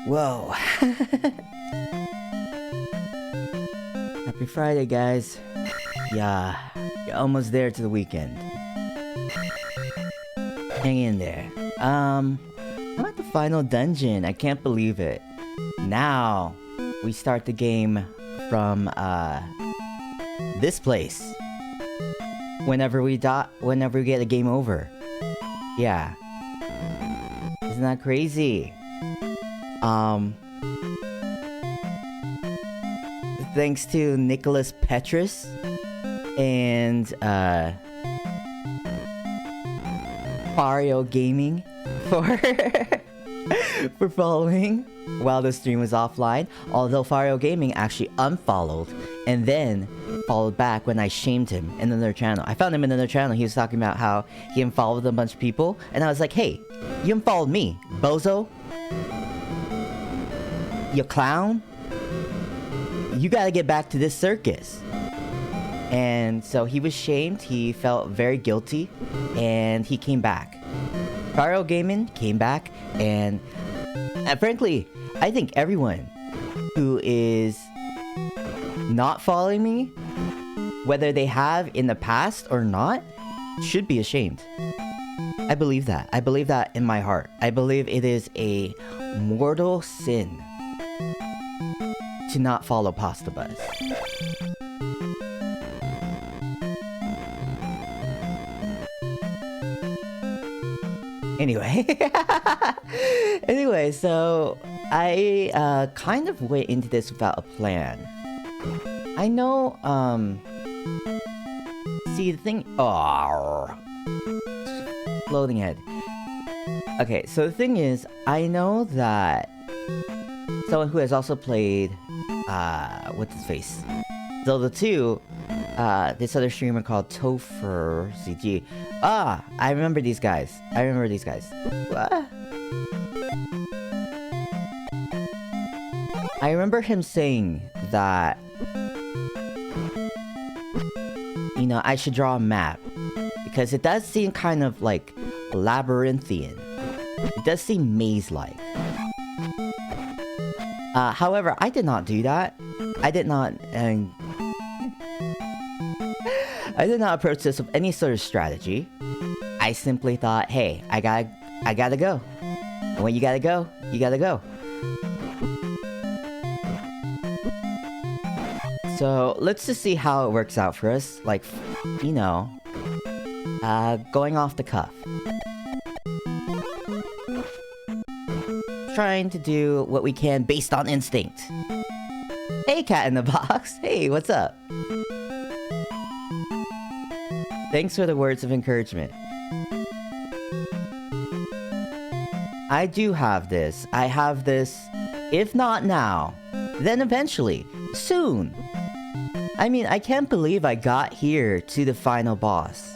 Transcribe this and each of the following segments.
Whoa. Happy Friday, guys. Yeah, you're almost there to the weekend. Hang in there. I'm at the final dungeon. I can't believe it. Now, we start the game from, this place. Whenever we get a game over. Yeah. Isn't that crazy? Thanks to Nicholas Petrus and Fario Gaming for following while the stream was offline. Although Fario Gaming actually unfollowed and then followed back when I shamed him in another channel. I found him in another channel. He was talking about how he unfollowed a bunch of people, and I was like, hey, you unfollowed me, bozo. You clown. You gotta get back to this circus. And so he was shamed, he felt very guilty, and he came back. Fario Gaming came back, and frankly, I think everyone who is not following me, whether they have in the past or not, should be ashamed. I believe that. I believe that in my heart. I believe it is a mortal sin to not follow Pasta Buzz. Anyway, so I kind of went into this without a plan. I know, see the thing. Oh, loading head. Okay, so the thing is, I know that someone who has also played, what's his face? Zelda 2, this other streamer called Topher CG. Ah, I remember these guys. What? I remember him saying that, you know, I should draw a map. Because it does seem kind of like labyrinthian. It does seem maze-like. However, I did not do that. I did not approach this with any sort of strategy. I simply thought, hey, I gotta go. And when you gotta go, you gotta go. So, let's just see how it works out for us. Like, you know, going off the cuff. Trying to do what we can based on instinct. Hey, Cat in the Box. Hey, what's up? Thanks for the words of encouragement. I do have this. I have this, if not now, then eventually, soon. I mean, I can't believe I got here to the final boss.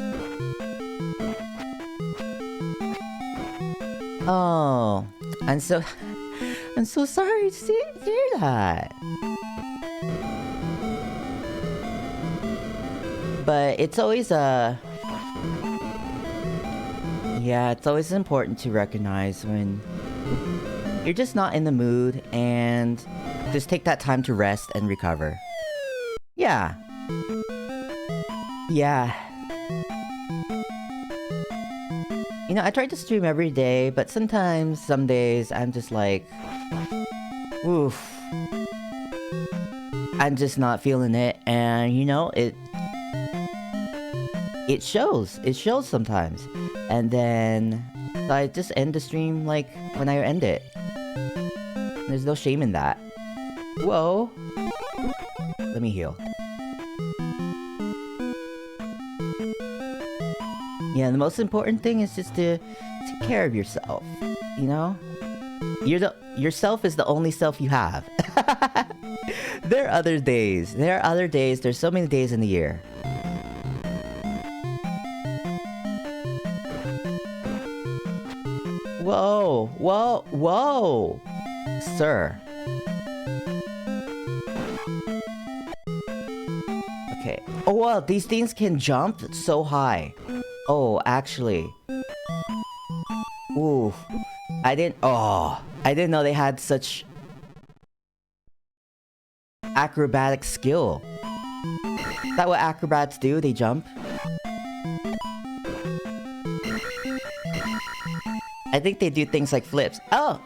Oh, I'm so sorry to hear that. But it's always it's always important to recognize when you're just not in the mood and just take that time to rest and recover. Yeah. You know, I try to stream every day, but sometimes, some days, I'm just like, oof. I'm just not feeling it, and you know, it shows. It shows sometimes. And then, I just end the stream, like, when I end it. There's no shame in that. Whoa. Let me heal. Yeah, the most important thing is just to take care of yourself, you know? Yourself is the only self you have. There are other days. There's so many days in the year. Whoa. Sir. Okay. Oh wow, these things can jump so high. Oh, actually. Ooh. I didn't know they had such acrobatic skill. Is that what acrobats do? They jump? I think they do things like flips. Oh!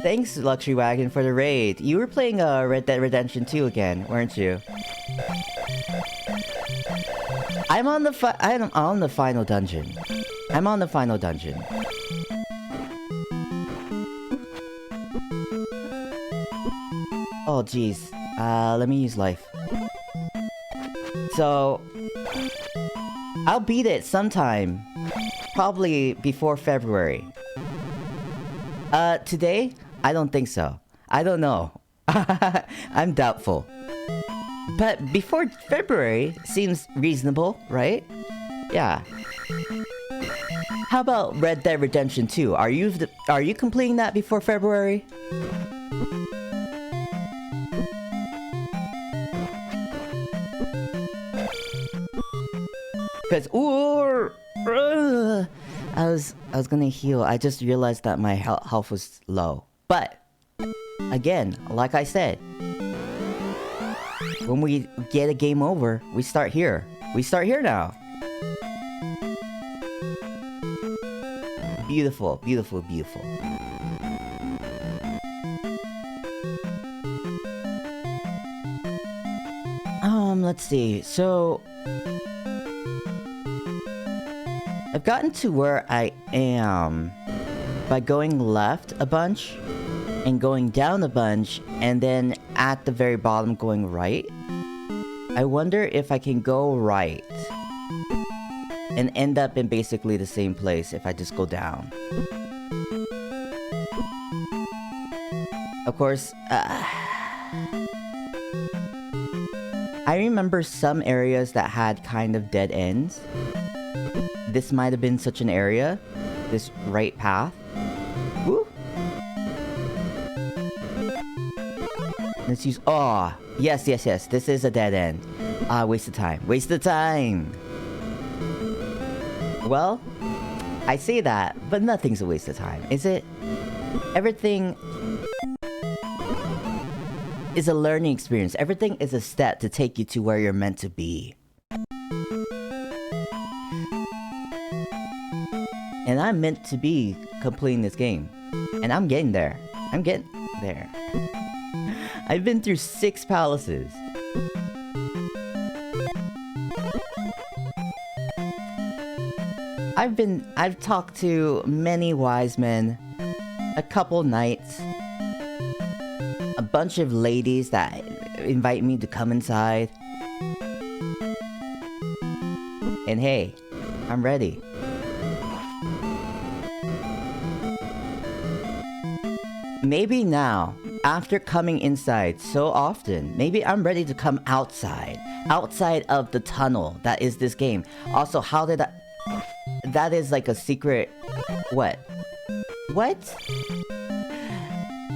Thanks, Luxury Wagon, for the raid. You were playing Red Dead Redemption 2 again, weren't you? I'm on the final dungeon. I'm on the final dungeon. Oh, jeez. Let me use life. So... I'll beat it sometime. Probably before February. Today? I don't think so. I don't know. I'm doubtful. But before February seems reasonable, right? Yeah. How about Red Dead Redemption 2? Are you completing that before February? Cause I was gonna heal. I just realized that my health was low. But again, like I said, when we get a game over, we start here. We start here now. Beautiful, beautiful, beautiful. Let's see. So I've gotten to where I am by going left a bunch and going down a bunch and then at the very bottom going right. I wonder if I can go right and end up in basically the same place if I just go down. Of course, I remember some areas that had kind of dead ends. This might have been such an area. This right path. Woo! Let's use... Oh! Yes, yes, yes. This is a dead end. Waste of time. Waste of time! Well, I say that, but nothing's a waste of time, is it? Everything is a learning experience. Everything is a step to take you to where you're meant to be. And I'm meant to be completing this game. And I'm getting there. I'm getting there. I've been through 6 palaces. I've talked to many wise men, a couple knights, a bunch of ladies that invite me to come inside. And hey, I'm ready. Maybe now, after coming inside so often, maybe I'm ready to come outside. Outside of the tunnel that is this game. Also, how did I... That is like a secret... What? What?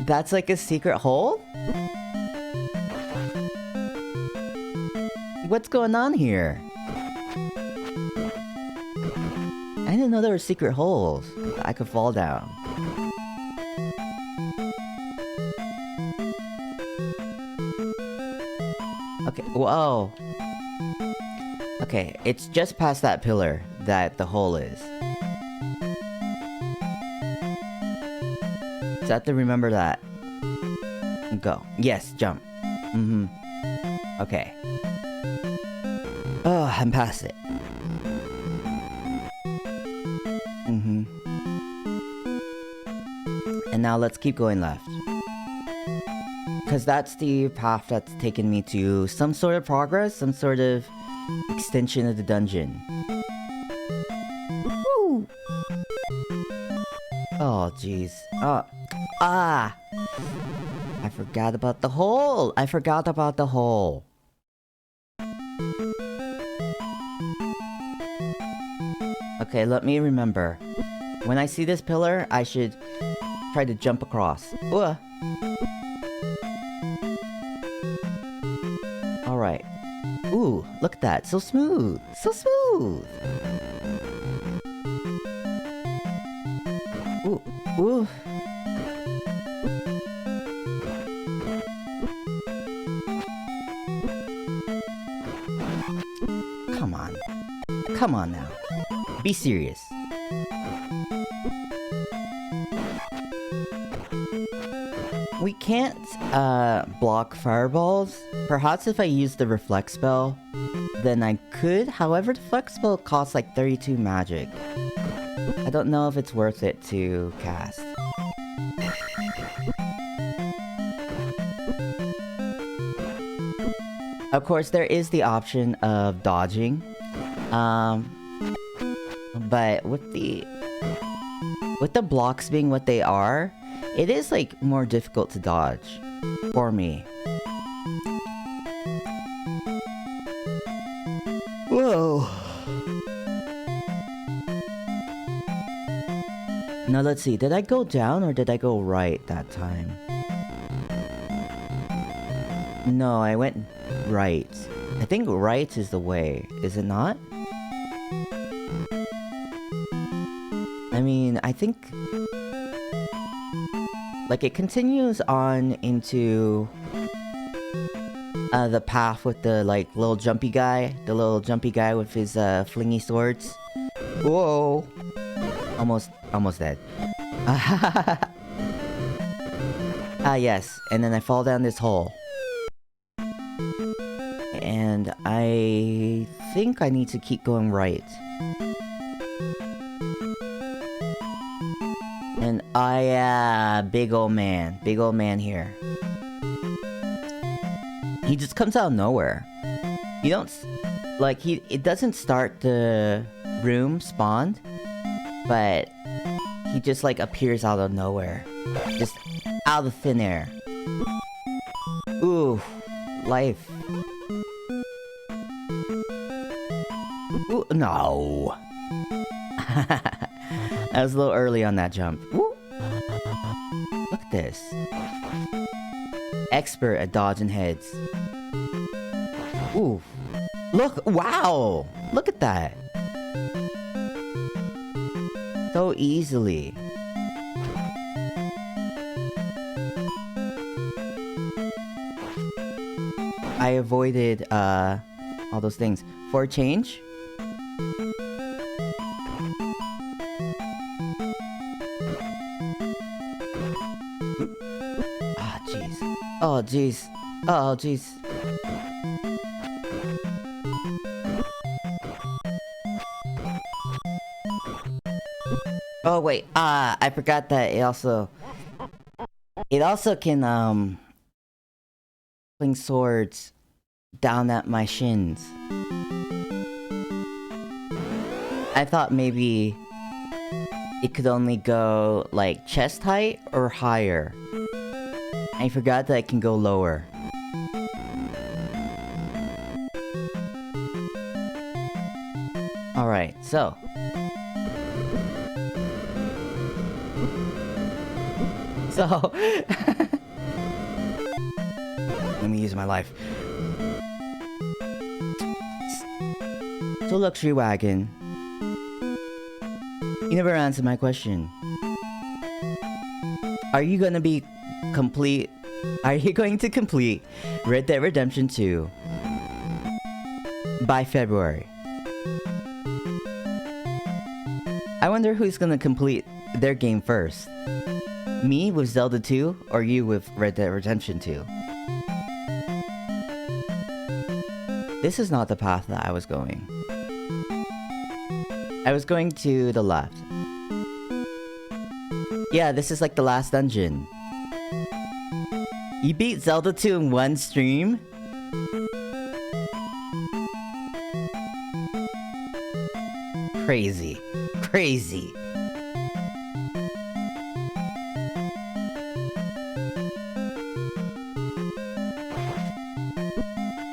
That's like a secret hole? What's going on here? I didn't know there were secret holes. I could fall down. Okay, whoa. Okay, it's just past that pillar that the hole is. So I have to remember that. Go. Yes, jump. Mm-hmm. Okay. Oh, I'm past it. Mm-hmm. And now let's keep going left. Because that's the path that's taken me to some sort of progress, some sort of extension of the dungeon. Woo! Oh, jeez. I forgot about the hole! I forgot about the hole. Okay, let me remember. When I see this pillar, I should try to jump across. Ugh. Alright. Ooh, look at that. So smooth. So smooth. Ooh, ooh. Come on. Come on now. Be serious. We can't, block fireballs. Perhaps if I use the reflect spell, then I could. However, the reflect spell costs like 32 magic. I don't know if it's worth it to cast. Of course, there is the option of dodging. But with the blocks being what they are, it is like more difficult to dodge for me. Whoa. Now let's see, did I go down or did I go right that time? No, I went right. I think right is the way, is it not? I mean, I think... like, it continues on into... the path with the, like, little jumpy guy. The little jumpy guy with his, flingy swords. Whoa! Almost dead. Yes. And then I fall down this hole. And I think I need to keep going right. And big old man here. He just comes out of nowhere. You don't, like, it doesn't start the room spawned, but he just, like, appears out of nowhere. Just out of thin air. Ooh, life. Ooh, no. I was a little early on that jump. Ooh. Look at this. Expert at dodging heads. Ooh. Look, wow! Look at that. So easily. I avoided, all those things. For a change? Oh, jeez. Oh, jeez. Oh, wait. I forgot that it also can, fling swords down at my shins. I thought maybe it could only go, like, chest height or higher. I forgot that it can go lower. Alright, so. Let me use my life. So, luxury wagon. You never answered my question. Are you going to complete Red Dead Redemption 2 by February? I wonder who's gonna complete their game first. Me with Zelda 2 or you with Red Dead Redemption 2? This is not the path that I was going. I was going to the left. Yeah, this is like the last dungeon. You beat Zelda 2 in one stream? Crazy. Crazy.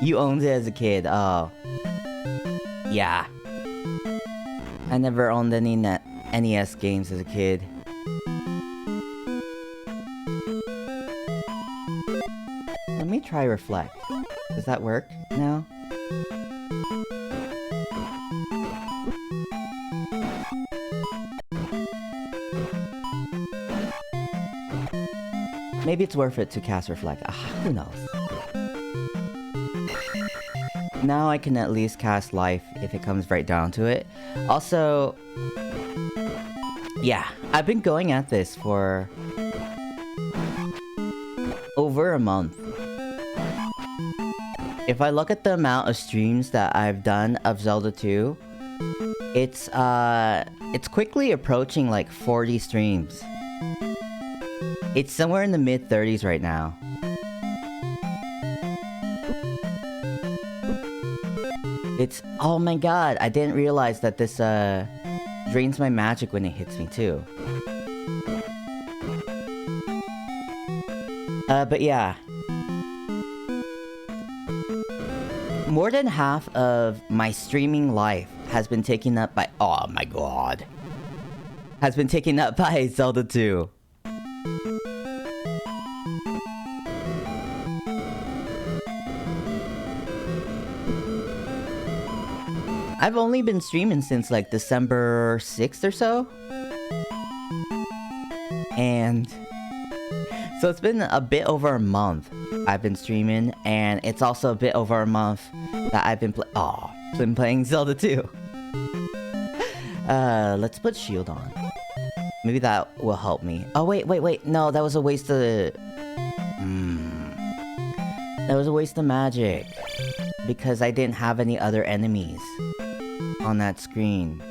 You owned it as a kid, oh. Yeah. I never owned any NES games as a kid. Let me try Reflect. Does that work now? Maybe it's worth it to cast Reflect. Who knows? Now I can at least cast Life if it comes right down to it. Also, yeah, I've been going at this for over a month. If I look at the amount of streams that I've done of Zelda 2, it's quickly approaching like 40 streams. It's somewhere in the mid-30s right now. Oh my god, I didn't realize that this drains my magic when it hits me too. But yeah. More than half of my streaming life has been taken up by... Oh my god. Has been taken up by Zelda 2. I've only been streaming since like December 6th or so. And so it's been a bit over a month I've been streaming, and it's also a bit over a month that I've been playing Zelda 2. Let's put shield on. Maybe that will help me. Oh wait, no, that was a waste of that was a waste of magic because I didn't have any other enemies on that screen.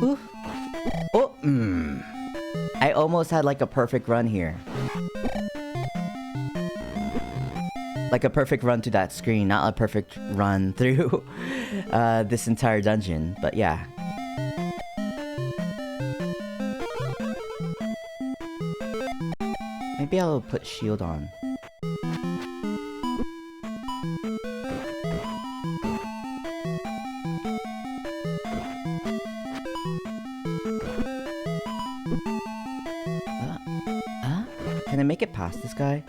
Ooh. Oh, I almost had like a perfect run here. Like a perfect run to that screen, not a perfect run through this entire dungeon, but yeah. Maybe I'll put shield on. Can I make it past this guy?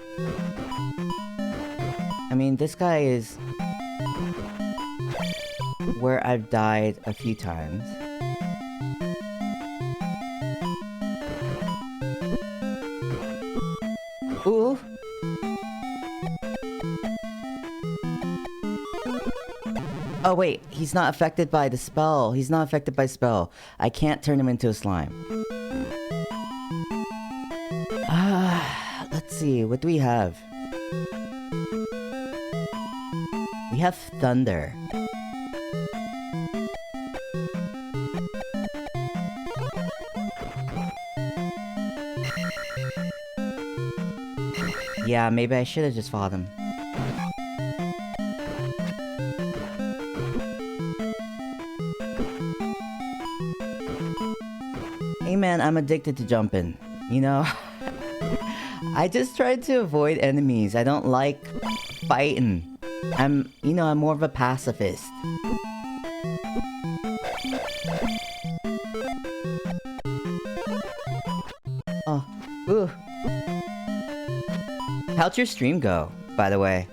I mean, this guy is where I've died a few times. Ooh. Oh wait, he's not affected by the spell. He's not affected by spell. I can't turn him into a slime. Let's see, what do we have? We have thunder. Yeah, maybe I should have just fought him. Hey man, I'm addicted to jumping. You know? I just try to avoid enemies. I don't like fighting. I'm more of a pacifist. Oh, ooh. How'd your stream go, by the way?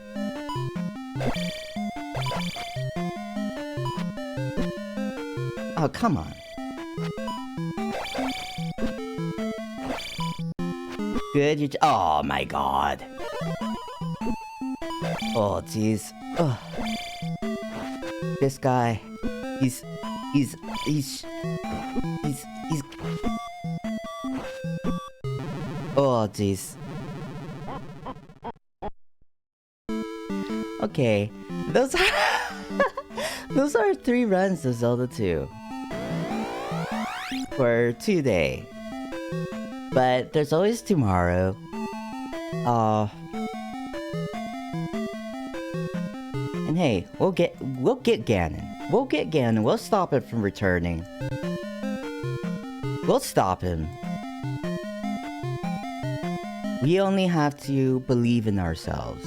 Oh, come on. Good, oh my god. Oh, jeez. Oh. This guy. He's... Oh, jeez. Okay. Those are... Those are 3 runs of Zelda 2. For today. But there's always tomorrow. And hey, we'll get Ganon. We'll get Ganon. We'll stop it from returning. We'll stop him. We only have to believe in ourselves.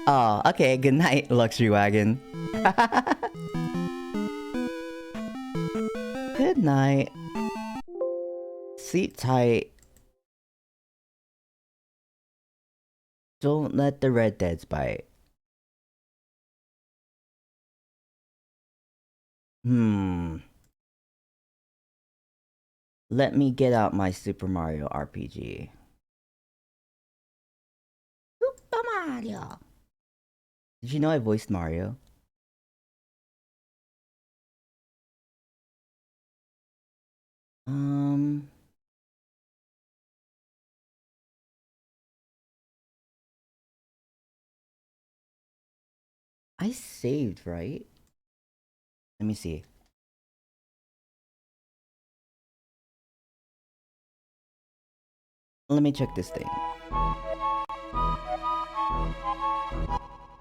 Oh, okay, good night, Luxury Wagon. Good night. Sleep tight. Don't let the Red Deads bite. Let me get out my Super Mario RPG. Super Mario! Did you know I voiced Mario? I saved, right? Let me see. Let me check this thing.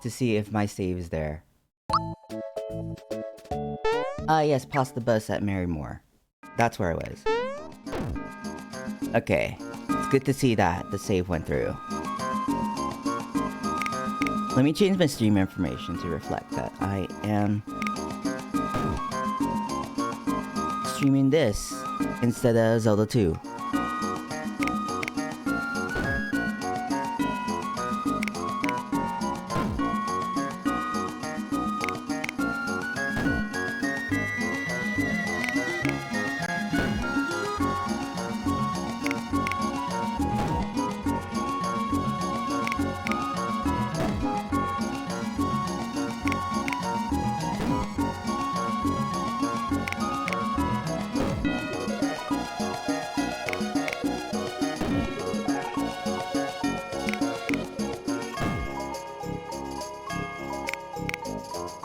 To see if my save is there. Ah, yes, past the bus at Marymore. That's where I was. Okay. It's good to see that the save went through. Let me change my stream information to reflect that I am streaming this instead of Zelda 2.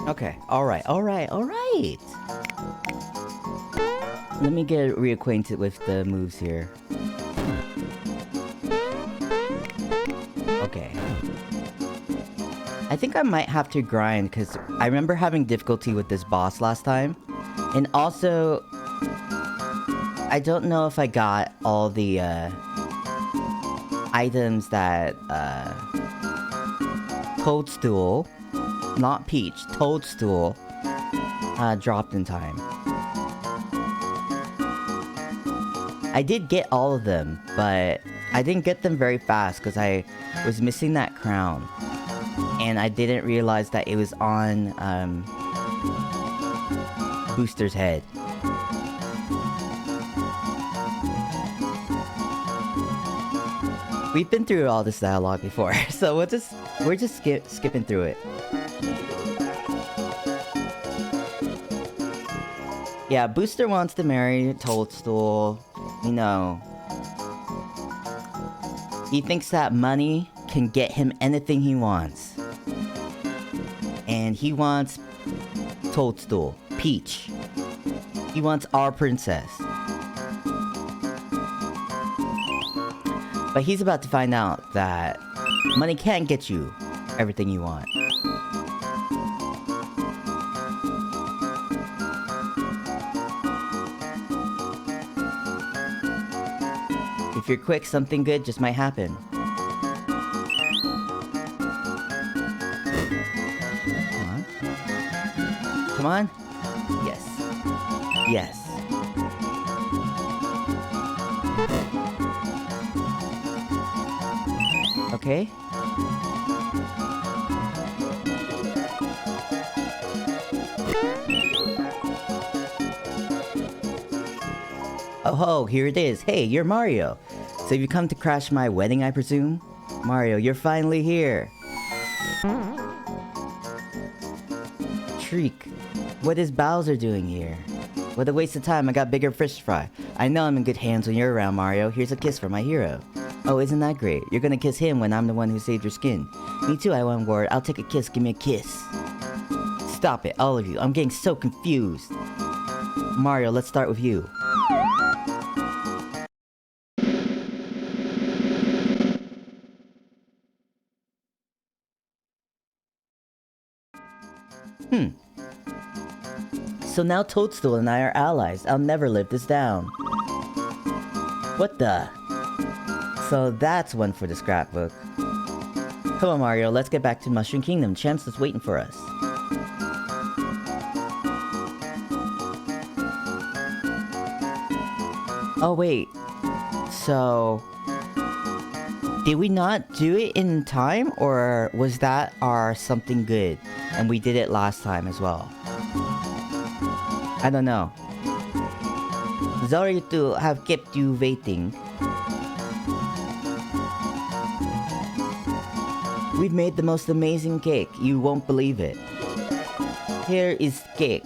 Okay, alright. Let me get reacquainted with the moves here. Okay. I think I might have to grind, because I remember having difficulty with this boss last time. And also, I don't know if I got all the, items that, Toadstool, not Peach, Toadstool, dropped in time. I did get all of them, but I didn't get them very fast because I was missing that crown. And I didn't realize that it was on, Booster's head. We've been through all this dialogue before, so we're just skipping through it. Yeah, Booster wants to marry Toadstool. You know, he thinks that money can get him anything he wants. And he wants Toadstool, Peach. He wants our princess. But he's about to find out that money can't get you everything you want. If you're quick, something good just might happen. Come on. Come on. Yes. Yes. Okay. Oh ho, here it is. Hey, you're Mario. So you come to crash my wedding, I presume? Mario, you're finally here. Shriek, what is Bowser doing here? What a waste of time, I got bigger fish to fry. I know I'm in good hands when you're around, Mario. Here's a kiss for my hero. Oh, isn't that great? You're gonna kiss him when I'm the one who saved your skin. Me too, I want word. I'll take a kiss, give me a kiss. Stop it, all of you. I'm getting so confused. Mario, let's start with you. So now Toadstool and I are allies. I'll never live this down. What the? So that's one for the scrapbook. Come on, Mario, let's get back to Mushroom Kingdom. Champs is waiting for us. Oh, wait. So... did we not do it in time? Or was that our something good? And we did it last time as well? I don't know. Sorry to have kept you waiting. We've made the most amazing cake. You won't believe it. Here is cake.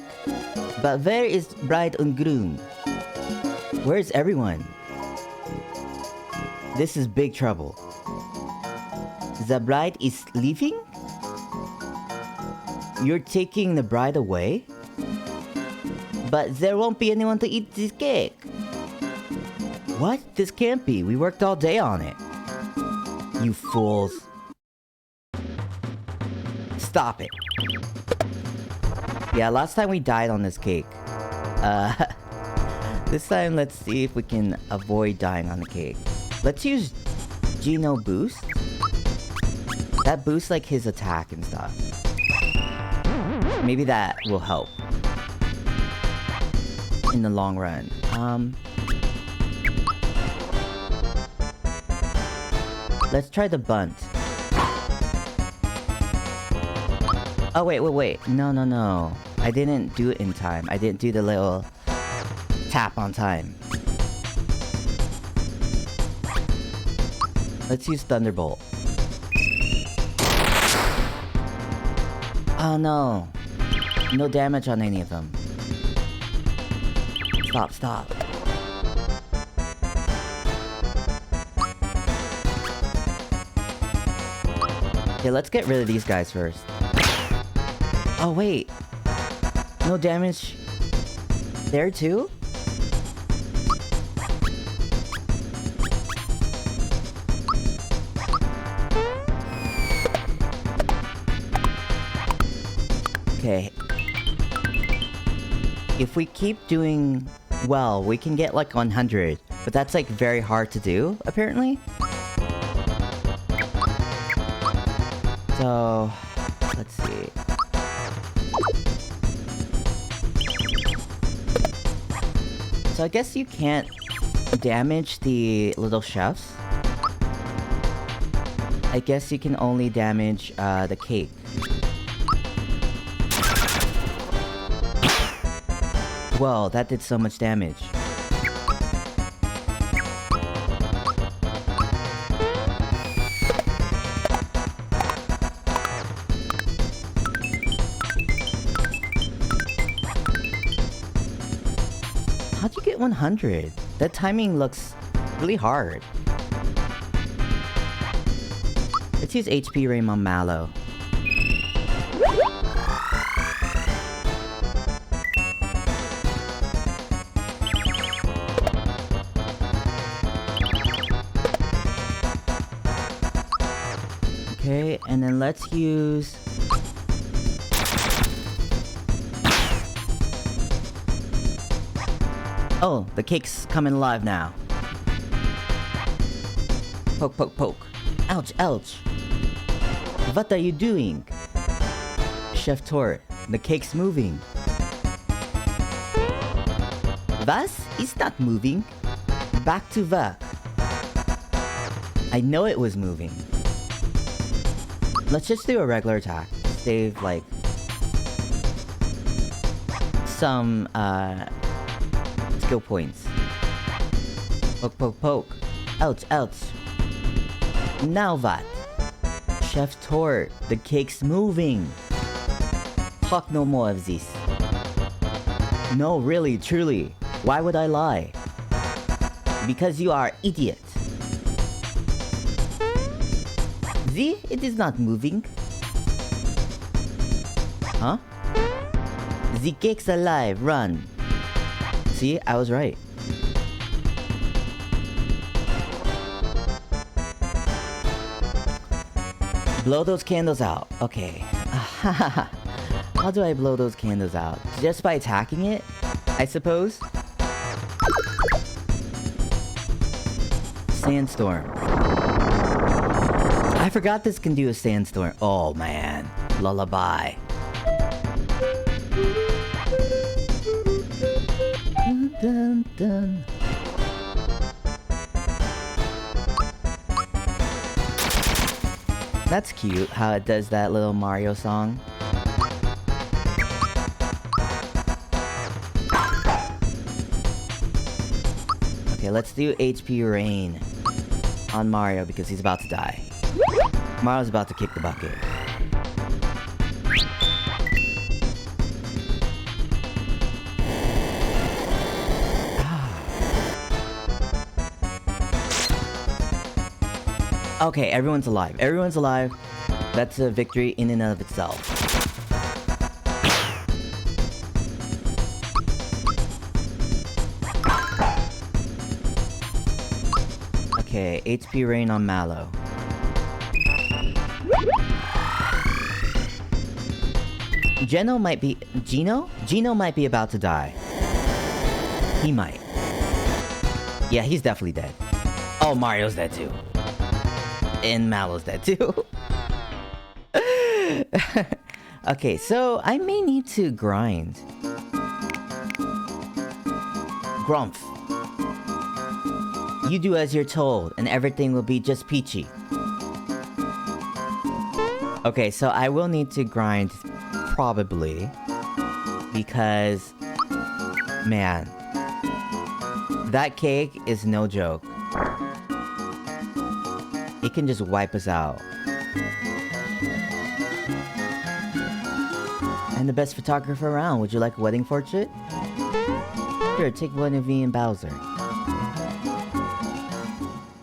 But where is bride and groom? Where's everyone? This is big trouble. The bride is leaving? You're taking the bride away? But there won't be anyone to eat this cake. What? This can't be. We worked all day on it. You fools. Stop it. Yeah, last time we died on this cake. This time let's see if we can avoid dying on the cake. Let's use Geno Boost. That boosts like his attack and stuff. Maybe that will help in the long run. Let's try the bunt. Oh, wait. No. I didn't do it in time. I didn't do the little tap on time. Let's use Thunderbolt. Oh no. No damage on any of them. Stop. Okay, let's get rid of these guys first. Oh wait. No damage there too? Okay. If we keep doing well, we can get like 100. But that's like very hard to do, apparently. So, let's see. So I guess you can't damage the little chefs. I guess you can only damage the cake. Whoa, that did so much damage. How'd you get 100? That timing looks really hard. Let's use HP Raymond Mallow. Okay, and then let's use... Oh, the cake's coming alive now. Poke. Ouch. What are you doing? Chef Tort, the cake's moving. Was? It's not moving. Back to work. I know it was moving. Let's just do a regular attack. Save, like... some, skill points. Poke. Ouch. Now what? Chef Tort, the cake's moving. Talk no more of this. No, really, truly. Why would I lie? Because you are idiot. See? It is not moving. Huh? The cake's alive, run. See? I was right. Blow those candles out. Okay. How do I blow those candles out? Just by attacking it? I suppose? Sandstorm. I forgot this can do a sandstorm. Oh man. Lullaby. Dun, dun, dun. That's cute how it does that little Mario song. Okay, let's do HP Rain on Mario because he's about to die. Mario's about to kick the bucket. Okay, everyone's alive. Everyone's alive. That's a victory in and of itself. Okay, HP Rain on Mallow. Geno might be... Geno? Geno might be about to die. He might. Yeah, he's definitely dead. Oh, Mario's dead too. And Mallow's dead too. Okay, so I may need to grind. Grumph. You do as you're told, and everything will be just peachy. Okay, so I will need to grind, probably. Because... man. That cake is no joke. It can just wipe us out. And the best photographer around. Would you like a wedding portrait? Sure, take one of me and Bowser.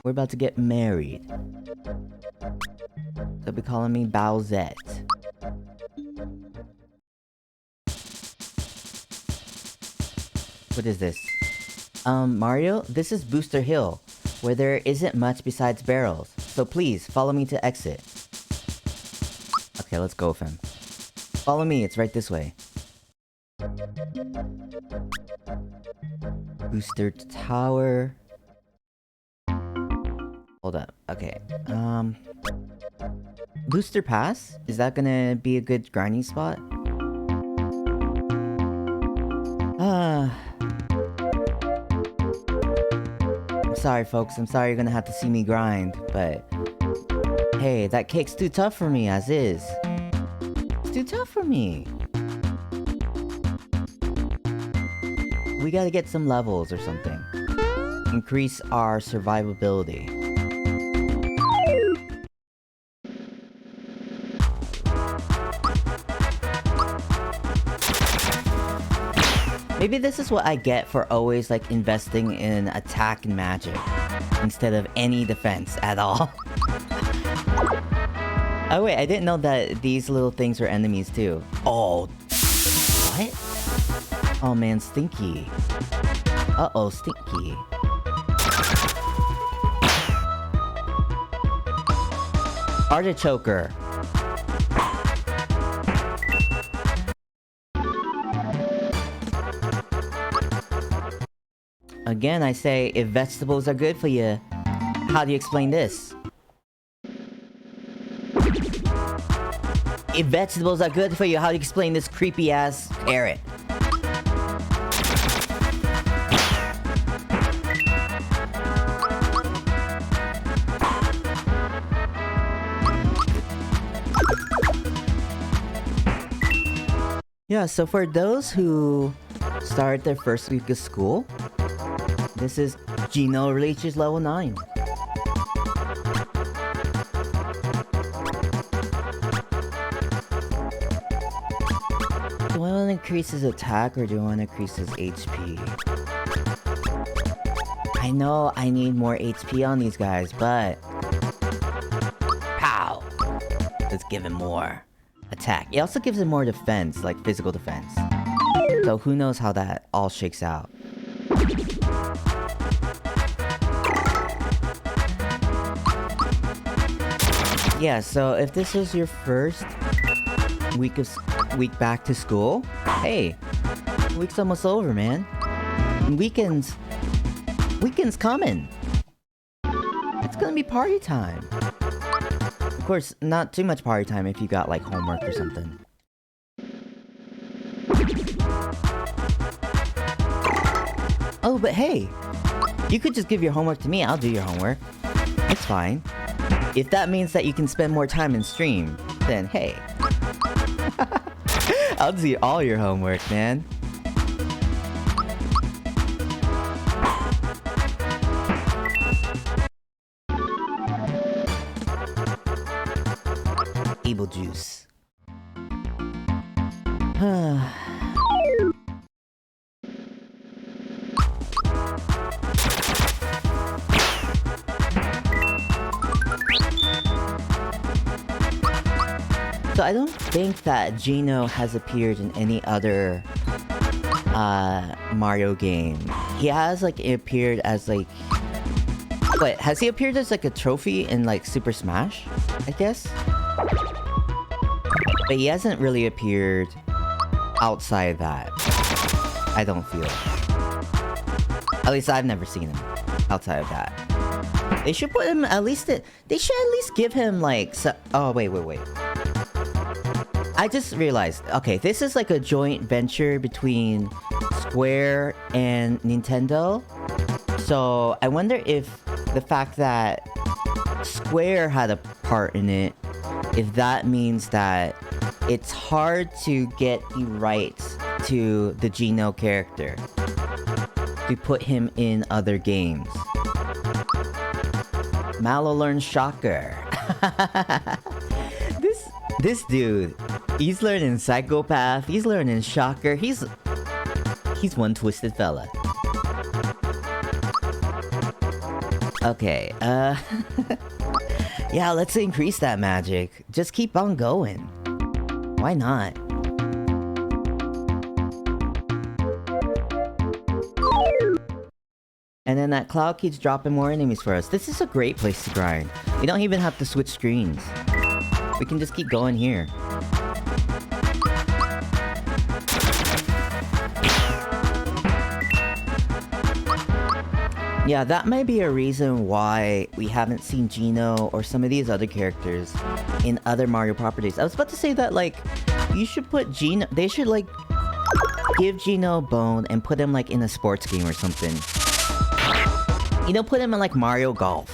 We're about to get married. They'll be calling me Bowsette. What is this? Mario? This is Booster Hill, where there isn't much besides barrels. So please, follow me to exit. Okay, let's go with him. Follow me, it's right this way. Booster Tower. Hold up, okay. Booster Pass? Is that gonna be a good grinding spot? I'm sorry, folks. I'm sorry you're gonna have to see me grind, but... hey, that cake's too tough for me as is. It's too tough for me. We gotta get some levels or something. Increase our survivability. Maybe this is what I get for always, like, investing in attack and magic instead of any defense at all. Oh wait, I didn't know that these little things were enemies too. Oh, what? Oh man, Stinky. Uh-oh, Stinky. Artichoker. Again, I say, if vegetables are good for you, how do you explain this? If vegetables are good for you, how do you explain this creepy-ass carrot? Yeah, so for those who start their first week of school, this is Geno reaches level 9. Do I want to increase his attack or do I want to increase his HP? I know I need more HP on these guys, but... pow! Let's give him more attack. It also gives him more defense, like physical defense. So who knows how that all shakes out. Yeah, so if this is your first week back to school, hey, week's almost over, man. Weekends coming. It's gonna be party time. Of course, not too much party time if you got like homework or something. Oh, but hey, you could just give your homework to me. I'll do your homework. It's fine. If that means that you can spend more time in stream, then hey. I'll do all your homework, man. Able juice. So I don't think that Gino has appeared in any other Mario game. He has like appeared as like... Wait, has he appeared as like a trophy in like Super Smash? I guess? But he hasn't really appeared outside that. I don't feel. At least I've never seen him outside of that. They should put him at least... They should at least give him like... Oh, wait. I just realized, okay, this is like a joint venture between Square and Nintendo. So I wonder if the fact that Square had a part in it, if that means that it's hard to get the rights to the Geno character to put him in other games. Mallow learns Shocker. This dude, he's learning Psychopath, he's learning Shocker, he's one twisted fella. Okay, yeah, let's increase that magic. Just keep on going. Why not? And then that cloud keeps dropping more enemies for us. This is a great place to grind. We don't even have to switch screens. We can just keep going here. Yeah, that might be a reason why we haven't seen Geno or some of these other characters in other Mario properties. I was about to say that, like, you should put Geno... They should, like, give Geno a bone and put him, like, in a sports game or something. You know, put him in, like, Mario Golf.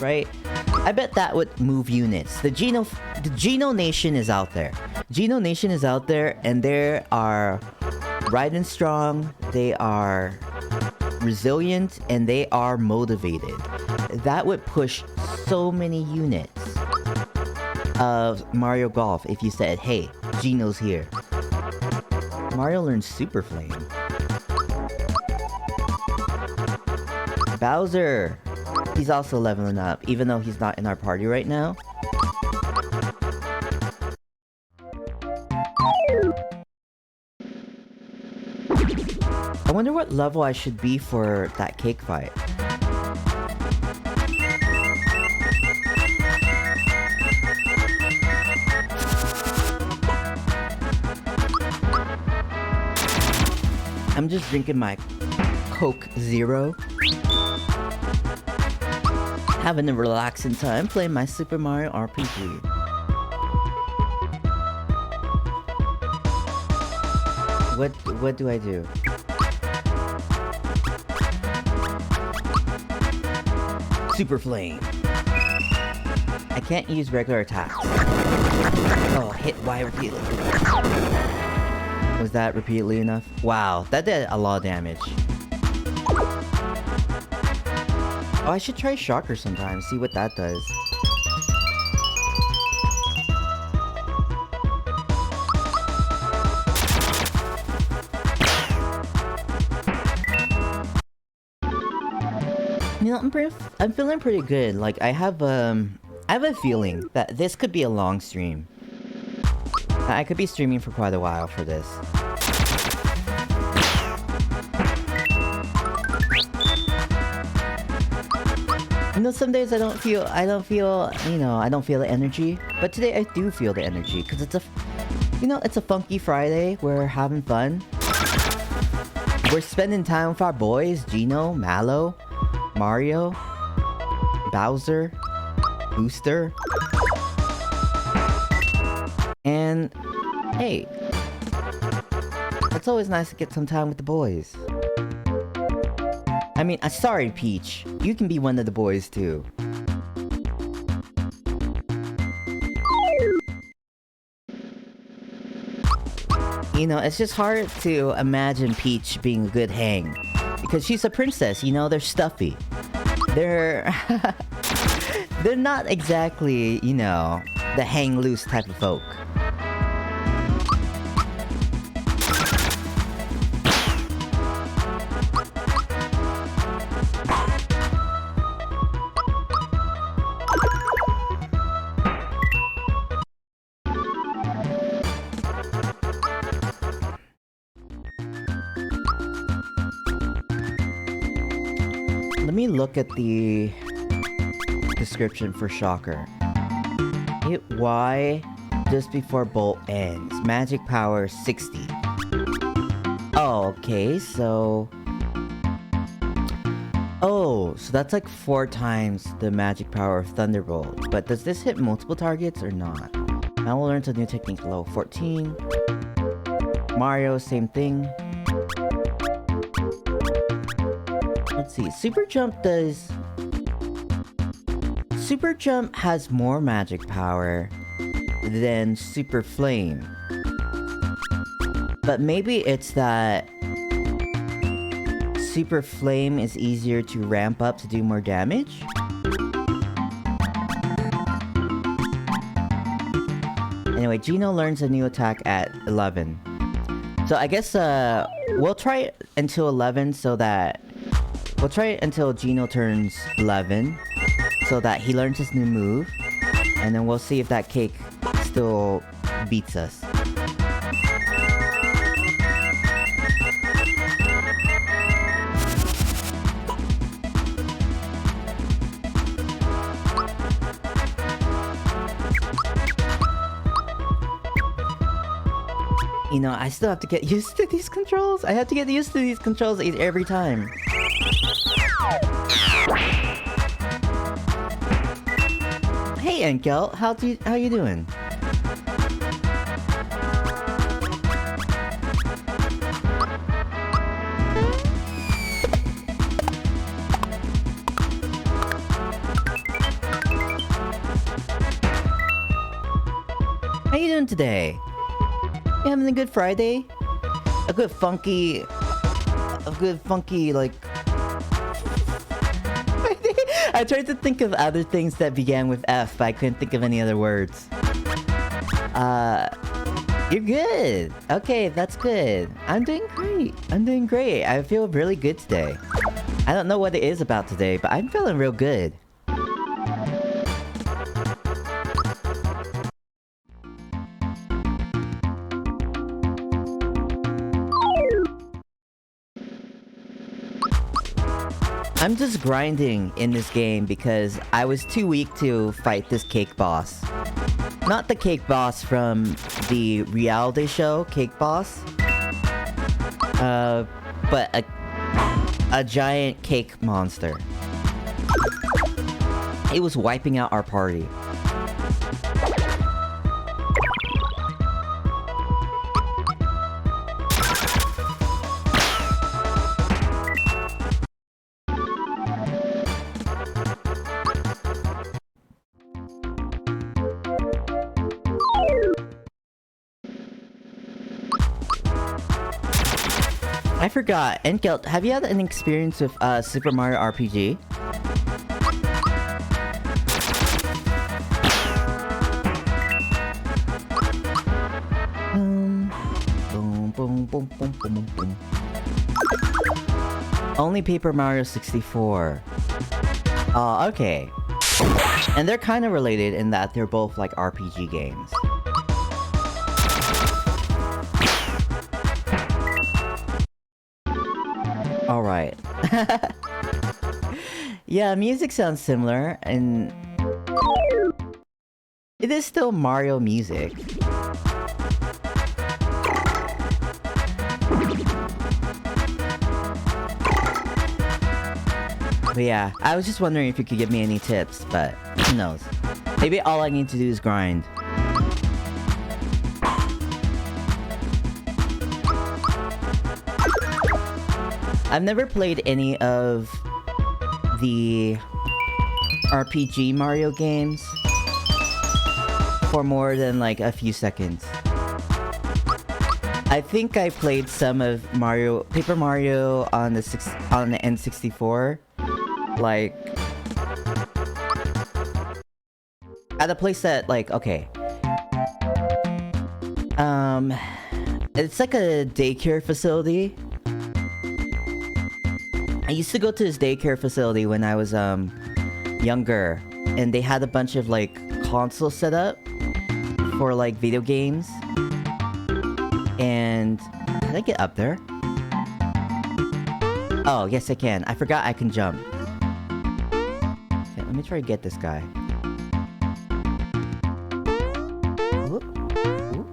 Right? I bet that would move units. The Geno Nation is out there. Geno Nation is out there, and they are riding strong, they are resilient, and they are motivated. That would push so many units of Mario Golf if you said, hey, Geno's here. Mario learns Super Flame. Bowser! He's also leveling up, even though he's not in our party right now. I wonder what level I should be for that cake fight. I'm just drinking my Coke Zero. Having a relaxing time playing my Super Mario RPG. What do I do? Super Flame. I can't use regular attacks. Oh, hit Y repeatedly. Was that repeatedly enough? Wow, that did a lot of damage. Oh, I should try Shocker sometime, see what that does. You know, I'm feeling pretty good. Like, I have a feeling that this could be a long stream. I could be streaming for quite a while for this. You know, some days I don't feel, you know, I don't feel the energy. But today I do feel the energy, because it's a funky Friday. We're having fun. We're spending time with our boys, Geno, Mallow. Mario, Bowser, Booster, and hey, it's always nice to get some time with the boys. I mean, sorry, Peach. You can be one of the boys too. You know, it's just hard to imagine Peach being a good hang. Because she's a princess, you know, they're stuffy. They're... they're not exactly, you know, the hang loose type of folk. Let me look at the description for Shocker. Hit Y just before bolt ends. Magic power 60. Oh, okay, so... Oh, so that's like 4 times the magic power of Thunderbolt. But does this hit multiple targets or not? Now we'll learn a new technique. Level 14. Mario, same thing. Let's see. Super Jump does... Super Jump has more magic power than Super Flame. But maybe it's that Super Flame is easier to ramp up to do more damage? Anyway, Gino learns a new attack at 11. So I guess we'll try it until 11 so that... We'll try it until Gino turns 11 so that he learns his new move. And then we'll see if that cake still beats us. You know, I still have to get used to these controls. I have to get used to these controls every time. Hey, Enkel, how you doing? How you doing today? You having a good Friday? A good funky, like... I tried to think of other things that began with F, but I couldn't think of any other words. You're good. Okay, that's good. I'm doing great. I'm doing great. I feel really good today. I don't know what it is about today, but I'm feeling real good. I'm just grinding in this game because I was too weak to fight this cake boss. Not the cake boss from the reality show, Cake Boss. But a giant cake monster. It was wiping out our party. I forgot. Enkelt, have you had an experience with Super Mario RPG? Boom, boom, boom, boom, boom, boom. Only Paper Mario 64. Oh, okay. And they're kind of related in that they're both like RPG games. Alright. Yeah, music sounds similar, and it is still Mario music. But yeah, I was just wondering if you could give me any tips, but who knows? Maybe all I need to do is grind. I've never played any of the RPG Mario games for more than like a few seconds. I think I played some of Paper Mario on the N64, like at a place that like it's like a daycare facility. I used to go to this daycare facility when I was younger, and they had a bunch of like consoles set up for like video games. And can I get up there? Oh, yes I can. I forgot I can jump. Okay, let me try to get this guy. Whoop. Whoop.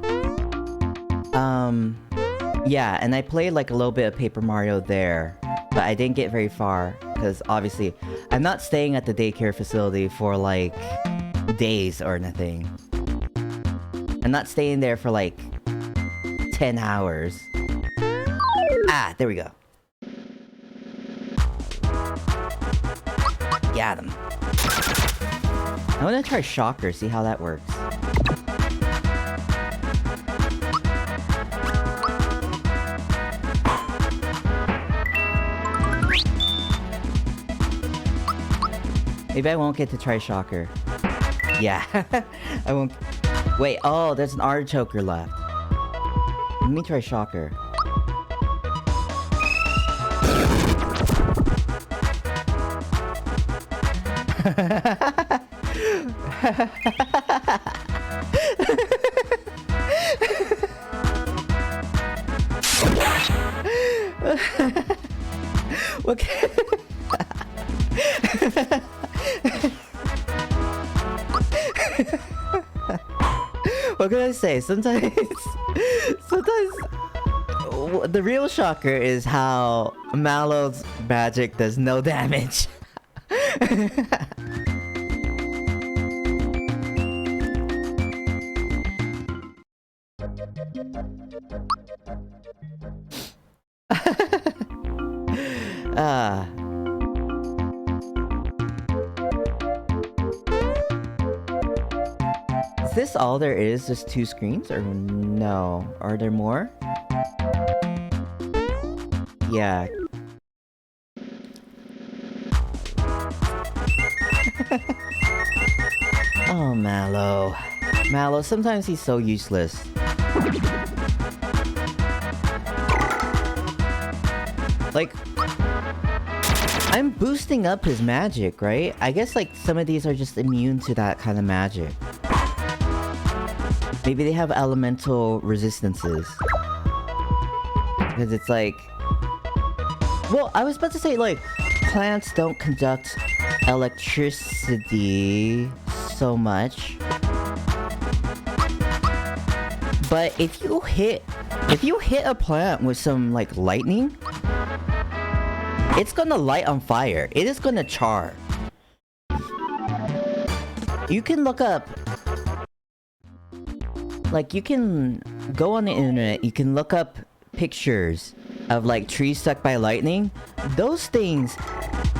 Yeah, and I played like a little bit of Paper Mario there, but I didn't get very far because obviously I'm not staying at the daycare facility for like days or nothing. I'm not staying there for like 10 hours. Ah, there we go. Got him. I want to try Shocker, see how that works. Maybe I won't get to try Shocker. Yeah, I won't. Wait, oh, there's an artichoker left. Let me try Shocker. What can... What can I say? Sometimes the real shocker is how Mallow's magic does no damage. Is this all there is? Just 2 screens? Or no? Are there more? Yeah. Oh, Mallow. Mallow, sometimes he's so useless. Like, I'm boosting up his magic, right? I guess, like, some of these are just immune to that kind of magic. Maybe they have elemental resistances. Because it's like... Well, I was about to say, like, plants don't conduct electricity so much. But if you hit a plant with some, like, lightning, it's gonna light on fire. It is gonna char. You can look up... Like, you can go on the internet, you can look up pictures of, like, trees struck by lightning. Those things,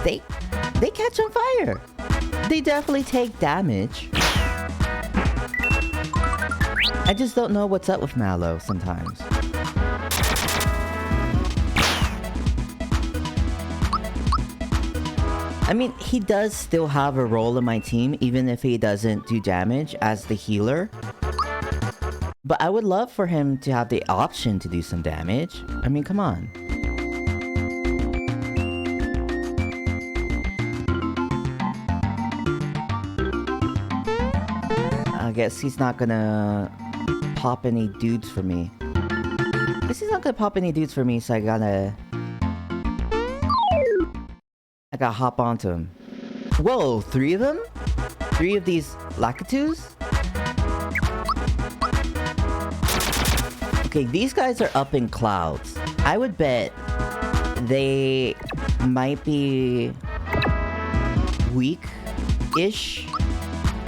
they catch on fire. They definitely take damage. I just don't know what's up with Mallow sometimes. I mean, he does still have a role in my team, even if he doesn't do damage as the healer. But I would love for him to have the option to do some damage. I mean, come on. I guess he's not gonna pop any dudes for me. I guess he's not gonna pop any dudes for me, so I gotta hop onto him. Whoa, 3 of them? 3 of these Lakitus? Okay, these guys are up in clouds. I would bet they might be weak-ish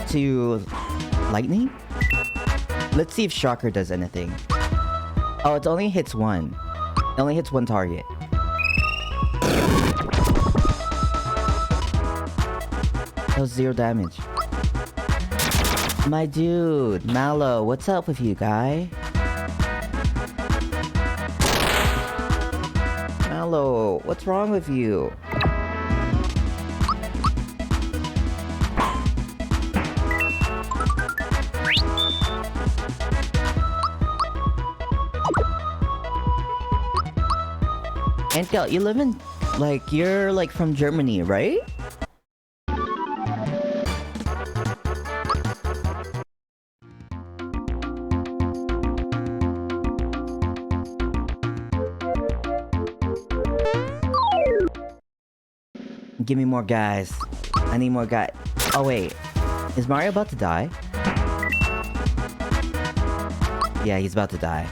to lightning. Let's see if Shocker does anything. Oh, it only hits one. It only hits one target. That was 0 damage. My dude, Mallow, what's up with you, guy? Mallow, what's wrong with you? Enkel, you live in, like, you're, like, from Germany, right? Give me more guys. I need more guys. Oh, wait. Is Mario about to die? Yeah, he's about to die.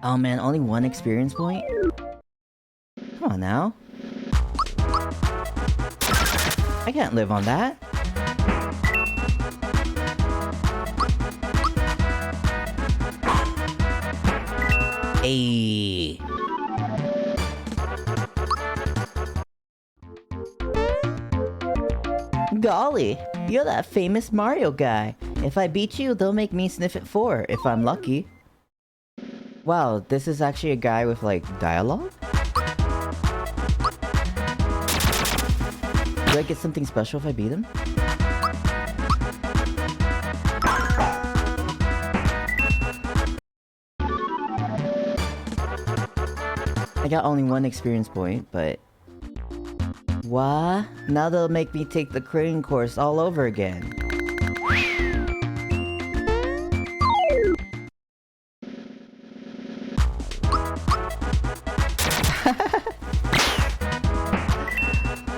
Oh man, only one experience point? Come on now. I can't live on that. Ayy. Golly, you're that famous Mario guy. If I beat you, they'll make me sniff it 4, if I'm lucky. Wow, this is actually a guy with, like, dialogue? Do I get something special if I beat him? I got only one experience point, but... What? Now they'll make me take the crane course all over again.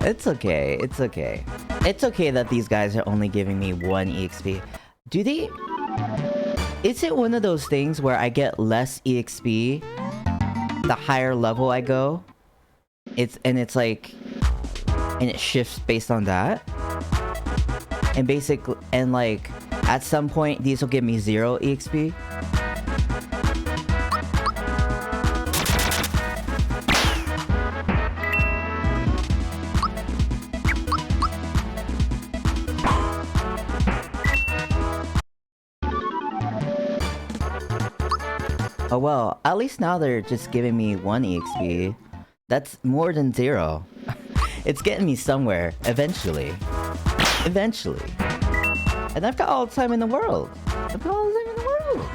It's okay, it's okay. It's okay that these guys are only giving me 1 EXP. Do they... Is it one of those things where I get less EXP the higher level I go? It's like... And it shifts based on that? And basically... And like... At some point, these will give me 0 EXP? Oh well, at least now they're just giving me 1 EXP. That's more than 0. It's getting me somewhere, eventually. Eventually. And I've got all the time in the world. I've got all the time in the world.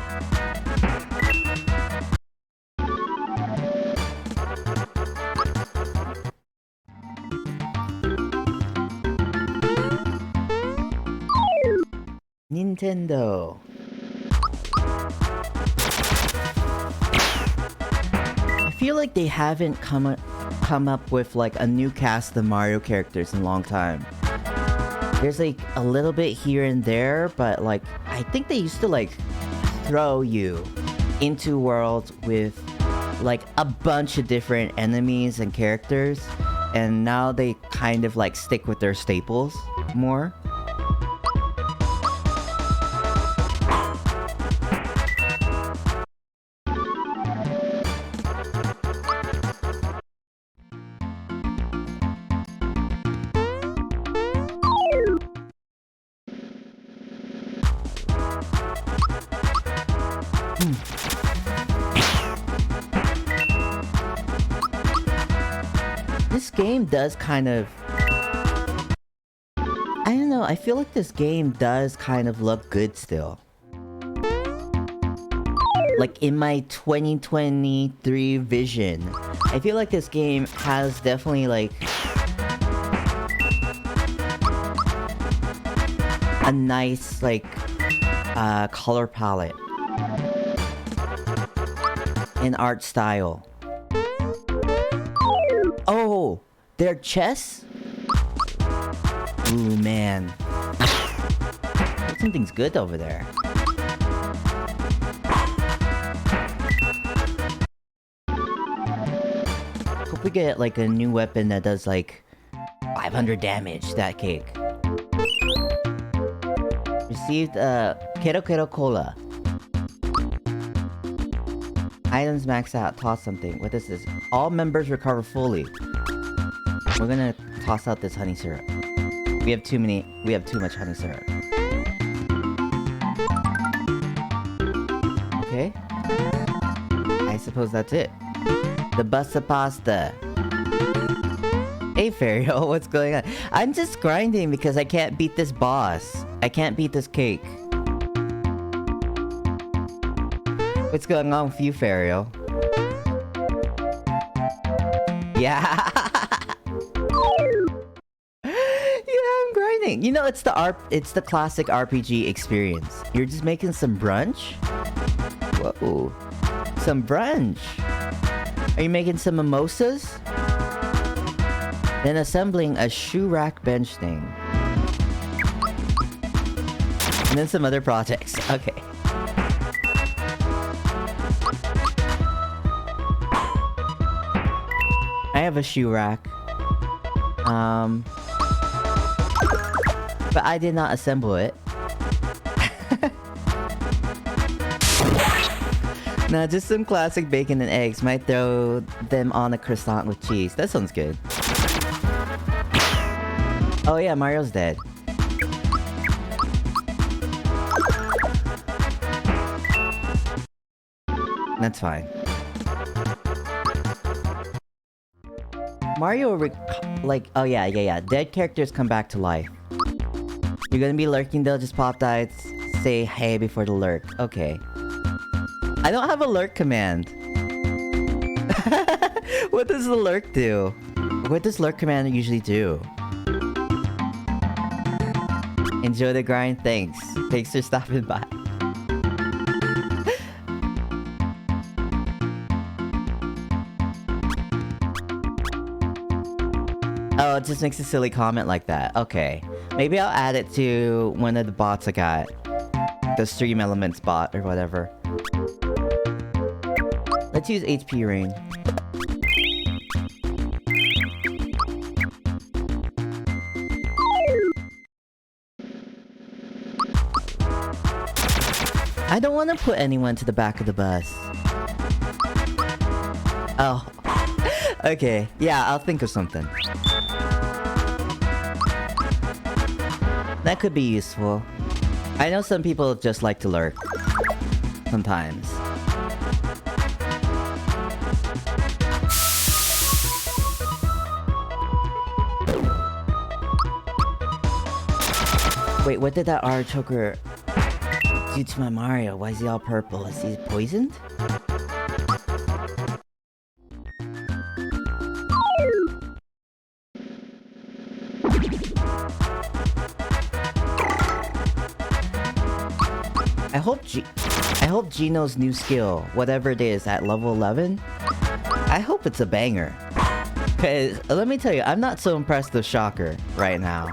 Nintendo. I feel like they haven't come up with like a new cast of Mario characters in a long time. There's like a little bit here and there, but like I think they used to like throw you into worlds with like a bunch of different enemies and characters, and now they kind of like stick with their staples more. This game does kind of... I don't know, I feel like this game does kind of look good still. Like in my 2023 vision, I feel like this game has definitely like... a nice like color palette and art style. Oh, their chess? Ooh, man. Something's good over there. we get like a new weapon that does like 500 damage. That cake. Received Kero Kero Cola. Items max out. Toss something. What is this? All members recover fully. We're gonna toss out this honey syrup. We have too much honey syrup. Okay. I suppose that's it. The Busta Pasta. Hey Ferio, what's going on? I'm just grinding because I can't beat this boss. I can't beat this cake. What's going on with you, Ferio? Yeah. Yeah, I'm grinding. You know, it's the classic RPG experience. You're just making some brunch? Whoa. Some brunch. Are you making some mimosas? Then assembling a shoe rack bench thing. And then some other projects. Okay. I have a shoe rack. But I did not assemble it. Nah, just some classic bacon and eggs. Might throw them on a croissant with cheese. That sounds good. Oh yeah, Mario's dead. That's fine. Mario, like, oh yeah. Dead characters come back to life. You're gonna be lurking, they'll just pop die, say hey before the lurk. Okay. I don't have a lurk command. What does the lurk do? What does lurk command usually do? Enjoy the grind, thanks. Thanks for stopping by. Oh, it just makes a silly comment like that. Okay. Maybe I'll add it to one of the bots I got. The Stream Elements bot or whatever. Let's use HP Rain. I don't want to put anyone to the back of the bus. Oh. Okay. Yeah, I'll think of something. That could be useful. I know some people just like to lurk. Sometimes. Wait, what did that Artichoker do to my Mario? Why is he all purple? Is he poisoned? I hope Gino's new skill, whatever it is, at level 11, I hope it's a banger. Cause let me tell you, I'm not so impressed with Shocker right now.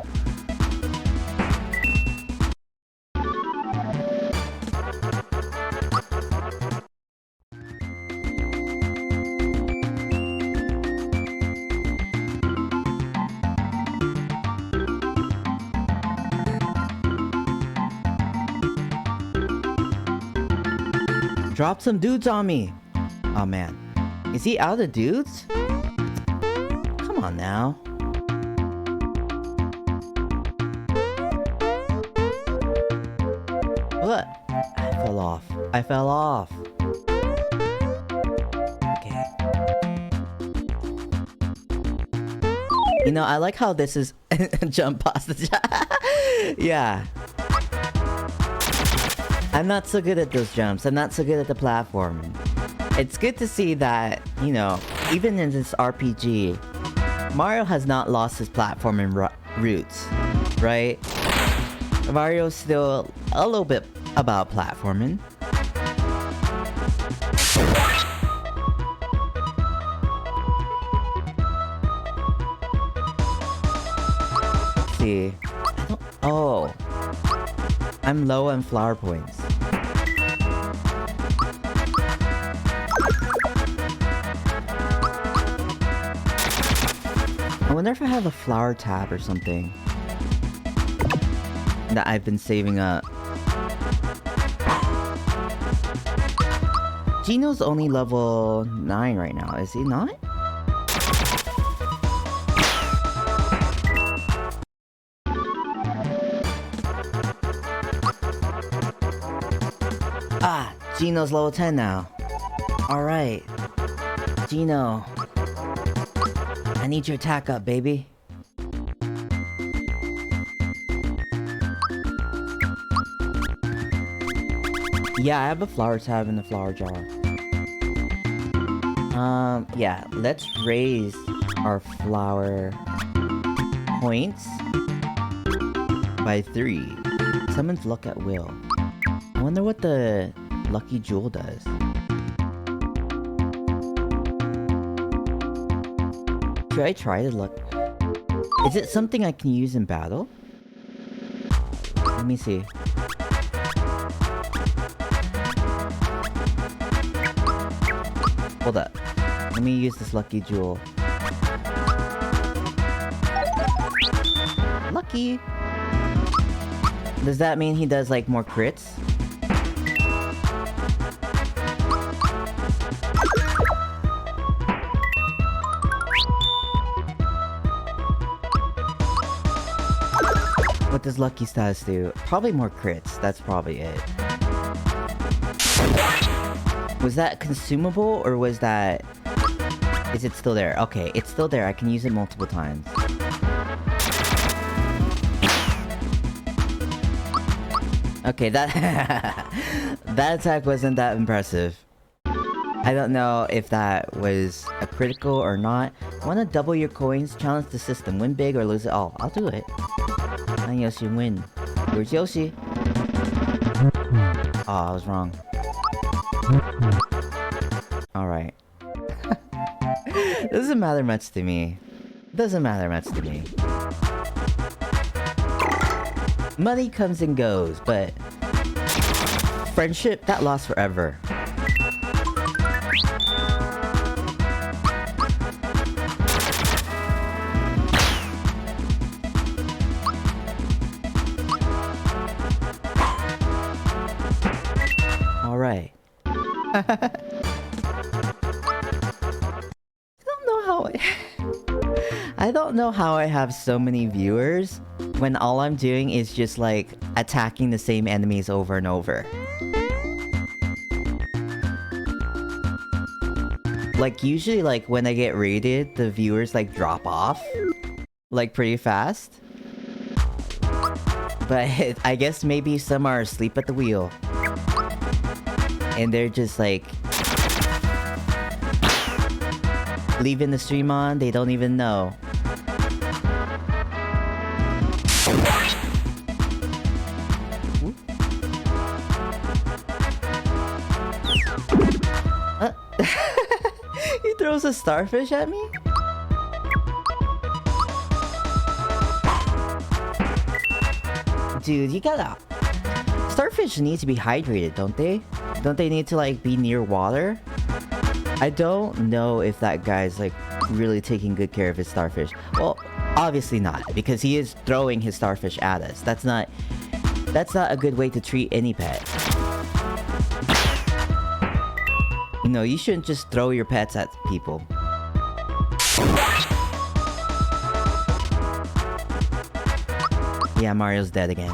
Drop some dudes on me. Oh man. Is he out of dudes? Come on now. What? I fell off. Okay. You know, I like how this is jump past the yeah. I'm not so good at those jumps. I'm not so good at the platforming. It's good to see that, you know, even in this RPG, Mario has not lost his platforming roots, right? Mario's still a little bit about platforming. Let's see. Oh. I'm low on flower points. I wonder if I have a flower tab or something that I've been saving up. Gino's only level 9 right now, is he not? Ah, Gino's level 10 now. Alright. Gino. I need your attack up, baby. Yeah, I have a flower tab in the flower jar. Yeah, let's raise our flower points by 3. Summons luck at will. I wonder what the lucky jewel does. Should I try to look? Is it something I can use in battle? Let me see. Hold up. Let me use this lucky jewel. Lucky! Does that mean he does like more crits? What does lucky status do? Probably more crits. That's probably it. Was that consumable or was that... Is it still there? Okay, it's still there. I can use it multiple times. Okay, that... that attack wasn't that impressive. I don't know if that was a critical or not. Want to double your coins? Challenge the system. Win big or lose it all. I'll do it. And Yoshi win. Where's Yoshi? Oh, I was wrong. Alright. Doesn't matter much to me. Doesn't matter much to me. Money comes and goes, but... friendship, that lasts forever. Alright. I don't know how I have so many viewers when all I'm doing is just like attacking the same enemies over and over. Like usually like when I get raided, the viewers like drop off like pretty fast. But I guess maybe some are asleep at the wheel. And they're just like leaving the stream on, they don't even know. He throws a starfish at me? Dude, you gotta... Starfish need to be hydrated, don't they? Don't they need to like be near water? I don't know if that guy's like really taking good care of his starfish. Well, obviously not, because he is throwing his starfish at us. That's not a good way to treat any pet. You know, you shouldn't just throw your pets at people. Yeah, Mario's dead again.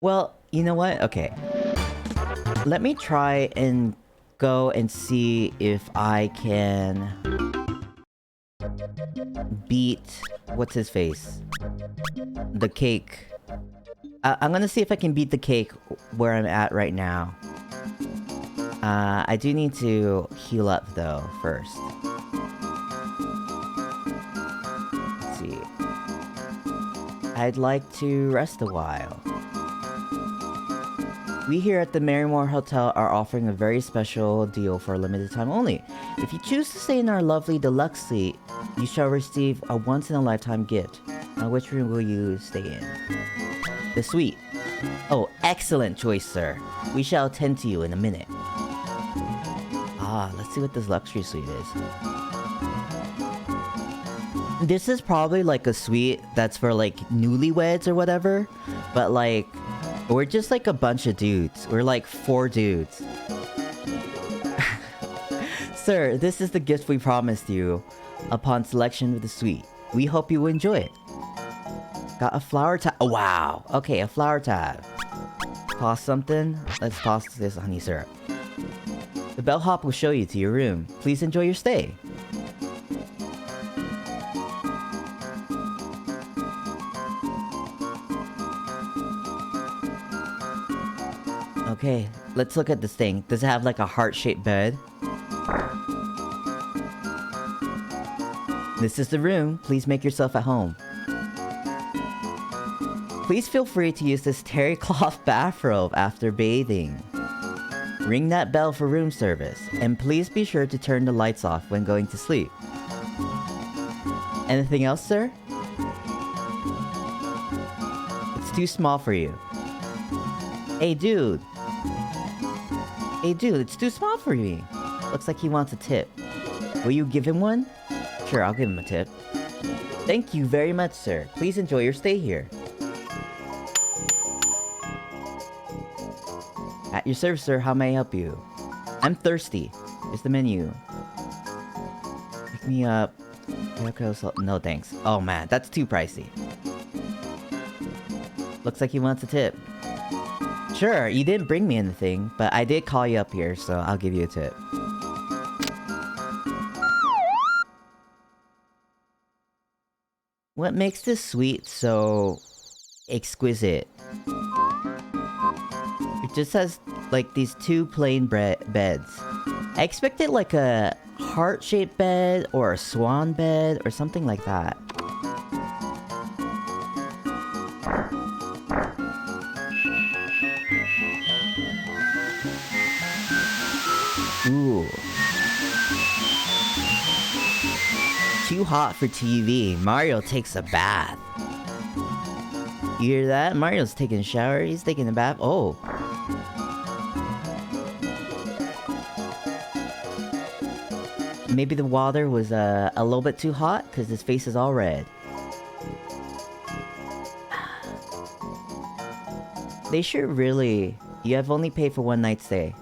Well, you know what? Okay. Let me try and go and see if I can beat... what's his face? The cake. I'm gonna see if I can beat the cake where I'm at right now. I do need to heal up though first. Let's see. I'd like to rest a while. We here at the Marymore Hotel are offering a very special deal for a limited time only. If you choose to stay in our lovely deluxe suite, you shall receive a once-in-a-lifetime gift. Now, which room will you stay in? The suite. Oh, excellent choice, sir. We shall attend to you in a minute. let's see what this luxury suite is. This is probably like a suite that's for like newlyweds or whatever. But like, we're just like a bunch of dudes. We're like 4 dudes. Sir, this is the gift we promised you upon selection of the suite. We hope you enjoy it. Got a flower tab. Oh, wow. Okay, a flower tab. Toss something. Let's toss this honey syrup. The bellhop will show you to your room. Please enjoy your stay. Okay, let's look at this thing. Does it have like a heart-shaped bed? This is the room. Please make yourself at home. Please feel free to use this terry cloth bathrobe after bathing. Ring that bell for room service, and please be sure to turn the lights off when going to sleep. Anything else, sir? It's too small for you. Hey, dude. Hey, dude, it's too small for me. Looks like he wants a tip. Will you give him one? Sure, I'll give him a tip. Thank you very much, sir. Please enjoy your stay here. At your service, sir. How may I help you? I'm thirsty. Here's the menu. Pick me up. No, thanks. Oh, man. That's too pricey. Looks like he wants a tip. Sure, you didn't bring me anything, but I did call you up here, so I'll give you a tip. What makes this suite so exquisite? It just has like these 2 plain beds. I expected like a heart-shaped bed or a swan bed or something like that. Ooh. Too hot for TV. Mario takes a bath. You hear that? Mario's taking a shower. He's taking a bath. Oh. Maybe the water was a little bit too hot because his face is all red. They should really... You have only paid for 1 night stay.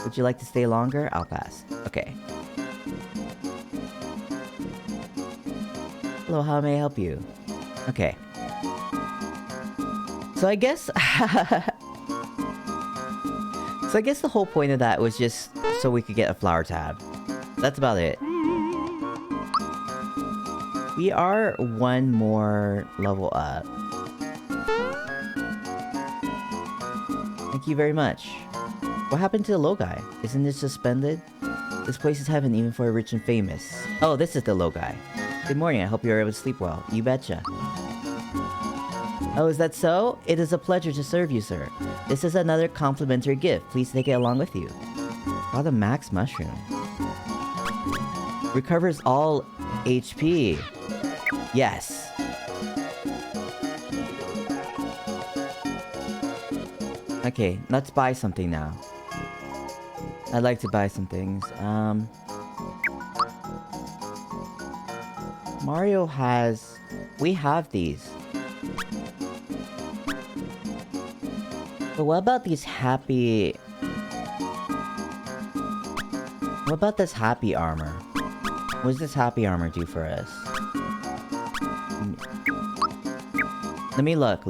Would you like to stay longer? I'll pass. Okay. Hello, how may I help you? Okay. So I guess... So I guess the whole point of that was just so we could get a flower tab. That's about it. We are 1 more level up. Thank you very much. What happened to the low guy? Isn't it suspended? This place is heaven even for a rich and famous. Oh, this is the low guy. Good morning, I hope you are able to sleep well. You betcha. Oh, is that so? It is a pleasure to serve you, sir. This is another complimentary gift. Please take it along with you. Oh, the max mushroom. Recovers all HP. Yes. Okay, let's buy something now. I'd like to buy some things. Mario has... We have these. But what about these happy... What about this happy armor? What does this happy armor do for us? Let me look.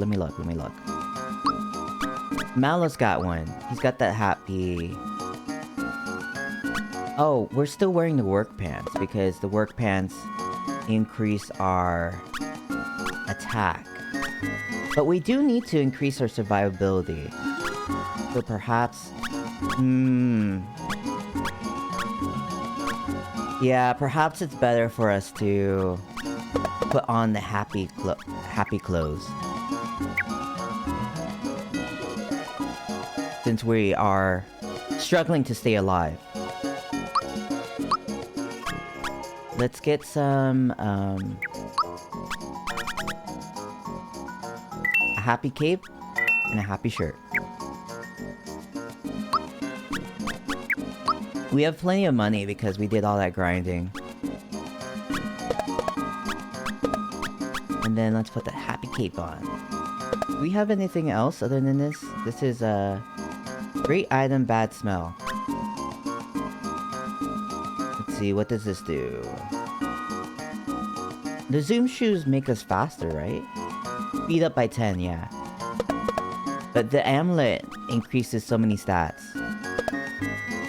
Mallow's got one. He's got that happy... Oh, we're still wearing the work pants because the work pants increase our attack. But we do need to increase our survivability. So perhaps... Yeah, perhaps it's better for us to put on the happy clothes. Since we are struggling to stay alive. Let's get some, a happy cape and a happy shirt. We have plenty of money because we did all that grinding. And then let's put the happy cape on. Do we have anything else other than this? This is a great item, bad smell. Let's see, what does this do? The zoom shoes make us faster, right? Speed up by 10, yeah. But the amulet increases so many stats.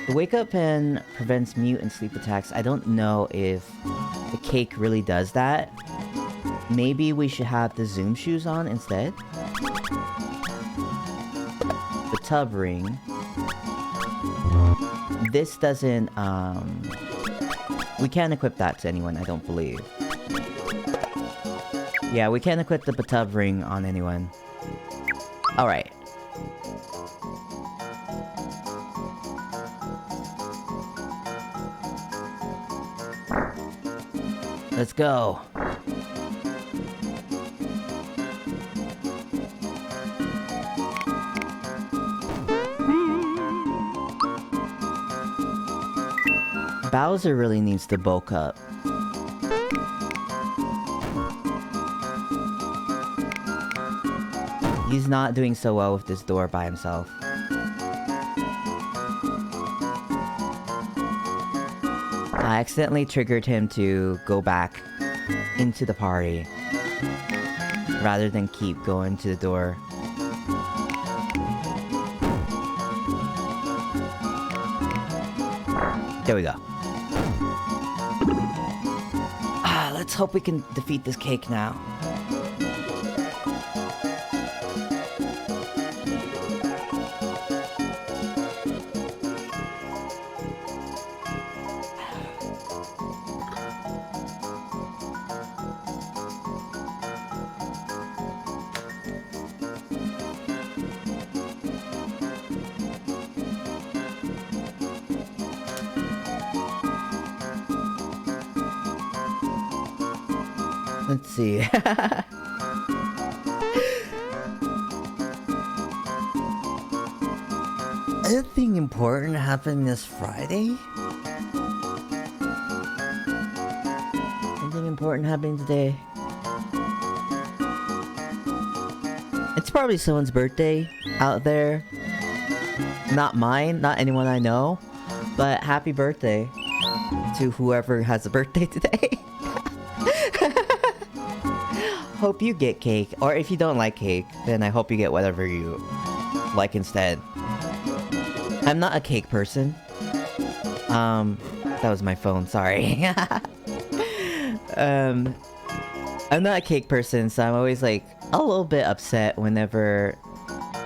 The wake up pen prevents mute and sleep attacks. I don't know if the cake really does that. Maybe we should have the zoom shoes on instead. The tub ring. This doesn't, we can't equip that to anyone, I don't believe. Yeah, we can't equip the tub ring on anyone. Alright. Let's go. Bowser really needs to bulk up. He's not doing so well with this door by himself. I accidentally triggered him to go back into the party rather than keep going to the door. There we go. Let's hope we can defeat this cake now. Let's see. Anything important happened this Friday? Anything important happening today? It's probably someone's birthday out there. Not mine, not anyone I know. But happy birthday to whoever has a birthday today. Hope you get cake, or if you don't like cake, then I hope you get whatever you like instead. I'm not a cake person. That was my phone, sorry. I'm not a cake person, so I'm always like a little bit upset whenever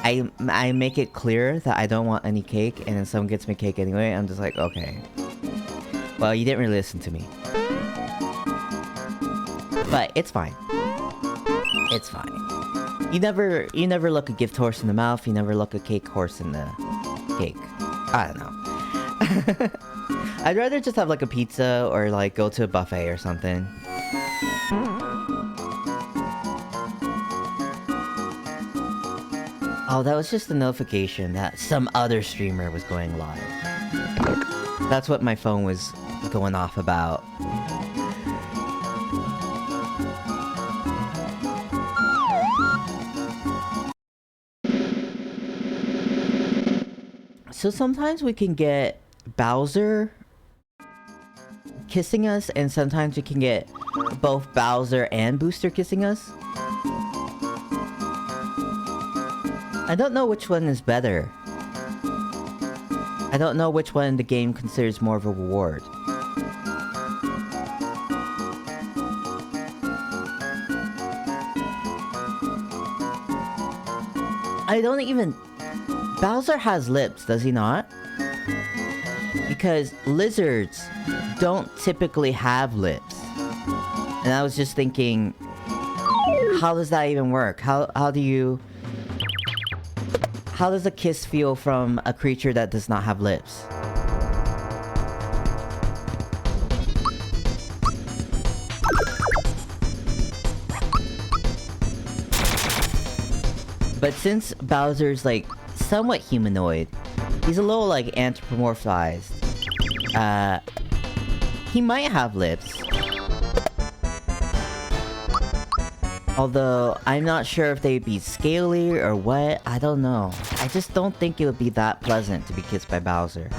I make it clear that I don't want any cake, and then someone gets me cake anyway. I'm just like, okay. Well, you didn't really listen to me. But it's fine. It's fine. You never look a gift horse in the mouth, you never look a cake horse in the cake. I don't know. I'd rather just have like a pizza or like go to a buffet or something. Oh, that was just a notification that some other streamer was going live. That's what my phone was going off about. So sometimes we can get Bowser kissing us, and sometimes we can get both Bowser and Booster kissing us. I don't know which one is better. I don't know which one the game considers more of a reward. I don't even... Bowser has lips, does he not? Because lizards don't typically have lips. And I was just thinking, how does that even work? How does a kiss feel from a creature that does not have lips? But since Bowser's like somewhat humanoid, he's a little like anthropomorphized. He might have lips. Although, I'm not sure if they'd be scaly or what. I don't know. I just don't think it would be that pleasant to be kissed by Bowser.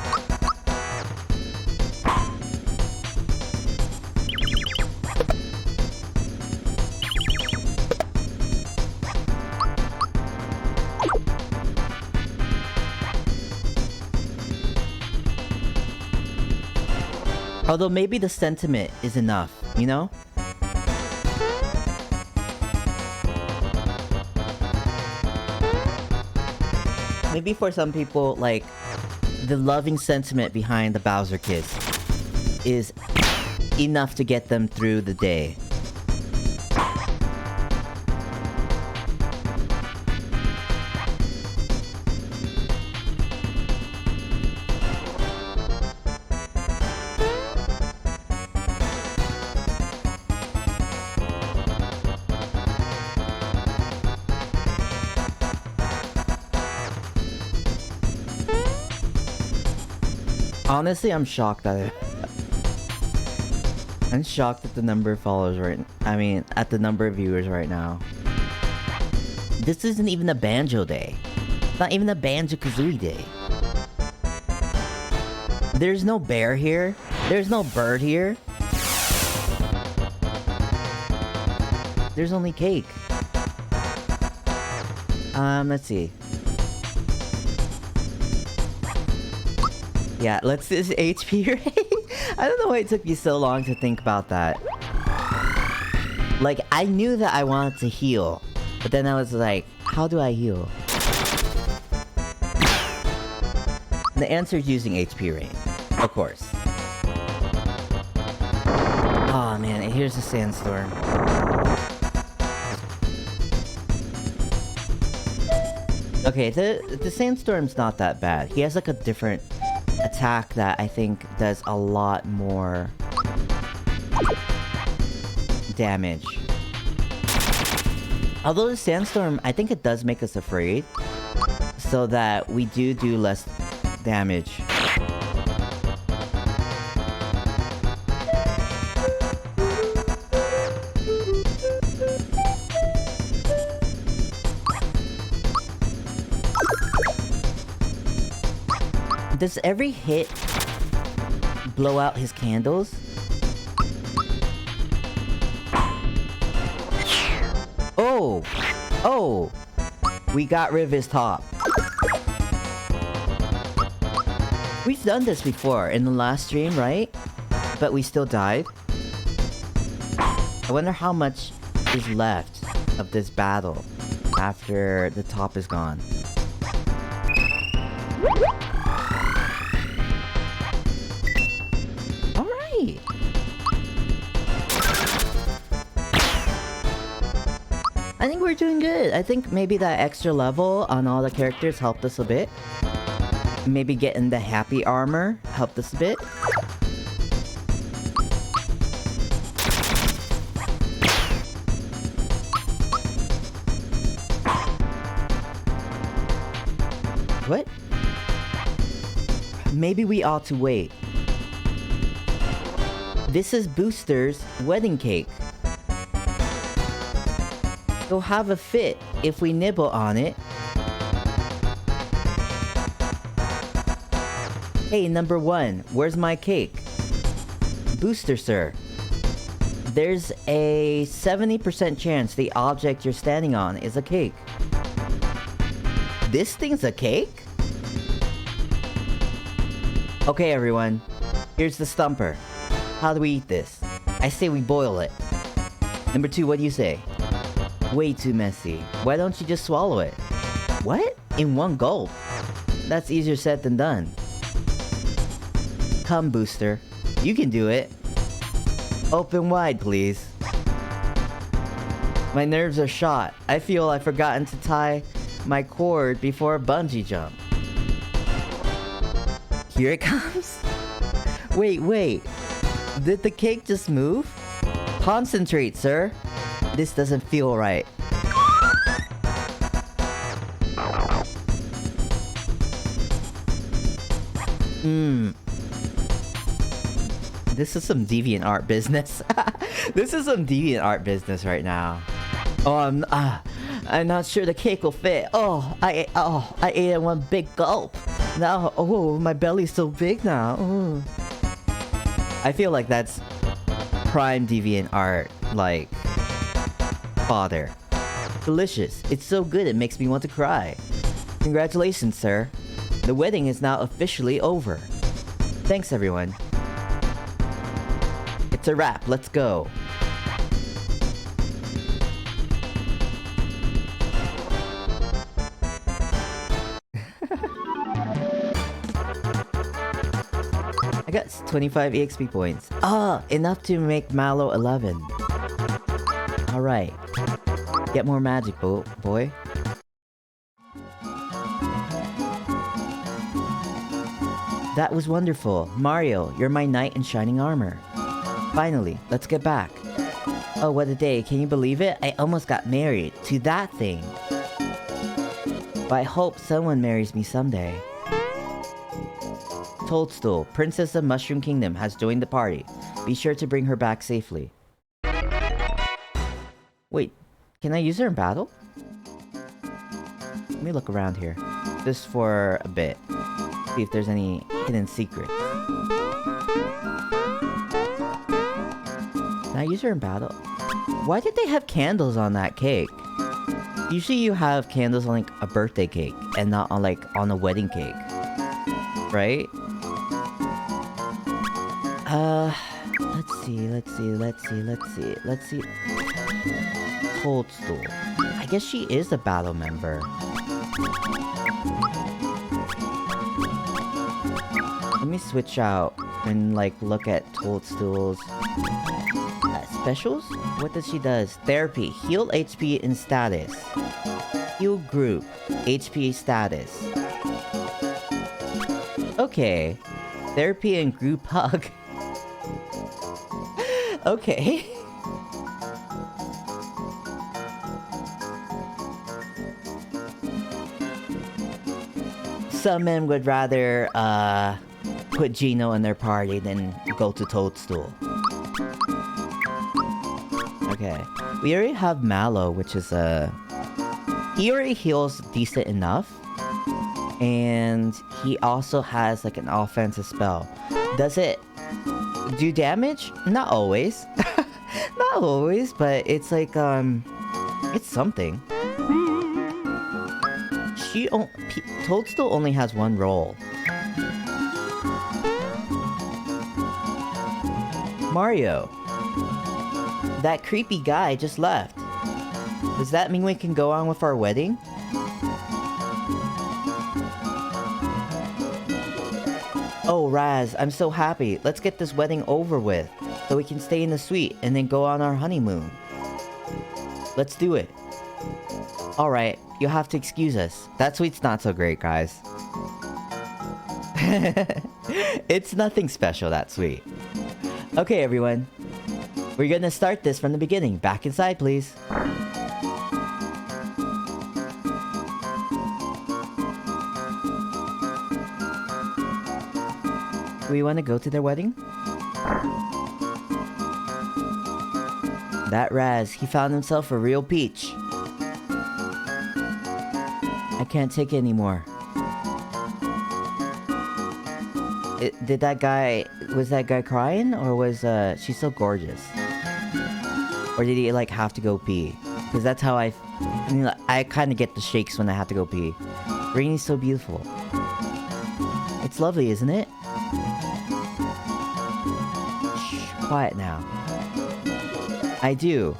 Although maybe the sentiment is enough, you know? Maybe for some people, like, the loving sentiment behind the Bowser kiss is enough to get them through the day. Honestly, I'm shocked at it. I'm shocked at the number of followers at the number of viewers right now. This isn't even a Banjo day. It's not even a Banjo-Kazooie day. There's no bear here. There's no bird here. There's only cake. Let's see. Yeah, let's this HP rate. I don't know why it took me so long to think about that. Like, I knew that I wanted to heal, but then I was like, how do I heal? The answer is using HP rate, of course. Oh man, here's a sandstorm. Okay, the sandstorm's not that bad. He has like a different attack that I think does a lot more damage. Although the sandstorm, I think it does make us afraid, so that we do less damage. Does every hit blow out his candles? Oh! Oh! We got rid of his top. We've done this before in the last stream, right? But we still died. I wonder how much is left of this battle after the top is gone. I think we're doing good. I think maybe that extra level on all the characters helped us a bit. Maybe getting the happy armor helped us a bit. What? Maybe we ought to wait. This is Booster's wedding cake. He'll have a fit if we nibble on it. Hey, number 1, where's my cake? Booster, sir. There's a 70% chance the object you're standing on is a cake. This thing's a cake? Okay, everyone. Here's the stumper. How do we eat this? I say we boil it. Number 2, what do you say? Way too messy. Why don't you just swallow it? What? In one gulp? That's easier said than done. Come, Booster. You can do it. Open wide, please. My nerves are shot. I feel I've forgotten to tie my cord before a bungee jump. Here it comes. Wait. Did the cake just move? Concentrate, sir. This doesn't feel right. This is some deviant art business. This is some deviant art business right now. Oh, I'm not sure the cake will fit. I ate it one big gulp. Now, my belly's so big now. Oh. I feel like that's prime deviant art, like father. Delicious. It's so good it makes me want to cry. Congratulations, sir. The wedding is now officially over. Thanks, everyone. It's a wrap. Let's go. I got 25 EXP points. Enough to make Mallow 11. Alright. Get more magic, boy. That was wonderful. Mario, you're my knight in shining armor. Finally, let's get back. Oh, what a day. Can you believe it? I almost got married to that thing. But I hope someone marries me someday. Toadstool, Princess of Mushroom Kingdom, has joined the party. Be sure to bring her back safely. Wait, can I use her in battle? Let me look around here. Just for a bit. See if there's any hidden secrets. Can I use her in battle? Why did they have candles on that cake? Usually you have candles on like a birthday cake and not on like on a wedding cake. Right? Let's see. Toadstool. I guess she is a battle member. Let me switch out and like look at Toadstool's specials? What does she does? Therapy. Heal HP and status. Heal group. HP status. Okay. Therapy and group hug. Okay. Some men would rather, put Gino in their party than go to Toadstool. Okay. We already have Mallow, which is, he already heals decent enough. And he also has, like, an offensive spell. Does it do damage? Not always. Not always, but it's like, it's something. Toadstool only has one role. Mario. That creepy guy just left. Does that mean we can go on with our wedding? Oh, Raz, I'm so happy. Let's get this wedding over with, so we can stay in the suite and then go on our honeymoon. Let's do it. Alright, you'll have to excuse us. That suite's not so great, guys. It's nothing special, that suite. Okay, everyone. We're gonna start this from the beginning. Back inside, please. Do we want to go to their wedding? That Raz, he found himself a real peach. I can't take it anymore. Was that guy crying? Or was, she's so gorgeous? Or did he, like, have to go pee? Because that's how I kind of get the shakes when I have to go pee. Rainy's so beautiful. It's lovely, isn't it? Quiet now. I do.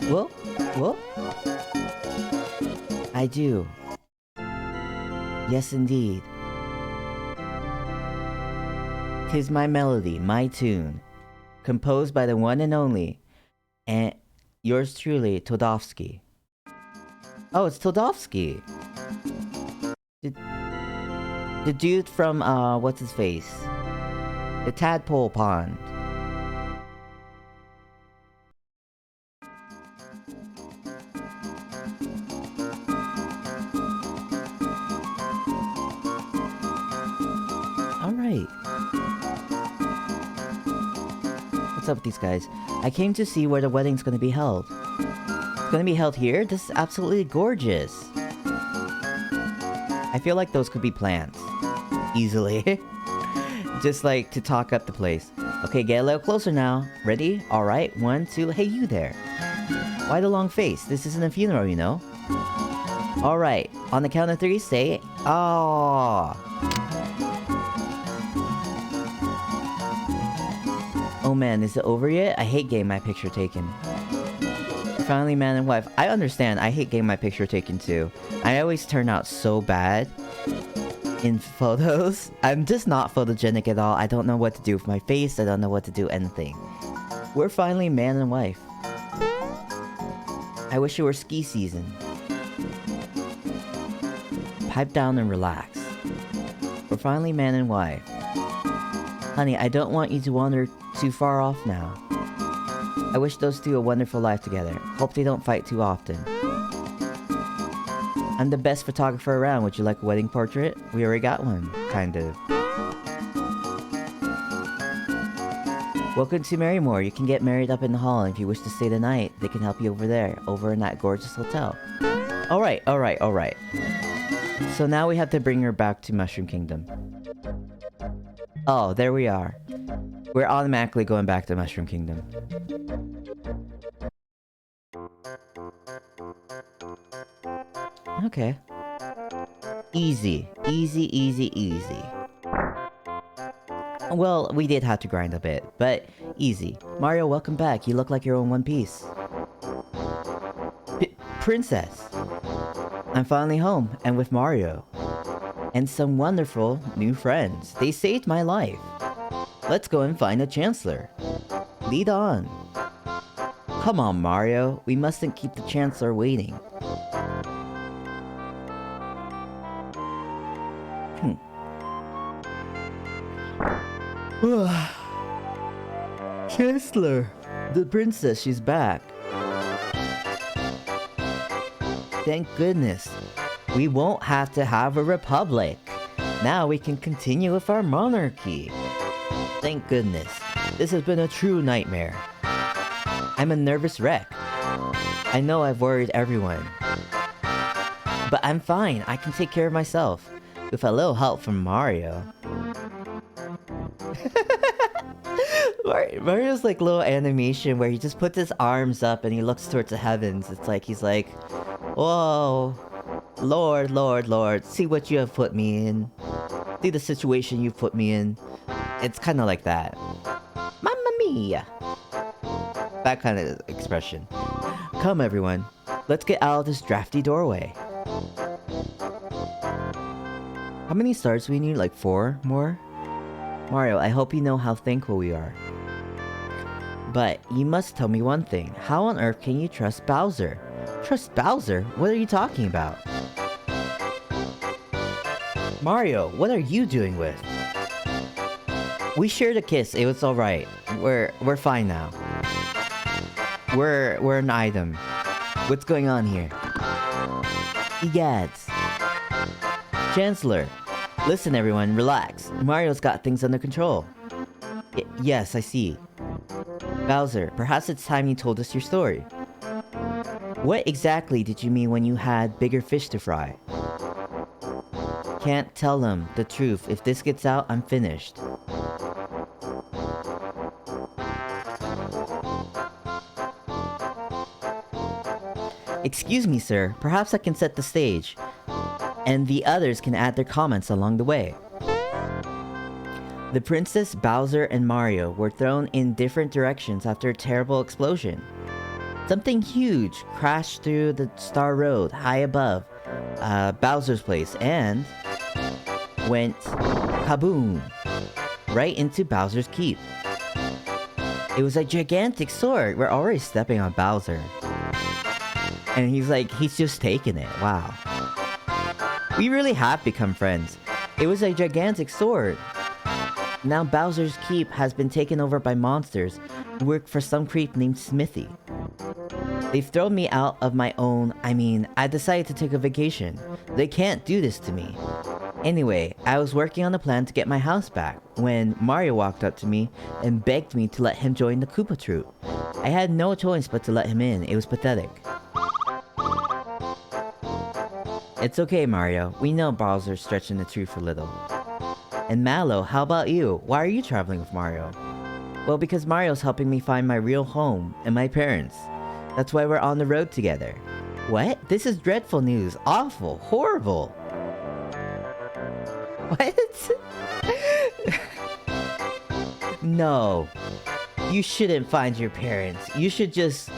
Well? I do. Yes, indeed. 'Tis my melody, my tune, composed by the one and only, and yours truly, Todovsky. Oh, it's Todovsky. The dude from, what's his face? The Tadpole Pond. Alright. what's up with these guys? I came to see where the wedding's gonna be held. It's gonna be held here? This is absolutely gorgeous. I feel like those could be plants. Easily. Just like to talk up the place. Okay, get a little closer now. Ready? Alright, 1, 2, hey you there. Why the long face? This isn't a funeral, you know? Alright, on the count of 3, say, "Aww." Oh man, is it over yet? I hate getting my picture taken. Finally man and wife. I understand, I hate getting my picture taken too. I always turn out so bad in photos. I'm just not photogenic at all. I don't know what to do with my face. I don't know what to do anything. We're finally man and wife. I wish it were ski season. Pipe down and relax. We're finally man and wife. Honey, I don't want you to wander too far off now. I wish those two a wonderful life together. Hope they don't fight too often. I'm the best photographer around. Would you like a wedding portrait? We already got one, kind of. Welcome to Marrymore. You can get married up in the hall, and if you wish to stay the night, they can help you over there, over in that gorgeous hotel. Alright, alright, alright. So now we have to bring her back to Mushroom Kingdom. Oh, there we are. We're automatically going back to Mushroom Kingdom. Okay. Easy. Easy, easy, easy. Well, we did have to grind a bit, but easy. Mario, welcome back. You look like you're in one piece. Princess! I'm finally home, and with Mario. And some wonderful new friends. They saved my life. Let's go and find the Chancellor. Lead on. Come on, Mario. We mustn't keep the Chancellor waiting. Chancellor! The princess, she's back. Thank goodness. We won't have to have a republic. Now we can continue with our monarchy. Thank goodness. This has been a true nightmare. I'm a nervous wreck. I know I've worried everyone. But I'm fine. I can take care of myself. With a little help from Mario. Mario's like little animation where he just puts his arms up and he looks towards the heavens. It's like he's like, whoa, Lord, Lord, Lord, see what you have put me in. See the situation you've put me in. It's kind of like that. Mamma mia! That kind of expression. Come everyone, let's get out of this drafty doorway. How many stars do we need? Like 4 more? Mario, I hope you know how thankful we are. But you must tell me one thing. How on earth can you trust Bowser? Trust Bowser? What are you talking about? Mario, what are you doing with? We shared a kiss. It was alright. We're fine now. We're an item. What's going on here? Egads. Chancellor. Listen everyone, relax. Mario's got things under control. Yes, I see. Bowser, perhaps it's time you told us your story. What exactly did you mean when you had bigger fish to fry? Can't tell them the truth. If this gets out, I'm finished. Excuse me, sir. Perhaps I can set the stage. And the others can add their comments along the way. The princess, Bowser, and Mario were thrown in different directions after a terrible explosion. Something huge crashed through the Star Road high above Bowser's place and went kaboom right into Bowser's Keep. It was a gigantic sword. We're already stepping on Bowser. And he's just taking it. Wow. We really have become friends. It was a gigantic sword. Now Bowser's Keep has been taken over by monsters who work for some creep named Smithy. They've thrown me out of my own... I decided to take a vacation. They can't do this to me. Anyway, I was working on a plan to get my house back when Mario walked up to me and begged me to let him join the Koopa Troop. I had no choice but to let him in. It was pathetic. It's okay, Mario. We know Bowser's stretching the truth a little. And Mallow, how about you? Why are you traveling with Mario? Well, because Mario's helping me find my real home and my parents. That's why we're on the road together. What? This is dreadful news. Awful. Horrible. What? No. You shouldn't find your parents. You should just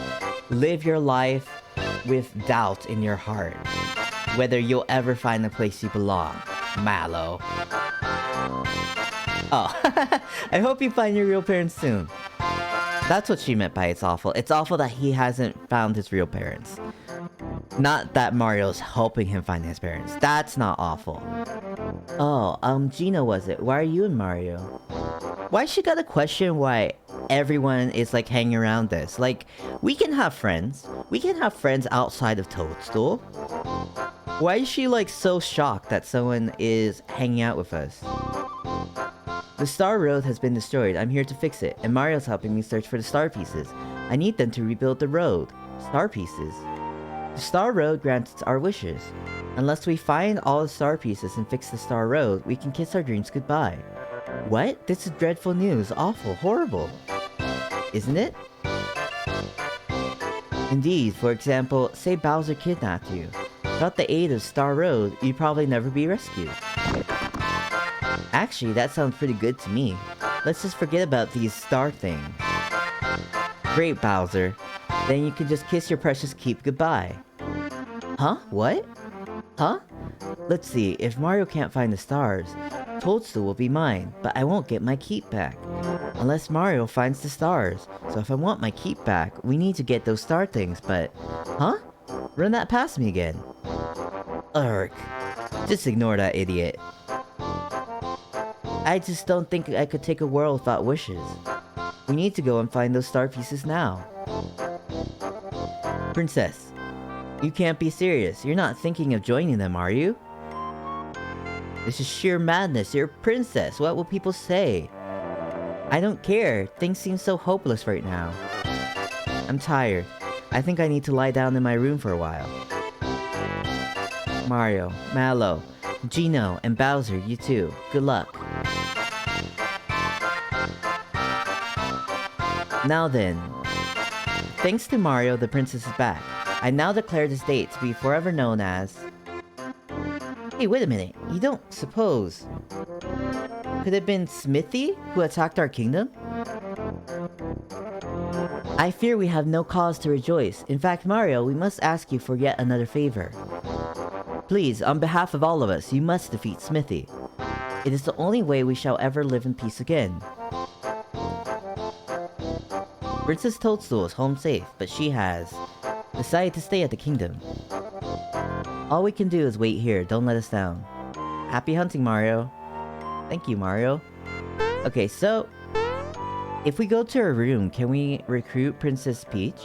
live your life with doubt in your heart. Whether you'll ever find the place you belong. Mallow. Oh. I hope you find your real parents soon. That's what she meant by it's awful. It's awful that he hasn't found his real parents. Not that Mario's helping him find his parents. That's not awful. Oh, Gino was it? Why are you and Mario? Why she gotta question why everyone is like hanging around this? Like, we can have friends. We can have friends outside of Toadstool. Why is she like so shocked that someone is hanging out with us? The Star Road has been destroyed. I'm here to fix it, and Mario's helping me search for the star pieces. I need them to rebuild the road. Star pieces? The Star Road grants our wishes. Unless we find all the star pieces and fix the Star Road, we can kiss our dreams goodbye. What? This is dreadful news. Awful. Horrible. Isn't it? Indeed. For example, say Bowser kidnapped you. Without the aid of Star Road, you'd probably never be rescued. Actually, that sounds pretty good to me. Let's just forget about these star things. Great, Bowser. Then you can just kiss your precious keep goodbye. Huh? What? Huh? Let's see, if Mario can't find the stars, Toadstool will be mine, but I won't get my keep back. Unless Mario finds the stars. So if I want my keep back, we need to get those star things, but... Huh? Run that past me again. Urgh. Just ignore that idiot. I just don't think I could take a world without wishes. We need to go and find those star pieces now. Princess, you can't be serious. You're not thinking of joining them, are you? This is sheer madness. You're a princess. What will people say? I don't care. Things seem so hopeless right now. I'm tired. I think I need to lie down in my room for a while. Mario, Mallow, Gino, and Bowser, you too. Good luck. Now then. Thanks to Mario, the princess is back. I now declare this date to be forever known as... Hey, wait a minute. You don't suppose... Could it have been Smithy who attacked our kingdom? I fear we have no cause to rejoice. In fact, Mario, we must ask you for yet another favor. Please, on behalf of all of us, you must defeat Smithy. It is the only way we shall ever live in peace again. Princess Toadstool is home safe, but she has decided to stay at the kingdom. All we can do is wait here. Don't let us down. Happy hunting, Mario. Thank you, Mario. Okay, so... if we go to her room, can we recruit Princess Peach?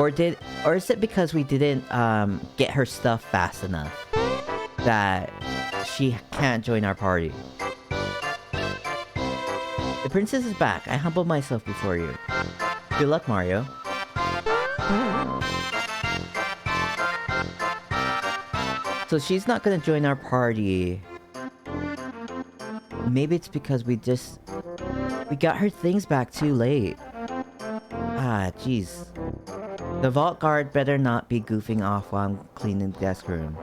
Or is it because we didn't, get her stuff fast enough that she can't join our party? The princess is back. I humble myself before you. Good luck, Mario. So she's not gonna join our party. Maybe it's because we got her things back too late. Ah, jeez. The vault guard better not be goofing off while I'm cleaning the desk room.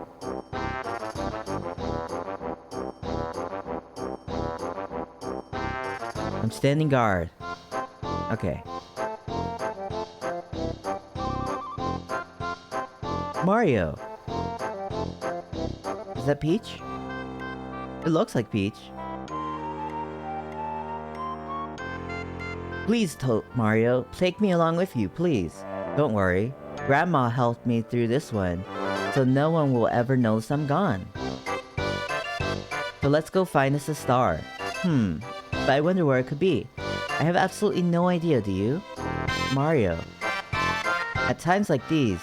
I'm standing guard. Okay. Mario! Is that Peach? It looks like Peach. Please, Mario, take me along with you, please. Don't worry. Grandma helped me through this one, so no one will ever notice I'm gone. So let's go find us a star. But I wonder where it could be. I have absolutely no idea, do you? Mario. At times like these...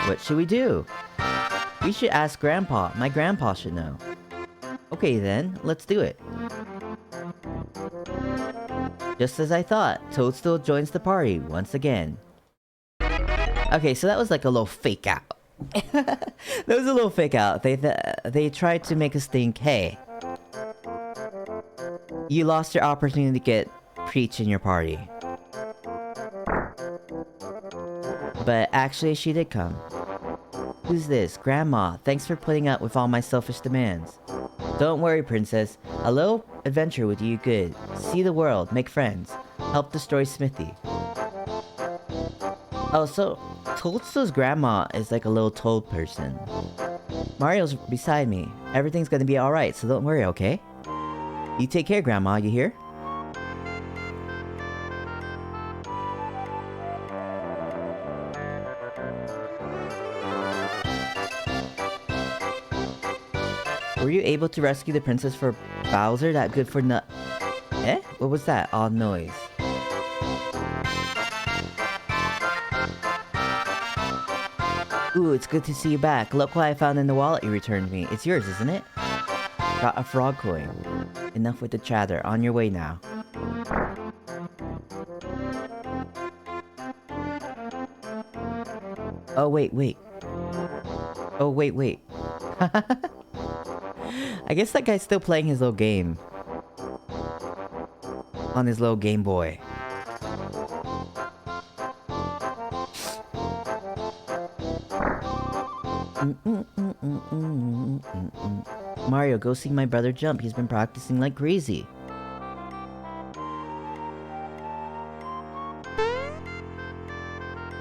what should we do? We should ask Grandpa. My grandpa should know. Okay then, let's do it. Just as I thought, Toadstool joins the party once again. Okay, so that was like a little fake out. That was a little fake out. They tried to make us think, hey, you lost your opportunity to get Peach in your party. But actually, she did come. Who's this? Grandma, thanks for putting up with all my selfish demands. Don't worry, princess. A little adventure would do you good. See the world, make friends. Help destroy Smithy. Oh, so Toadstool's grandma is like a little toad person. Mario's beside me. Everything's gonna be alright, so don't worry, okay? You take care, Grandma, you hear? Were you able to rescue the princess for Bowser? That good for nut... Eh? What was that odd noise? Ooh, it's good to see you back. Look what I found in the wallet you returned me. It's yours, isn't it? Got a frog coin. Enough with the chatter. On your way now. Oh, wait. Oh, wait. I guess that guy's still playing his little game. On his little Game Boy. Mario, go see my brother jump. He's been practicing like crazy.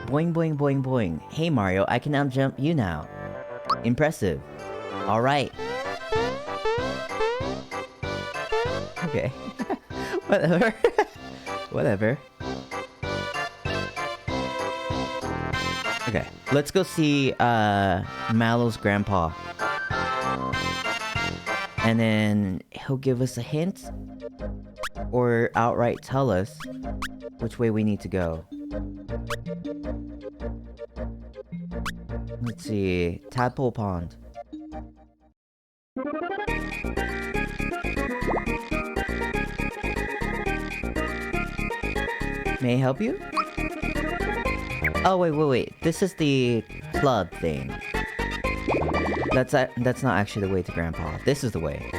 Boing, boing, boing, boing. Hey Mario, I can now jump you now. Impressive. Alright. Okay. Whatever. Whatever. Okay, let's go see Mallow's grandpa. And then he'll give us a hint or outright tell us which way we need to go. Let's see, Tadpole Pond. May I help you? Oh, wait. This is the club thing. That's not actually the way to Grandpa. This is the way.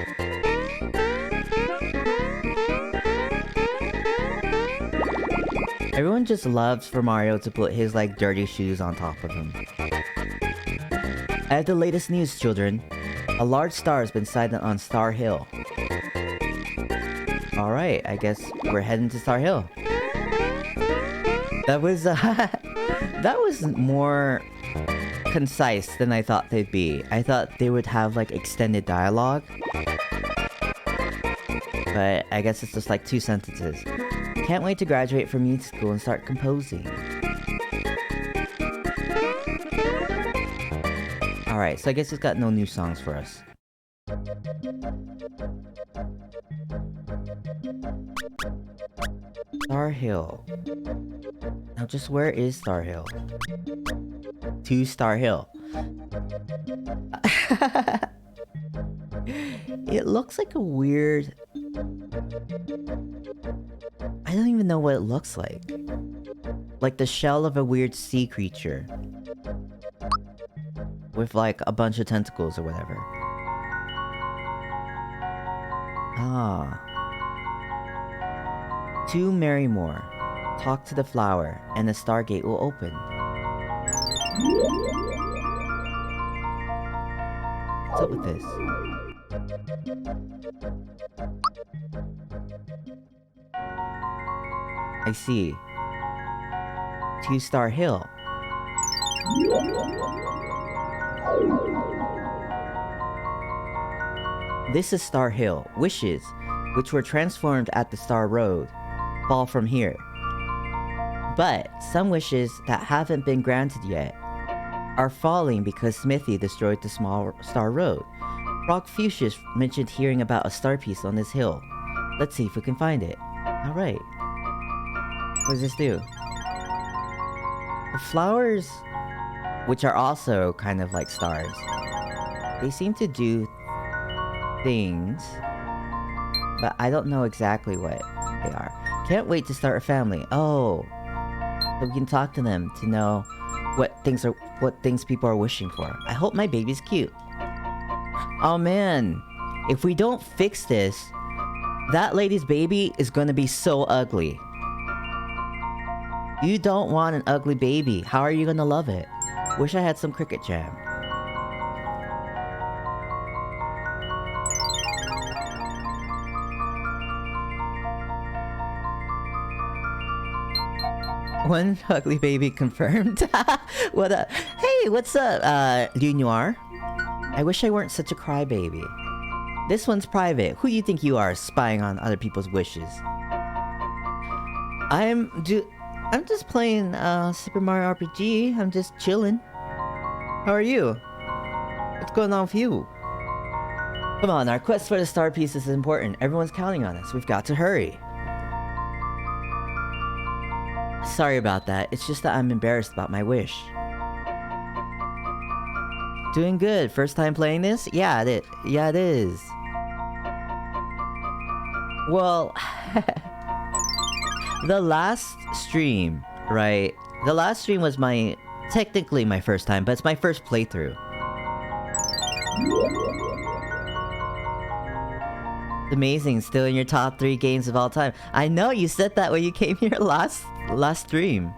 Everyone just loves for Mario to put his, like, dirty shoes on top of him. I have the latest news, children. A large star has been sighted on Star Hill. Alright, I guess we're heading to Star Hill. That was, that was more concise than I thought they'd be. I thought they would have, like, extended dialogue. But I guess it's just, like, 2 sentences. Can't wait to graduate from music school and start composing. Alright, so I guess it's got no new songs for us. Star Hill. Now just where is Star Hill? To Star Hill. It looks like a weird... I don't even know what it looks like. Like the shell of a weird sea creature. With like a bunch of tentacles or whatever. Ah. To Marrymore. Talk to the flower, and the Stargate will open. What's up with this? I see. To Star Hill. This is Star Hill. Wishes, which were transformed at the Star Road, fall from here. But some wishes that haven't been granted yet are falling because Smithy destroyed the small Star Road. Frog Fuchsius mentioned hearing about a star piece on this hill. Let's see if we can find it. Alright. What does this do? The flowers, which are also kind of like stars, They seem to do things, but I don't know exactly what they are. Can't wait to start a family. Oh, so we can talk to them to know what things people are wishing for. I hope my baby's cute. Oh man, if we don't fix this, that lady's baby is gonna be so ugly. You don't want an ugly baby. How are you gonna love it? Wish I had some cricket jam. One ugly baby confirmed. What up? Hey, what's up, Junior? I wish I weren't such a crybaby. This one's private. Who do you think you are, spying on other people's wishes? I'm just playing Super Mario RPG. I'm just chilling. How are you? What's going on with you? Come on, our quest for the star pieces is important. Everyone's counting on us. We've got to hurry. Sorry about that. It's just that I'm embarrassed about my wish. Doing good. First time playing this? Yeah, it is. Well, the last stream, right? The last stream was technically my first time, but it's my first playthrough. Amazing, still in your top 3 games of all time. I know, you said that when you came here last stream.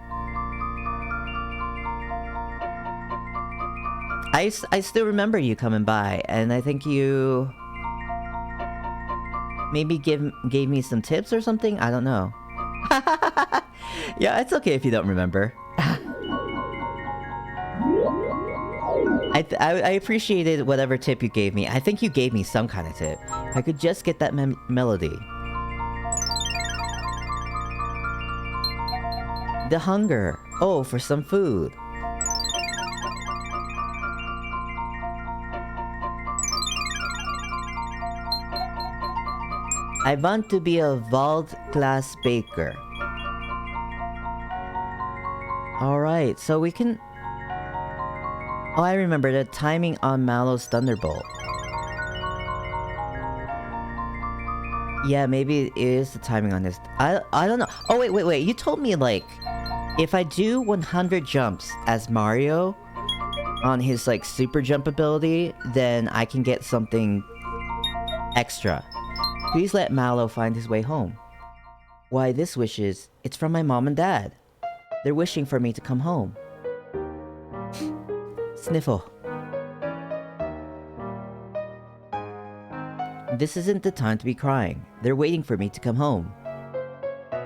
I still remember you coming by, and I think you maybe gave me some tips or something? I don't know. Yeah, it's okay if you don't remember. I appreciated whatever tip you gave me. I think you gave me some kind of tip. I could just get that melody. The hunger. Oh, for some food. I want to be a world-class baker. Alright, so we can... Oh, I remember the timing on Mallow's Thunderbolt. Yeah, maybe it is the timing on this. I don't know. Oh, wait. You told me, like, if I do 100 jumps as Mario on his, like, super jump ability, then I can get something extra. Please let Mallow find his way home. Why, this wishes... It's from my mom and dad. They're wishing for me to come home. Sniffle. This isn't the time to be crying. They're waiting for me to come home.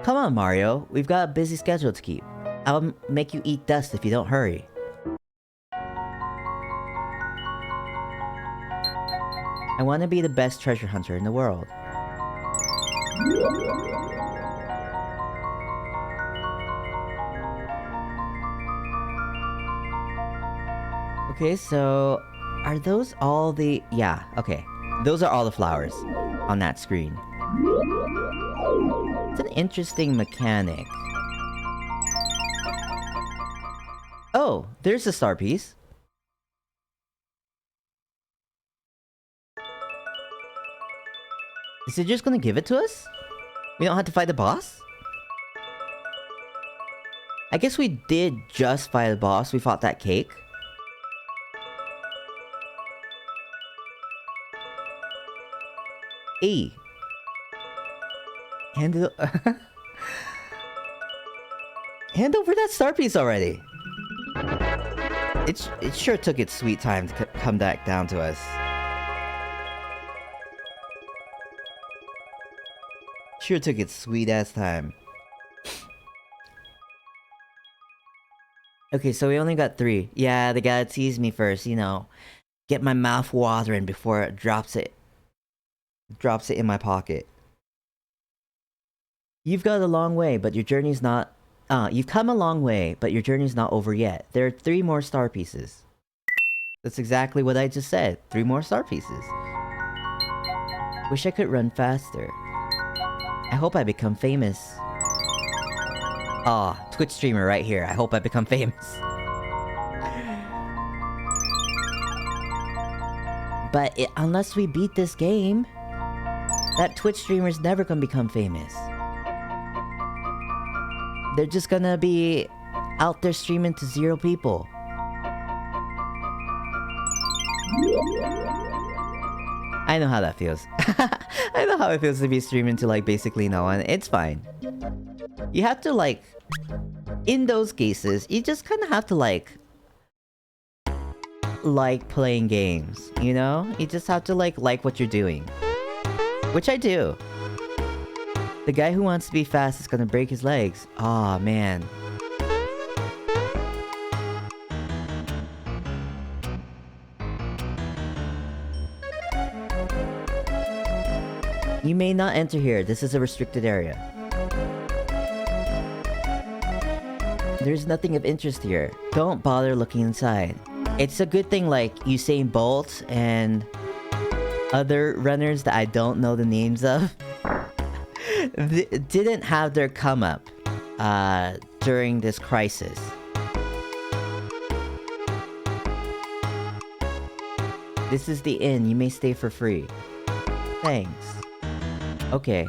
Come on, Mario. We've got a busy schedule to keep. I'll make you eat dust if you don't hurry. I want to be the best treasure hunter in the world. Okay, so... Are those all the... Yeah, okay. Those are all the flowers on that screen. It's an interesting mechanic. Oh, there's the star piece. Is it just gonna give it to us? We don't have to fight the boss? I guess we did just fight the boss. We fought that cake. E. Hand it... Hand over that star piece already. It sure took its sweet time to come back down to us. Sure took its sweet ass time. Okay, so we only got 3. Yeah, they gotta tease me first, you know. Get my mouth watering before it drops it in my pocket. You've got a long way, but your journey's not... you've come a long way, but your journey's not over yet. There are 3 more star pieces. That's exactly what I just said. 3 more star pieces. Wish I could run faster. I hope I become famous. Aw, Twitch streamer right here. I hope I become famous. But unless we beat this game, that Twitch streamer's never gonna become famous. They're just gonna be out there streaming to 0 people. I know how that feels. I know how it feels to be streaming to like basically no one. It's fine. You have to like... In those cases, you just kind of have to like playing games, you know? You just have to like what you're doing. Which I do. The guy who wants to be fast is gonna break his legs. Aw, man. You may not enter here. This is a restricted area. There's nothing of interest here. Don't bother looking inside. It's a good thing like Usain Bolt and other runners that I don't know the names of didn't have their come up during this crisis. This is the inn. You may stay for free. Thanks. Okay.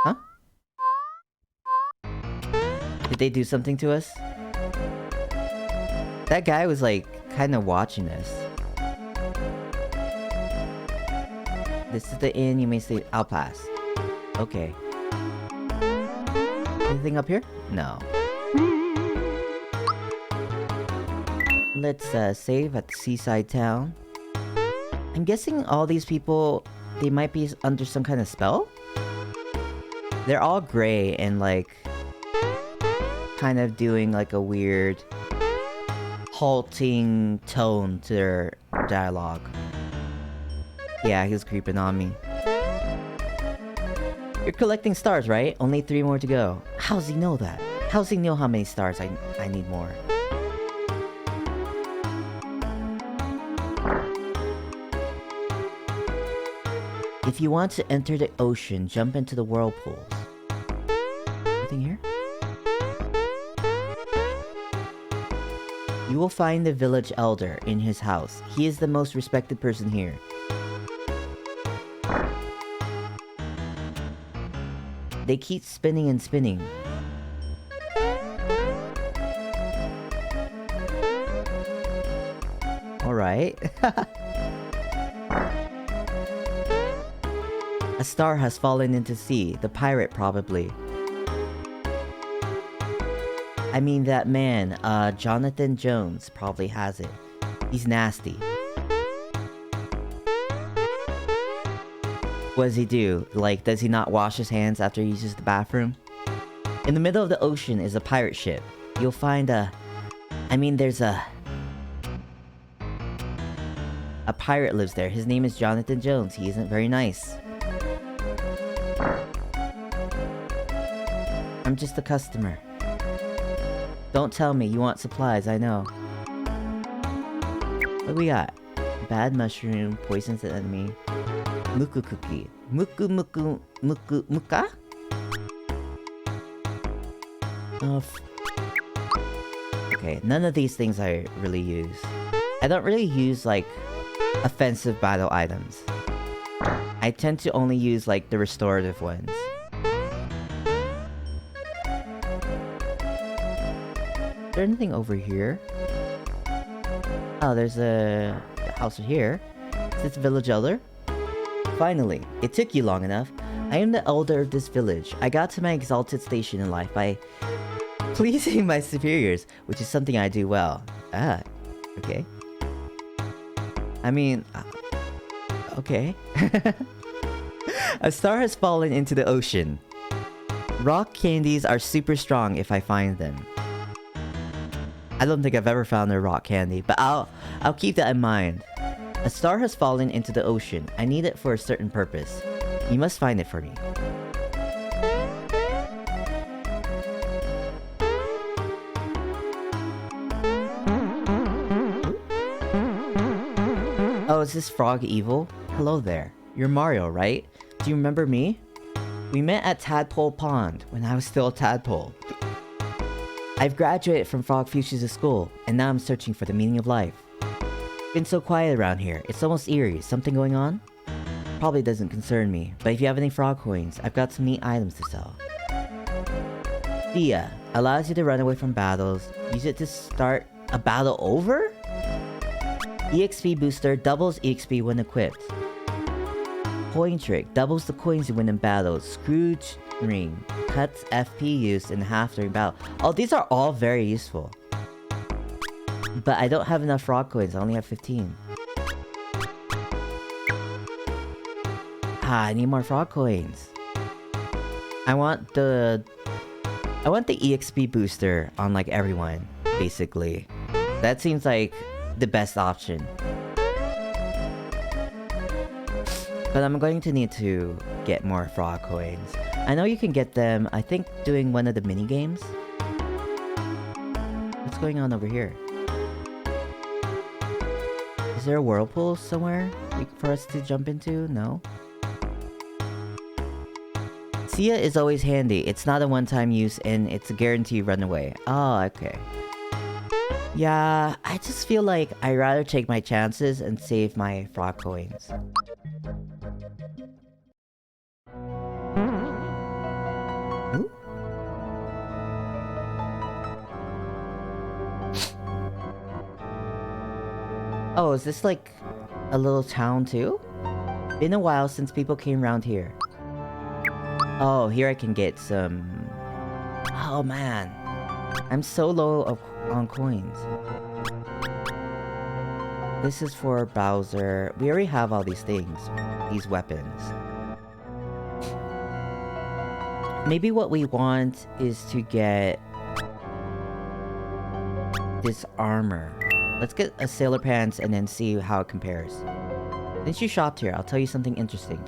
Huh? Did they do something to us? That guy was like kind of watching us. This is the inn. You may stay. I'll pass. Okay. Anything up here? No. Let's save at the seaside town. I'm guessing all these people, they might be under some kind of spell? They're all gray and like kind of doing like a weird halting tone to their dialogue. Yeah, he was creeping on me. You're collecting stars, right? Only 3 more to go. How's he know that? How's he know how many stars I need more? If you want to enter the ocean, jump into the whirlpools. Anything here? You will find the village elder in his house. He is the most respected person here. They keep spinning and spinning. Alright. A star has fallen into sea. The pirate, probably. I mean, that man, Jonathan Jones, probably has it. He's nasty. What does he do? Like, does he not wash his hands after he uses the bathroom? In the middle of the ocean is a pirate ship. You'll find there's a pirate lives there. His name is Jonathan Jones. He isn't very nice. I'm just a customer. Don't tell me you want supplies, I know. What we got? Bad mushroom, poisons the enemy. Muku cookie. Muku muku muku muka? Okay, none of these things I really use. I don't really use, like, offensive battle items. I tend to only use, like, the restorative ones. Is there anything over here? Oh, there's a house here. Is this village elder? Finally, it took you long enough. I am the elder of this village. I got to my exalted station in life by pleasing my superiors, which is something I do well. Ah, okay. I mean, okay. A star has fallen into the ocean. Rock candies are super strong if I find them. I don't think I've ever found a rock candy, but I'll keep that in mind. A star has fallen into the ocean. I need it for a certain purpose. You must find it for me. Oh, is this frog evil? Hello there. You're Mario, right? Do you remember me? We met at Tadpole Pond when I was still a tadpole. I've graduated from Frog Futures School, and now I'm searching for the meaning of life. It's been so quiet around here, it's almost eerie. Something going on? Probably doesn't concern me, but if you have any frog coins, I've got some neat items to sell. Dia allows you to run away from battles. Use it to start a battle over? EXP booster doubles EXP when equipped. Coin trick doubles the coins you win in battles. Scrooge ring cuts FP use in half during battle. Oh, these are all very useful. But I don't have enough frog coins. I only have 15. I need more frog coins. I want the EXP booster on like everyone, basically. That seems like the best option. But I'm going to need to get more frog coins. I know you can get them, I think, doing one of the mini games. What's going on over here? Is there a whirlpool somewhere for us to jump into? No? Sia is always handy. It's not a one-time use and it's a guaranteed runaway. Oh, okay. Yeah, I just feel like I'd rather take my chances and save my frog coins. Ooh. Oh, is this like a little town too? Been a while since people came around here. Oh, here I can get some... Oh man. I'm so low on coins. This is for Bowser. We already have all these things. These weapons. Maybe what we want is to get... this armor. Let's get a sailor pants and then see how it compares. Since you shopped here, I'll tell you something interesting.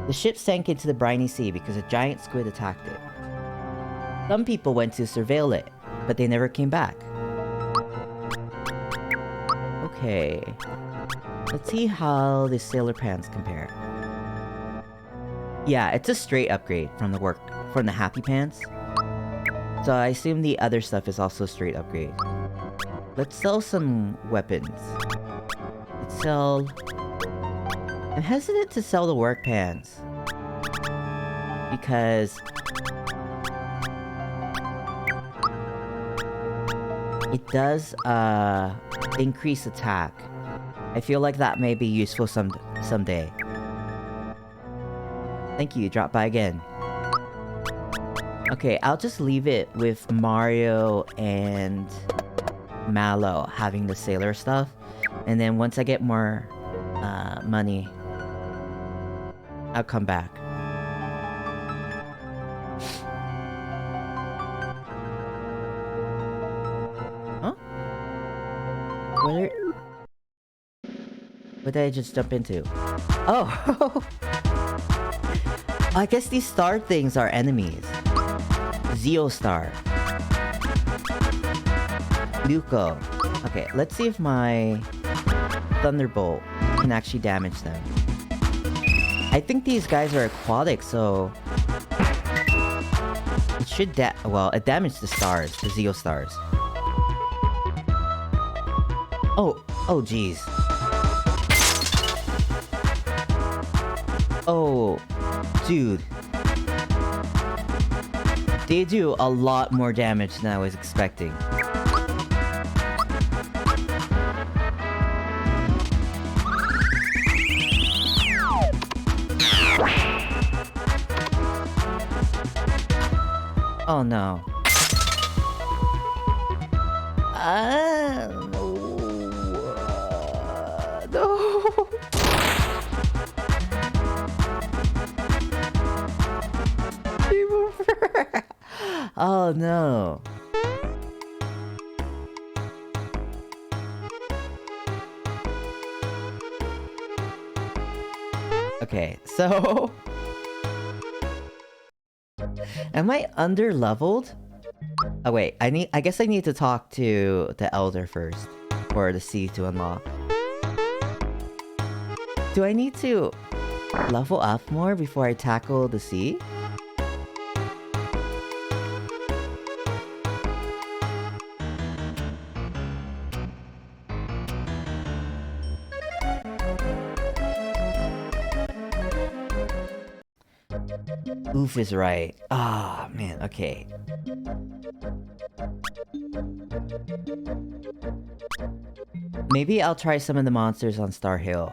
The ship sank into the briny sea because a giant squid attacked it. Some people went to surveil it, but they never came back. Okay. Let's see how the sailor pants compare. Yeah, it's a straight upgrade from the happy pants. So I assume the other stuff is also a straight upgrade. Let's sell some weapons. Let's sell... I'm hesitant to sell the work pants. Because... it does, increase attack. I feel like that may be useful someday. Thank you, drop by again. Okay, I'll just leave it with Mario and Mallow having the sailor stuff. And then once I get more money, I'll come back. Huh? What did I just jump into? Oh! I guess these star things are enemies. Zeo Star. Luco. Okay, let's see if my Thunderbolt can actually damage them. I think these guys are aquatic, so... it should well, it damaged the stars, the Zeo Stars. Oh jeez. Oh, dude. They do a lot more damage than I was expecting. Oh no. No. Oh no. Okay, so... am I under-leveled? Oh wait, I guess I need to talk to the Elder first. For the sea to unlock. Do I need to level up more before I tackle the sea? Oof is right. Ah, man, okay. Maybe I'll try some of the monsters on Star Hill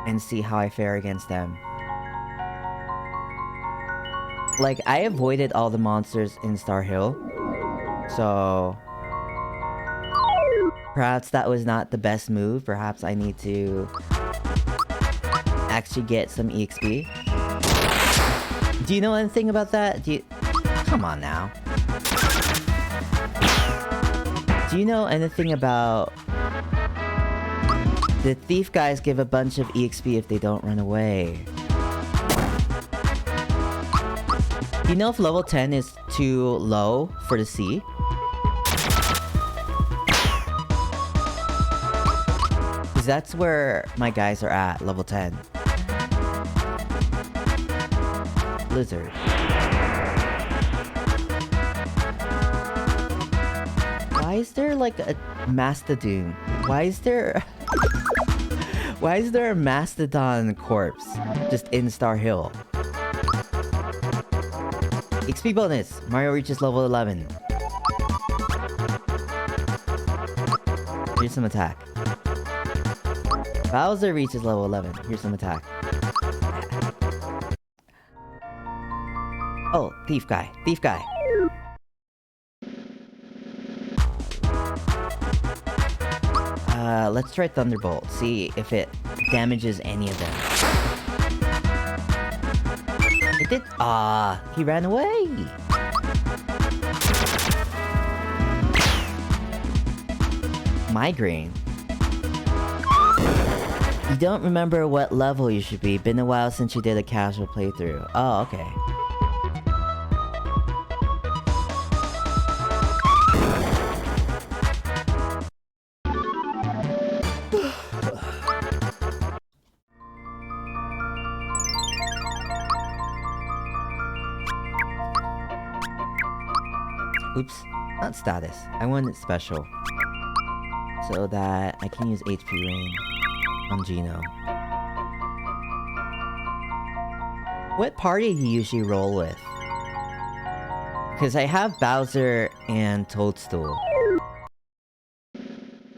and see how I fare against them. Like, I avoided all the monsters in Star Hill, so perhaps that was not the best move. Perhaps I need to actually get some EXP. Do you know anything about that? Come on now. Do you know anything about... The thief guys give a bunch of EXP if they don't run away. Do you know if level 10 is too low for the sea? Because that's where my guys are at, level 10. Blizzard. Why is there like a mastodon? Why is there... Why is there a mastodon corpse just in Star Hill? XP bonus. Mario reaches level 11. Here's some attack. Bowser reaches level 11. Here's some attack. Oh, thief guy. Thief guy. Let's try Thunderbolt. See if it damages any of them. It did. Ah, he ran away. Migraine. You don't remember what level you should be. Been a while since you did a casual playthrough. Oh, okay. Oops, not status. I want it special. So that I can use HP Rain on Gino. What party do you usually roll with? Because I have Bowser and Toadstool.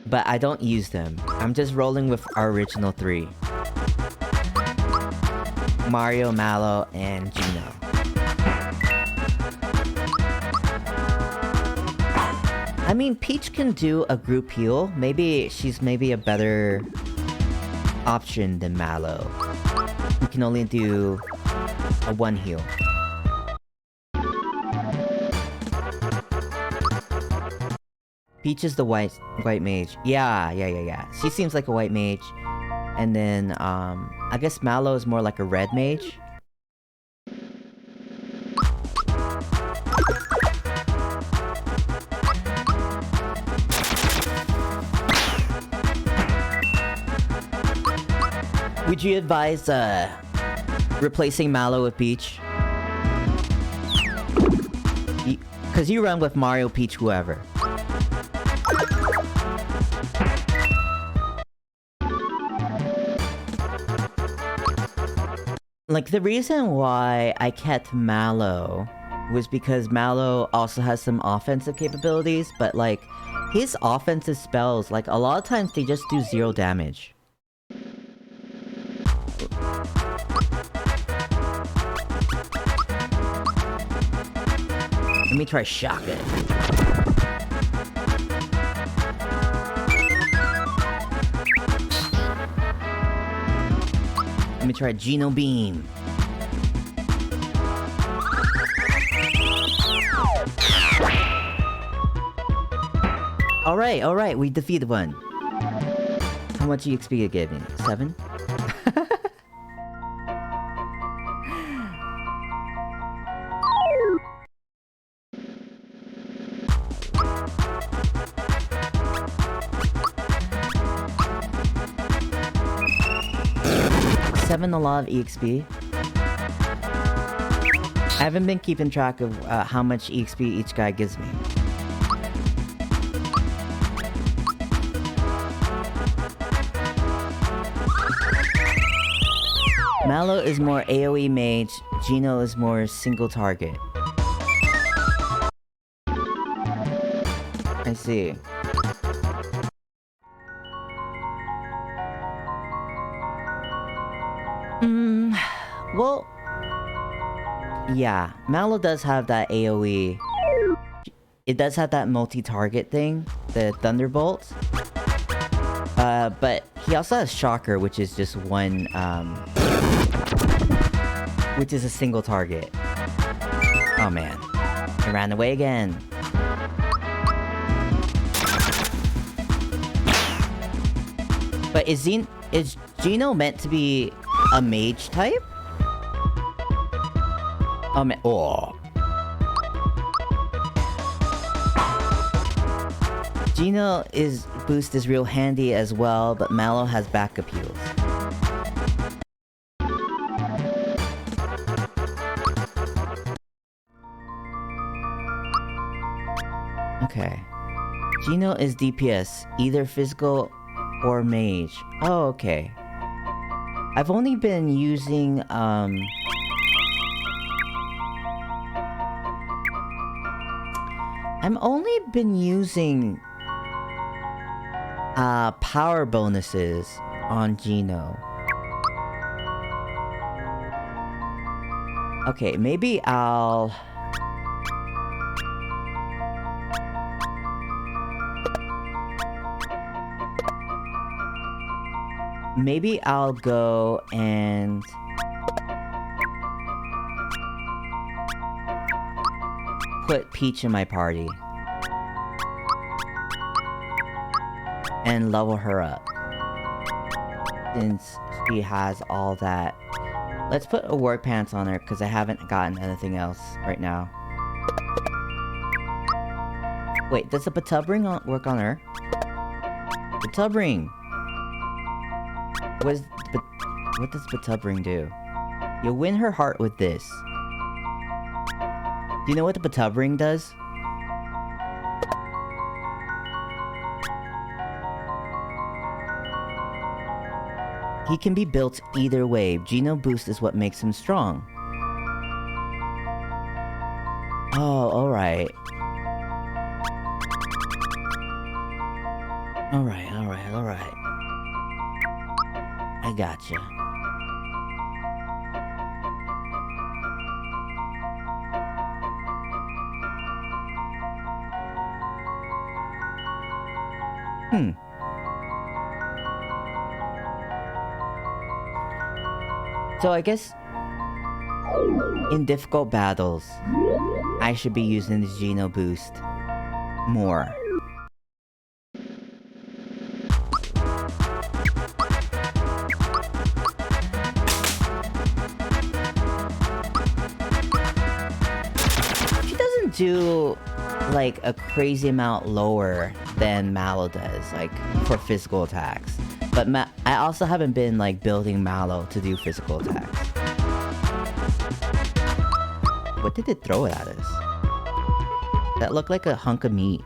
But I don't use them. I'm just rolling with our original three. Mario, Mallow, and Gino. I mean, Peach can do a group heal. Maybe she's a better option than Mallow. We can only do a one heal. Peach is the white mage. Yeah. She seems like a white mage. And then, I guess Mallow is more like a red mage. Would you advise, replacing Mallow with Peach? Because you run with Mario, Peach, whoever. Like, the reason why I kept Mallow was because Mallow also has some offensive capabilities, but, like, his offensive spells, like, a lot of times they just do 0 damage. Let me try Shotgun. Let me try Geno Beam. Alright, we defeated one. How much EXP you gave me? 7? A lot of EXP. I haven't been keeping track of how much EXP each guy gives me. Mallow is more AoE mage, Gino is more single target. I see. Well... yeah, Mallow does have that AoE. It does have that multi-target thing, the Thunderbolt. But he also has Shocker, which is just one, which is a single target. Oh man. I ran away again. But is Gino meant to be a mage type? Oh man. Oh. Gino boost is real handy as well, but Mallow has backup heals. Okay. Gino is DPS, either physical or mage. Oh, okay. I've only been using, I've only been using power bonuses on Gino. Okay, maybe I'll... maybe I'll go and... put Peach in my party. And level her up. Since she has all that. Let's put a work pants on her, because I haven't gotten anything else right now. Wait, does the batub ring work on her? Batub ring! What does batub ring do? You'll win her heart with this. Do you know what the batub ring does? He can be built either way. Geno boost is what makes him strong. Oh, alright. Alright. I gotcha. So I guess in difficult battles, I should be using the Geno boost more. She doesn't do like a crazy amount lower than Mallow does, like for physical attacks. But I also haven't been like building Mallow to do physical attacks. What did it throw at us? That looked like a hunk of meat.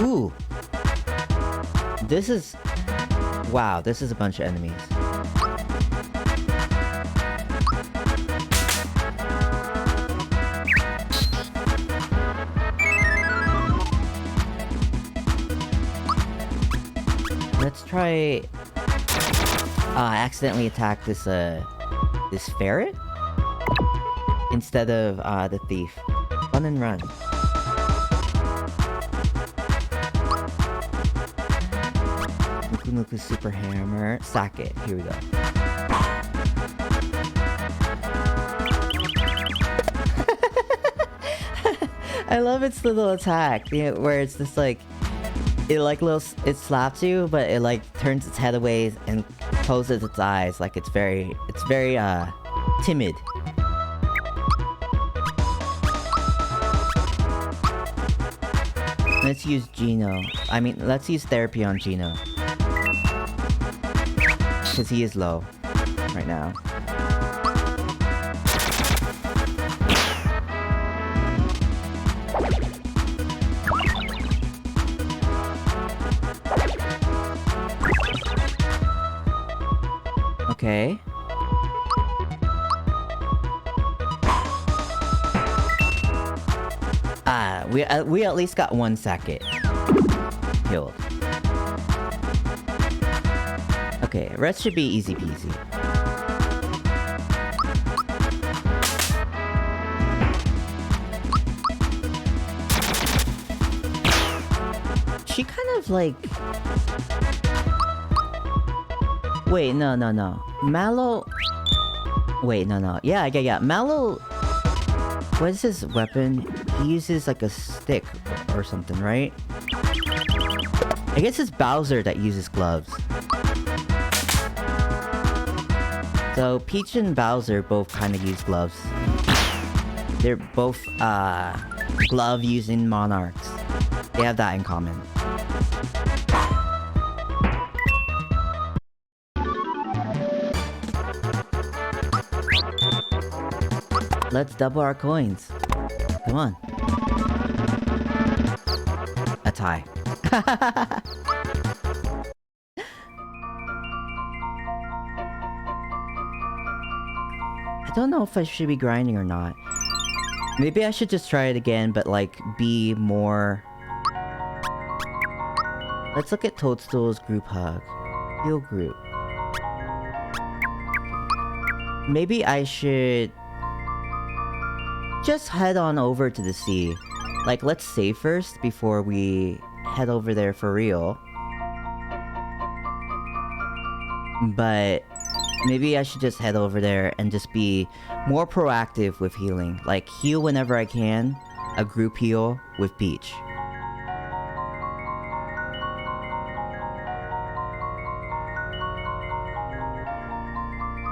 Ooh. This is... wow, this is a bunch of enemies. Let's try... I accidentally attacked this, this ferret? Instead of, the thief. Run and run. Nuku super hammer. Sack it. Here we go. I love its little attack, you know, where it's just like it slaps you, but it like turns its head away and closes its eyes like it's very timid. Let's use Geno. I mean, let's use therapy on Geno. because he is low right now. Okay. We at least got 1 second killed. Okay, rest should be easy peasy. She kind of like... Wait, no. Mallow... Wait, no. Yeah. Mallow... What is his weapon? He uses like a stick or something, right? I guess it's Bowser that uses gloves. So Peach and Bowser both kind of use gloves. They're both glove using monarchs. They have that in common. Let's double our coins. Come on. A tie. I don't know if I should be grinding or not. Maybe I should just try it again, but like be more... Let's look at Toadstool's group hug. Heal group. Maybe I should... just head on over to the sea. Like, let's save first before we head over there for real. But maybe I should just head over there and just be more proactive with healing. Like, heal whenever I can. A group heal with Peach.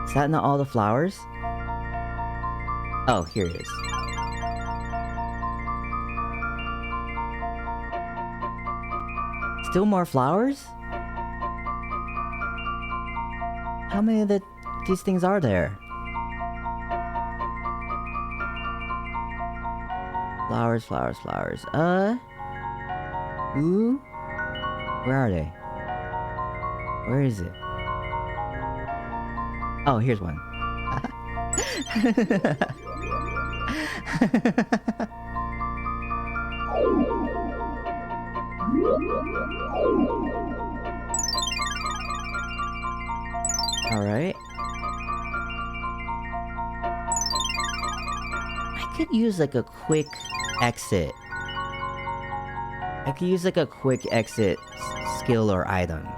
Is that not all the flowers? Oh, here it is. Still more flowers? How many of these things are there? Flowers. Ooh? Where are they? Where is it? Oh, here's one. Alright. I could use like a quick exit. Skill or item.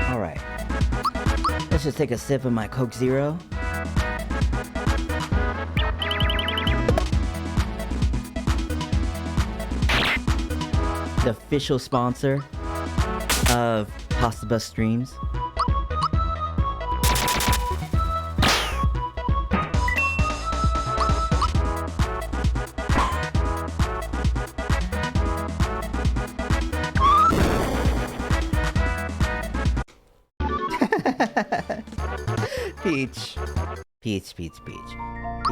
Alright. Let's just take a sip of my Coke Zero. The official sponsor of Pasta Bus streams. Peach.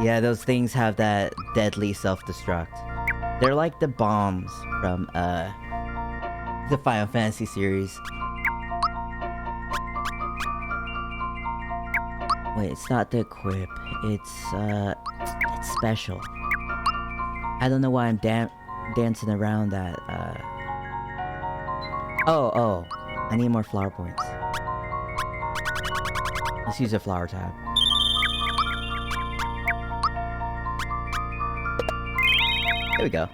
Yeah, those things have that deadly self-destruct. They're like the bombs from the Final Fantasy series. Wait, it's not the equip. It's special. I don't know why I'm dancing around that. Oh, I need more flower points. Let's use a flower tab. There we go.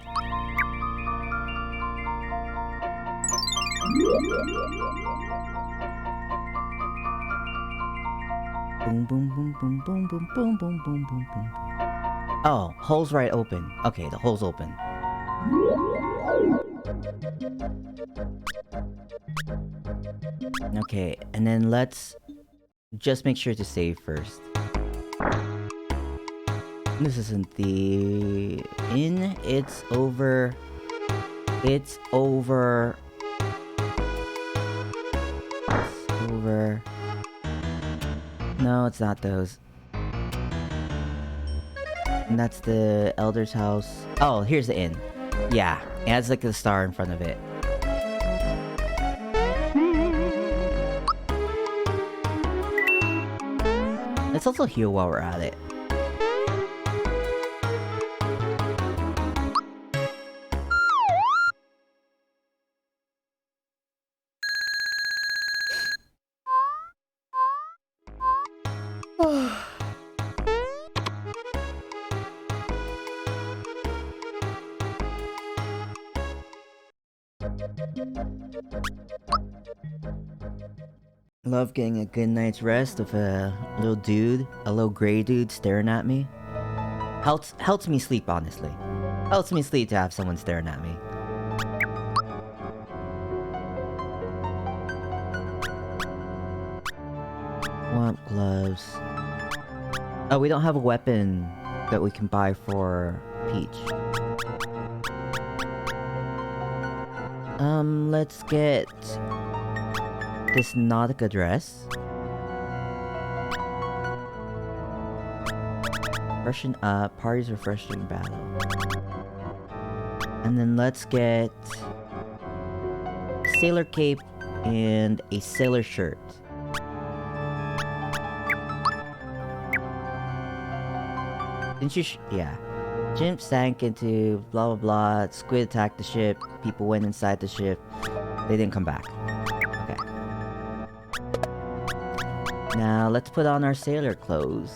Boom, boom, boom, boom, boom, boom, boom, boom, boom, boom, boom. Oh, hole's right open. Okay, the hole's open. Okay, and then let's just make sure to save first. This isn't the inn. It's over. It's over. It's over. No, it's not those. And that's the elder's house. Oh, here's the inn. Yeah, it has like a star in front of it. Let's also heal while we're at it. Love getting a good night's rest with a little dude, a little gray dude staring at me. Helps me sleep, honestly. Helps me sleep to have someone staring at me. Want gloves. Oh, we don't have a weapon that we can buy for Peach. Let's get this Nautica dress. Freshen up, parties refreshing battle. And then let's get sailor cape and a sailor shirt. Didn't you yeah. Jimp sank into blah blah blah. Squid attacked the ship. People went inside the ship. They didn't come back. Okay. Now let's put on our sailor clothes.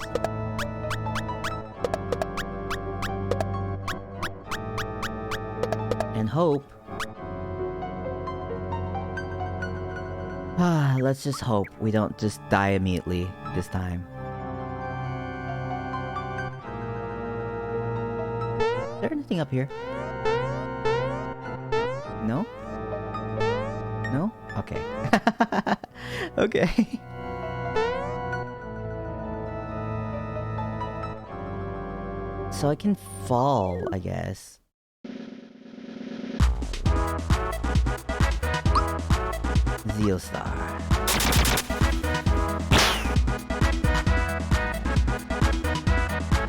And hope. Let's just hope we don't just die immediately this time. Is there anything up here? No? No? Okay. Okay. So I can fall, I guess. Zeostar.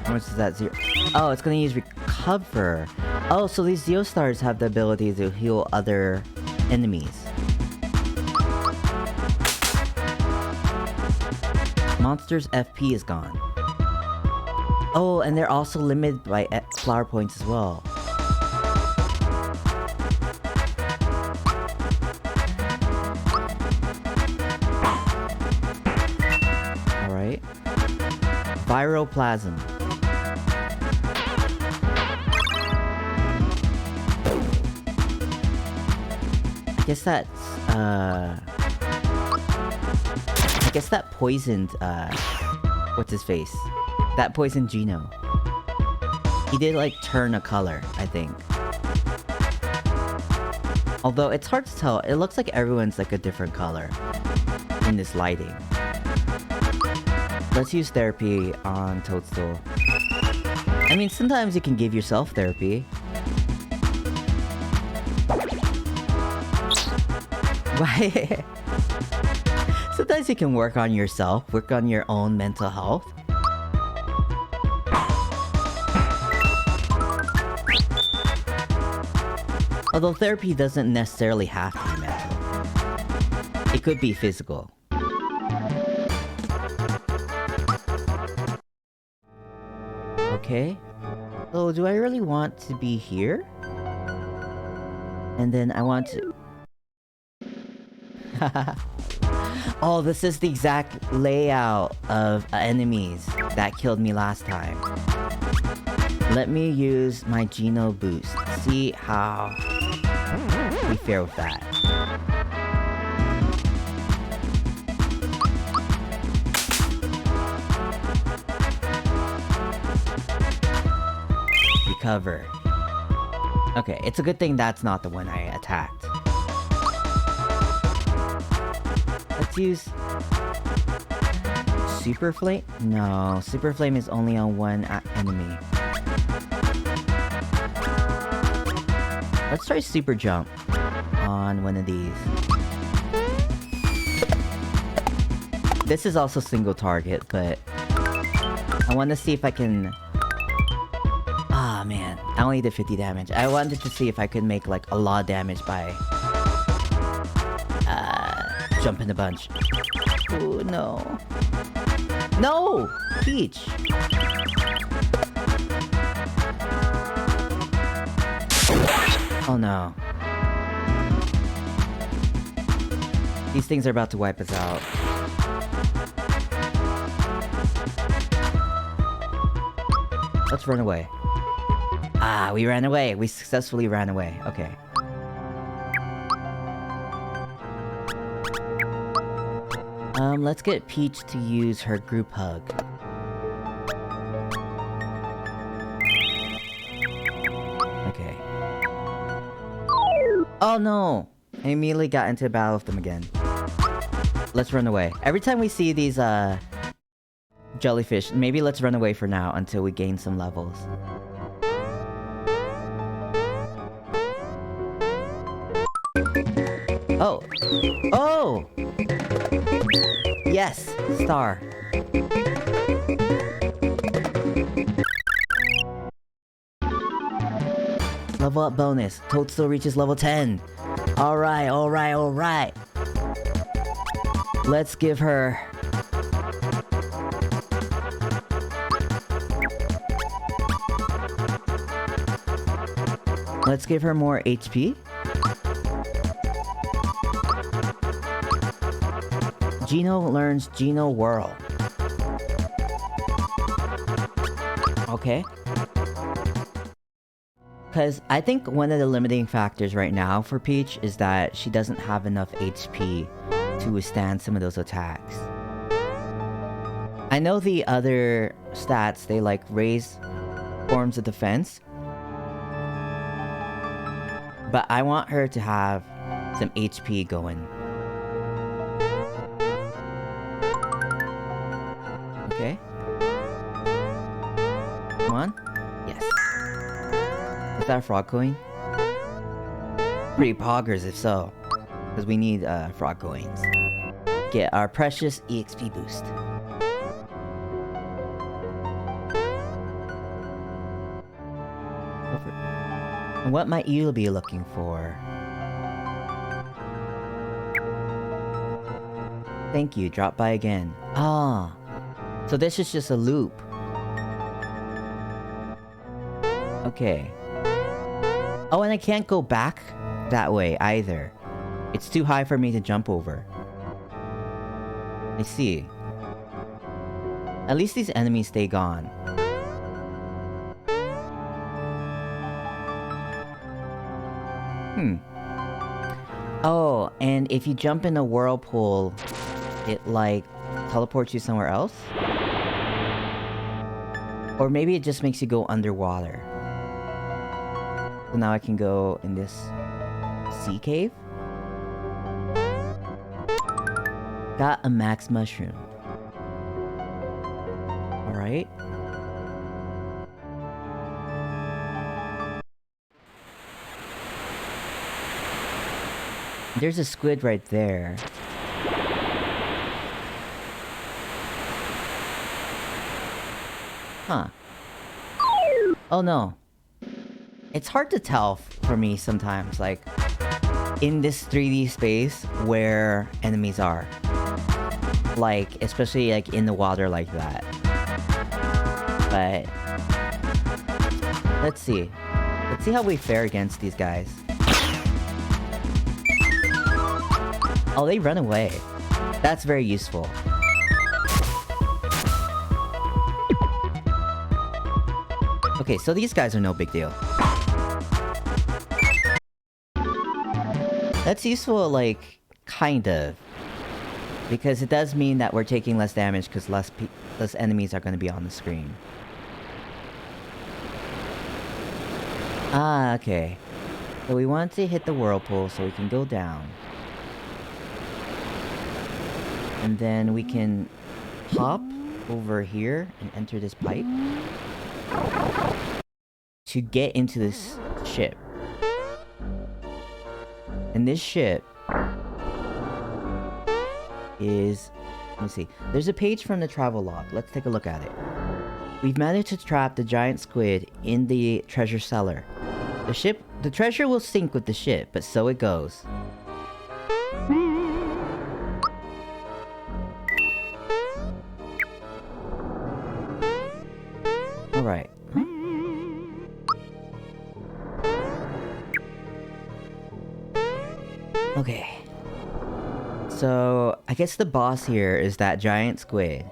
How much is that? Zero? Oh, it's gonna use recover. Oh, so these Zeostars have the ability to heal other enemies. Monster's FP is gone. Oh, and they're also limited by flower points as well. Alright. Viroplasm. I guess that's, I guess that poisoned, what's his face? That poisoned Gino. He did, like, turn a color, I think. Although, it's hard to tell. It looks like everyone's, like, a different color in this lighting. Let's use therapy on Toadstool. I mean, sometimes you can give yourself therapy. Why? Sometimes you can work on yourself, work on your own mental health. Although therapy doesn't necessarily have to be mental. It could be physical. Okay. So, do I really want to be here? And then I want to... Oh, this is the exact layout of enemies that killed me last time. Let me use my Geno boost. See how we fare with that. Recover. Okay, it's a good thing that's not the one I attacked. Let's use... Super Flame? No, Super Flame is only on one enemy. Let's try Super Jump on one of these. This is also single target, but I want to see if I can... Ah, man. I only did 50 damage. I wanted to see if I could make, like, a lot of damage by... jumping a bunch. Oh, no. No! Peach! Oh, no. These things are about to wipe us out. Let's run away. Ah, we ran away. We successfully ran away. Okay. Let's get Peach to use her group hug. Okay. Oh no! I immediately got into a battle with them again. Let's run away. Every time we see these, jellyfish, maybe let's run away for now until we gain some levels. Oh! Oh! Yes! Star. Level up bonus. Toadstool reaches level 10. Alright, alright, alright. Let's give her... Let's give her more HP. Geno learns Geno Whirl. Okay. Because I think one of the limiting factors right now for Peach is that she doesn't have enough HP to withstand some of those attacks. I know the other stats, they like raise forms of defense. But I want her to have some HP going. Okay. Come on. Yes. Is that a frog coin? Pretty poggers if so. Because we need frog coins. Get our precious EXP boost. And what might you be looking for? Thank you, drop by again. Ah. So this is just a loop. Okay. Oh, and I can't go back that way either. It's too high for me to jump over. I see. At least these enemies stay gone. Oh, and if you jump in a whirlpool, it like teleports you somewhere else? Or maybe it just makes you go underwater. So now I can go in this sea cave? Got a max mushroom. Alright. There's a squid right there. Huh. Oh no. It's hard to tell for me sometimes, like, in this 3D space where enemies are. Like, especially like in the water like that. But let's see. Let's see how we fare against these guys. Oh, they run away. That's very useful. Okay, so these guys are no big deal. That's useful, like, kind of. Because it does mean that we're taking less damage because less enemies are going to be on the screen. Ah, okay. So we want to hit the whirlpool so we can go down. And then we can hop over here and enter this pipe to get into this ship. And this ship is... Let me see. There's a page from the travel log. Let's take a look at it. We've managed to trap the giant squid in the treasure cellar. The treasure will sink with the ship, but so it goes. Alright. Huh? Okay. So, I guess the boss here is that giant squid.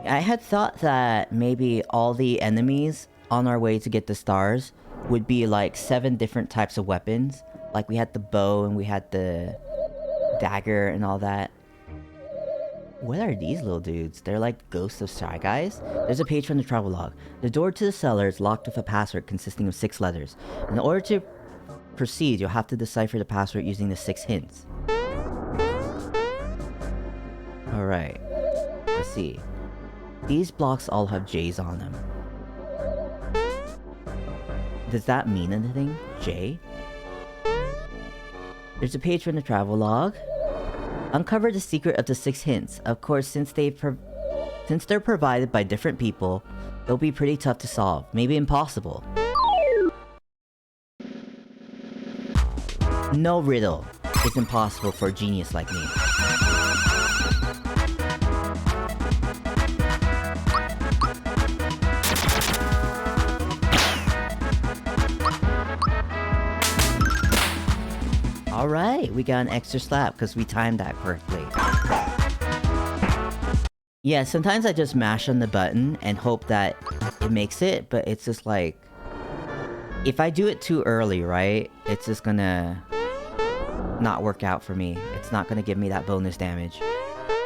I had thought that maybe all the enemies on our way to get the stars would be like 7 different types of weapons. Like we had the bow and we had the dagger and all that. What are these little dudes? They're like ghosts of Shy Guys? There's a page from the travel log. The door to the cellar is locked with a password consisting of 6 letters. In order to proceed, you'll have to decipher the password using the 6 hints. Alright. Let's see. These blocks all have J's on them. Does that mean anything? J? There's a page from the travel log. Uncover the secret of the 6 hints. Of course, since they're provided by different people, they'll be pretty tough to solve. Maybe impossible. No riddle is impossible for a genius like me. Alright, we got an extra slap because we timed that correctly. Yeah, sometimes I just mash on the button and hope that it makes it, but it's just like... If I do it too early, right? It's just gonna... not work out for me. It's not gonna give me that bonus damage.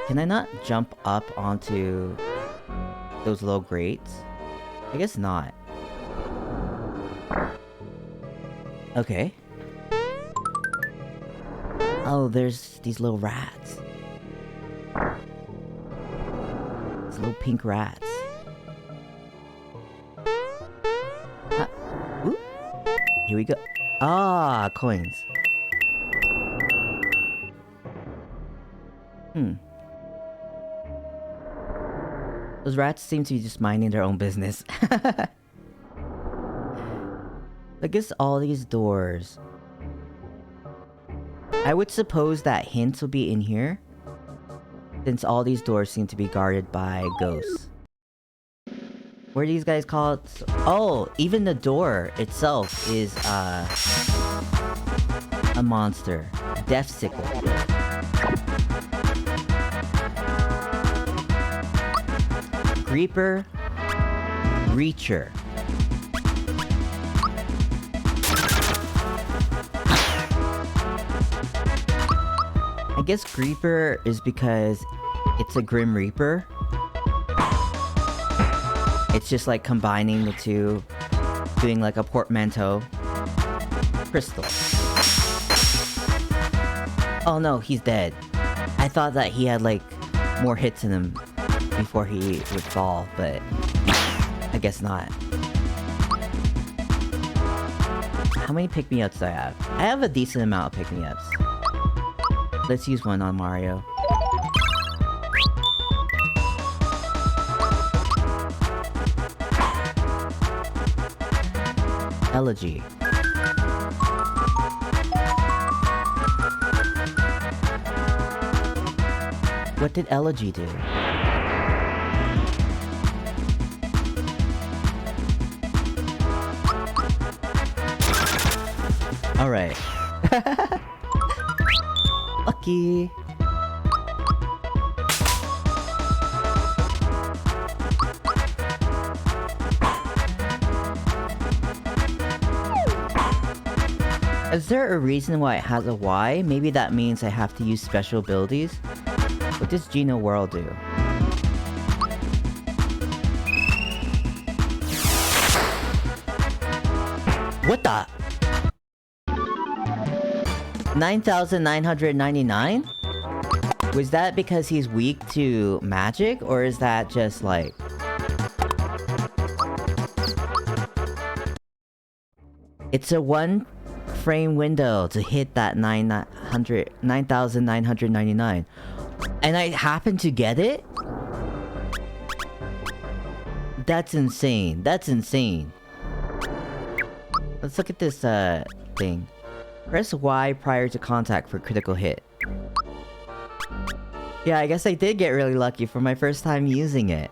Can I not jump up onto... those low grates? I guess not. Okay. Oh, there's these little rats. These little pink rats. Ooh. Here we go. Ah, coins. Those rats seem to be just minding their own business. I guess all these doors... I would suppose that hints will be in here, since all these doors seem to be guarded by ghosts. What are these guys called? Oh, even the door itself is a monster. Death Sickle. Creeper. Reacher. I guess Creeper is because it's a Grim Reaper. It's just like combining the two, doing like a portmanteau. Crystal. Oh no, he's dead. I thought that he had like more hits in him before he would fall, but I guess not. How many pick-me-ups do I have? I have a decent amount of pick-me-ups. Let's use one on Mario. Elegy. What did Elegy do? Alright. Lucky. Is there a reason why it has a Y? Maybe that means I have to use special abilities? What does Geno World do? What the? 9,999? Was that because he's weak to magic, or is that just like... It's a 1-frame window to hit that 9,999. And I happen to get it? That's insane. That's insane. Let's look at this, thing. Press Y prior to contact for critical hit. Yeah, I guess I did get really lucky for my first time using it.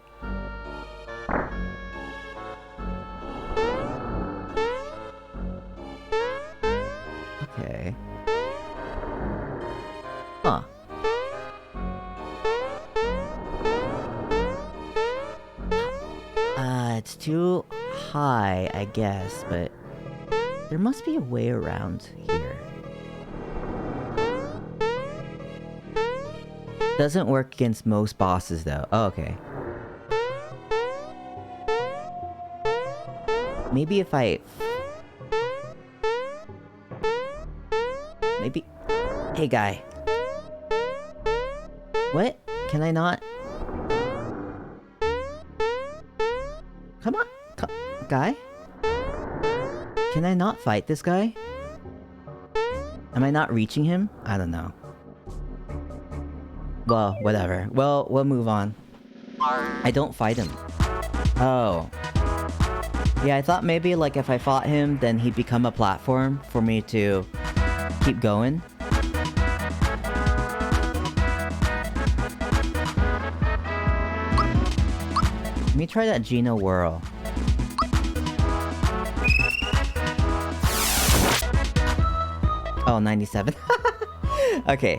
Okay. Huh. It's too high, I guess, but there must be a way around here. Doesn't work against most bosses, though. Oh, okay. Maybe if I... Maybe... Hey, guy. What? Can I not? Come on. Guy? Can I not fight this guy? Am I not reaching him? I don't know. Well, whatever. Well, we'll move on. I don't fight him. Oh. Yeah, I thought maybe, like, if I fought him, then he'd become a platform for me to keep going. Let me try that Geno Whirl. Oh, 97. Okay.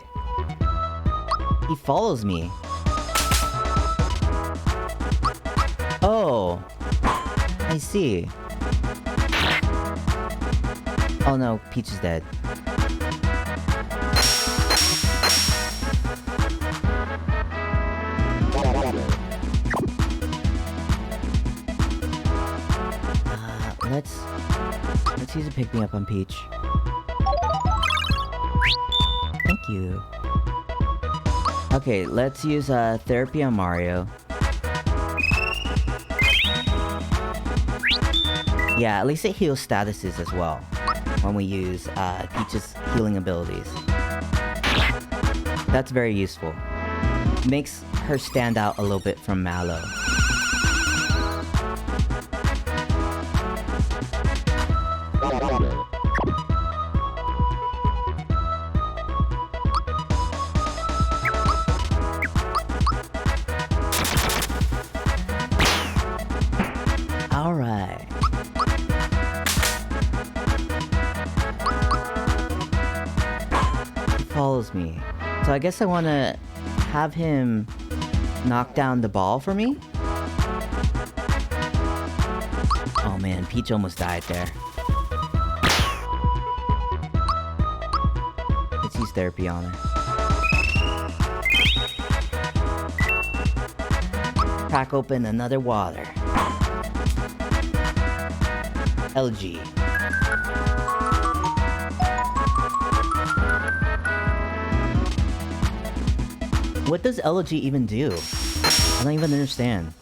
He follows me. Oh. I see. Oh no, Peach is dead. Let's use a pick-me-up on Peach. Thank you. Okay, let's use therapy on Mario. Yeah, at least it heals statuses as well when we use Peach's healing abilities. That's very useful. Makes her stand out a little bit from Mallow. Alright. He follows me. So I guess I want to have him knock down the ball for me? Oh man, Peach almost died there. Let's use therapy on her. Crack open another water. LG. What does LG even do? I don't even understand.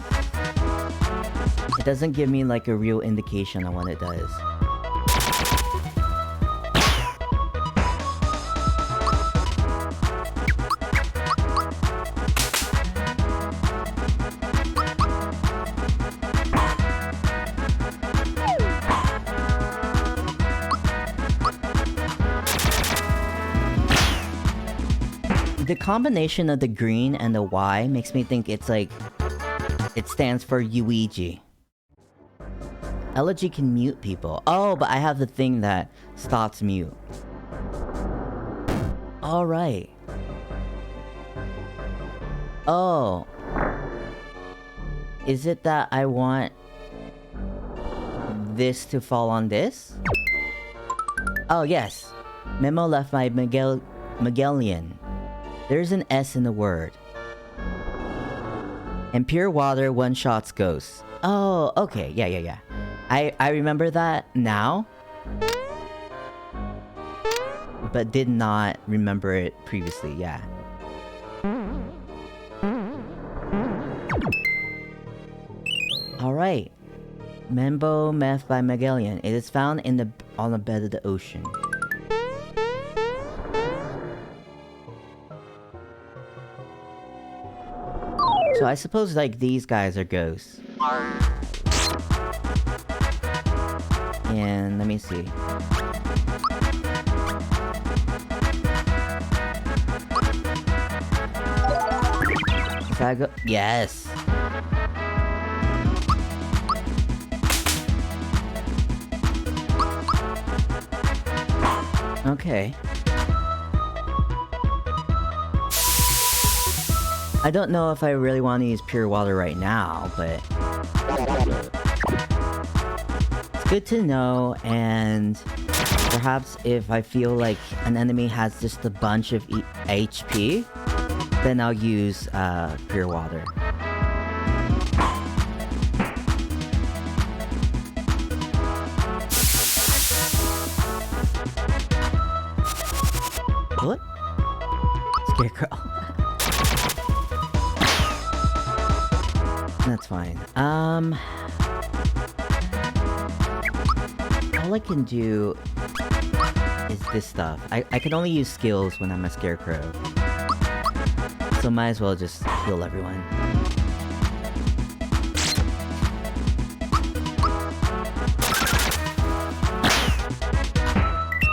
It doesn't give me like a real indication on what it does. The combination of the green and the Y makes me think it's like... It stands for Yuigi. Elegy can mute people. Oh, but I have the thing that stops mute. Alright. Oh. Is it that I want... this to fall on this? Oh, yes. Memo left by Miguelian. There's an S in the word. And pure water one-shots ghosts. Oh, okay. Yeah. I remember that now. But did not remember it previously, yeah. Alright. Membo Meth by Magellan. It is found on the bed of the ocean. So I suppose like these guys are ghosts. And let me see. If I go, yes. Okay. I don't know if I really want to use pure water right now, but it's good to know, and perhaps if I feel like an enemy has just a bunch of HP, then I'll use pure water. What? Scarecrow. That's fine. All I can do is this stuff. I can only use skills when I'm a scarecrow. So might as well just heal everyone.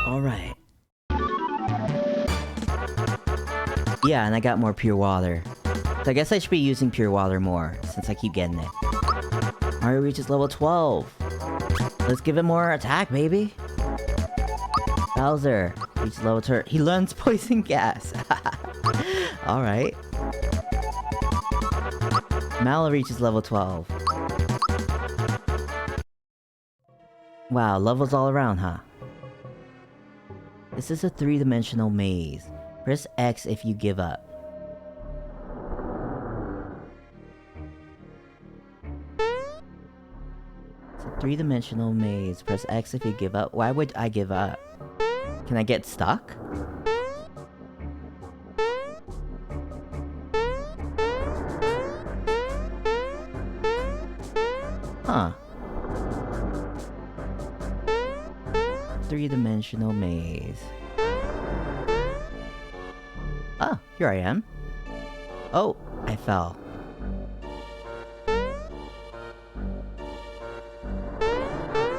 Alright. Yeah, and I got more pure water. So I guess I should be using pure water more, since I keep getting it. Mario reaches level 12. Let's give him more attack, baby. Bowser reaches level 13. He learns poison gas. Alright. Mallow reaches level 12. Wow, levels all around, huh? This is a 3-dimensional maze. Press X if you give up. It's a 3-dimensional maze. Press X if you give up. Why would I give up? Can I get stuck? Huh. 3-dimensional maze. Ah, here I am. Oh, I fell.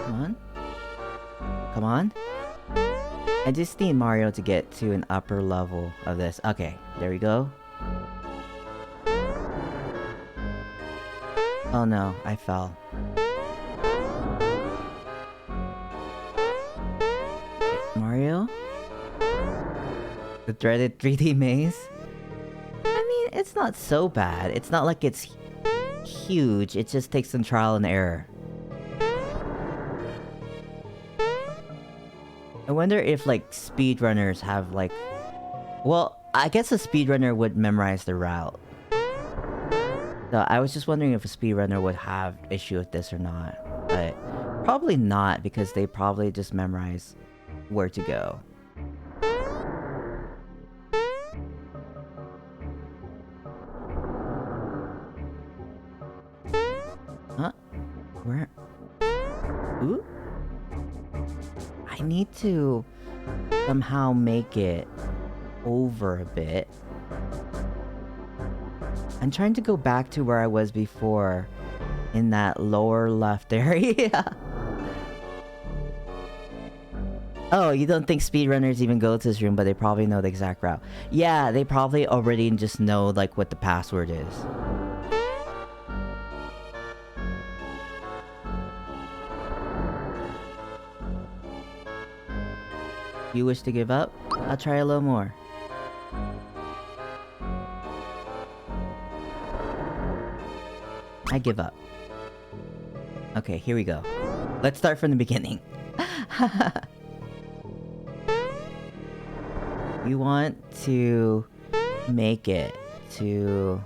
Come on. Come on. I just need Mario to get to an upper level of this. Okay, there we go. Oh no, I fell. Mario? The dreaded 3D maze? I mean, it's not so bad. It's not like it's huge. It just takes some trial and error. I wonder if, like, speedrunners have, like... Well, I guess a speedrunner would memorize the route. So I was just wondering if a speedrunner would have issue with this or not. But probably not, because they probably just memorize where to go. Huh? Where? Ooh? I need to somehow make it over a bit. I'm trying to go back to where I was before in that lower left area. Oh, you don't think speedrunners even go to this room, but they probably know the exact route. Yeah, they probably already just know like what the password is. You wish to give up? I'll try a little more. I give up. Okay, here we go. Let's start from the beginning. You want to make it to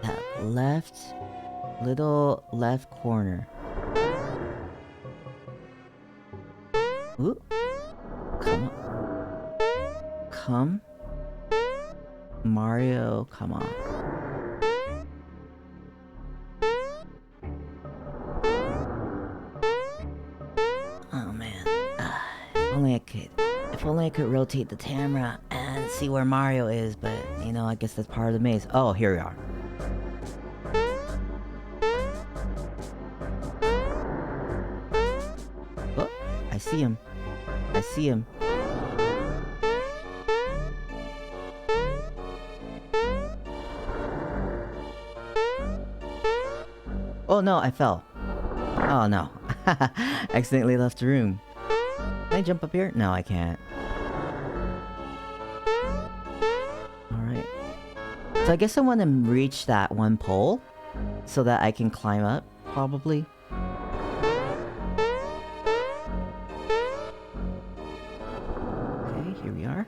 that little left corner. Ooh. Come on. Come. Mario, come on. could rotate the camera and see where Mario is, but, you know, I guess that's part of the maze. Oh, here we are. Oh, I see him. I see him. Oh no, I fell. Oh no. Accidentally left the room. Can I jump up here? No, I can't. Alright. So I guess I want to reach that one pole so that I can climb up, probably. Okay, here we are.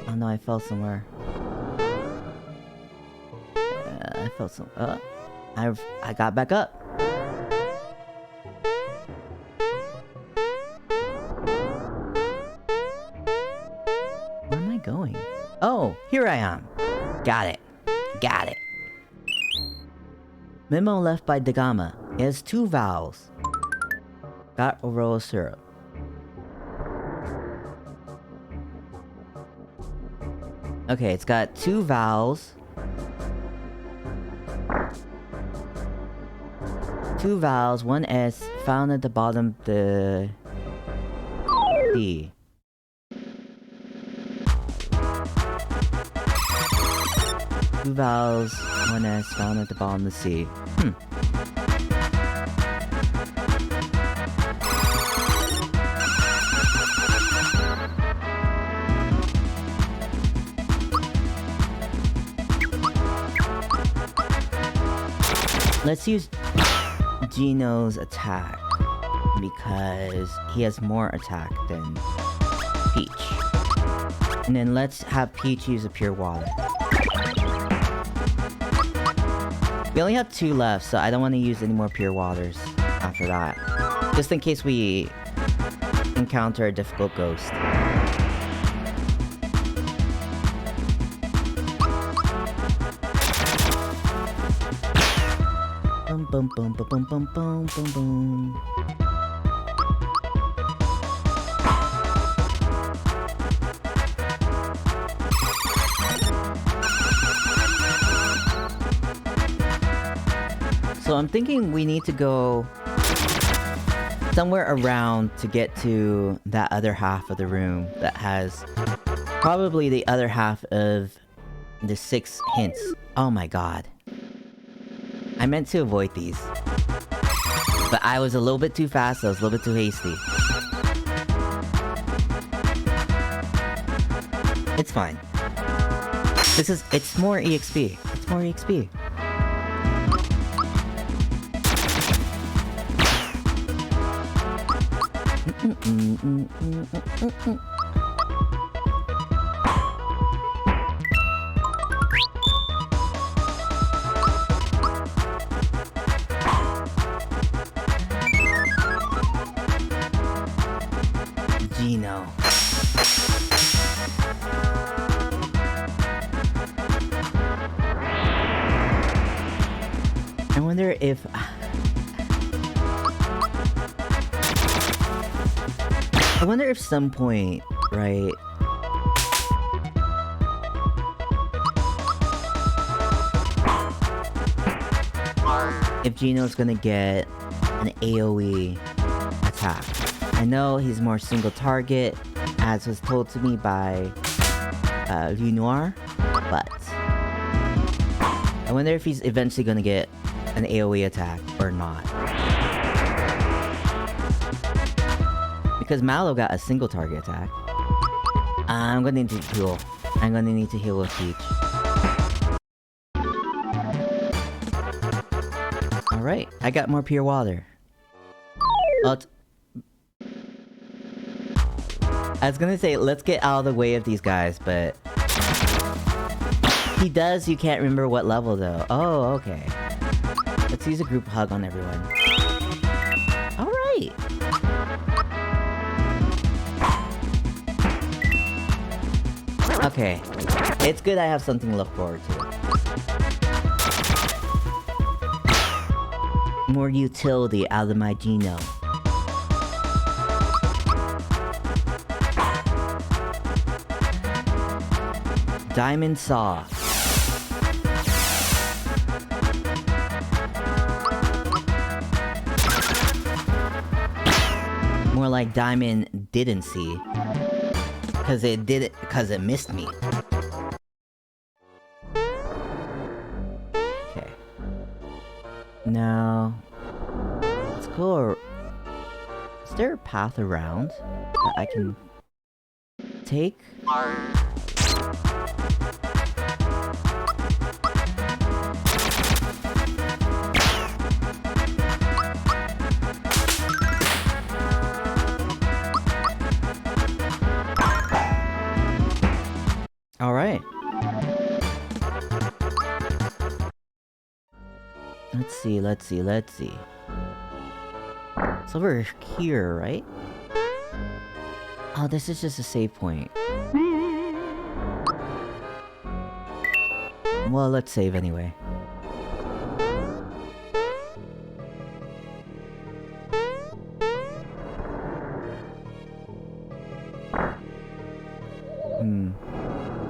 Oh no, I fell somewhere. I fell some. I got back up. Where am I going? Oh, here I am. Got it. Got it. Memo left by Dagama. It has 2 vowels. Got a roll of syrup. Okay, it's got 2 vowels. 2 vowels, 1 S, found at the bottom the D. Two vowels, 1 S, found at the bottom of the C. Let's use Gino's attack because he has more attack than Peach. And then let's have Peach use a pure water. We only have 2 left, so I don't want to use any more pure waters after that. Just in case we encounter a difficult ghost. Boom, boom, boom, boom, boom, boom, boom, boom. So I'm thinking we need to go somewhere around to get to that other half of the room that has probably the other half of the 6 hints. Oh my god. I meant to avoid these. But I was a little bit too fast, I was a little bit too hasty. It's fine. It's more EXP. It's more EXP. Gino. I wonder if... I wonder if some point, right... if Gino's gonna get an AoE attack. I know he's more single target, as was told to me by Lunoir, but I wonder if he's eventually gonna get an AoE attack or not. Because Mallow got a single target attack. I'm gonna need to heal. I'm gonna need to heal with Peach. Alright, I got more pure water. I was gonna say, let's get out of the way of these guys, but... he does, you can't remember what level though. Oh, okay. Let's use a group hug on everyone. Alright! Okay. It's good I have something to look forward to. more utility out of my genome. Diamond saw. More like diamond didn't see. Cause it did it because it missed me. Okay. Now let's go. Is there a path around that I can take? All right. Let's see. It's over here, right? Oh, this is just a save point. Well, let's save anyway.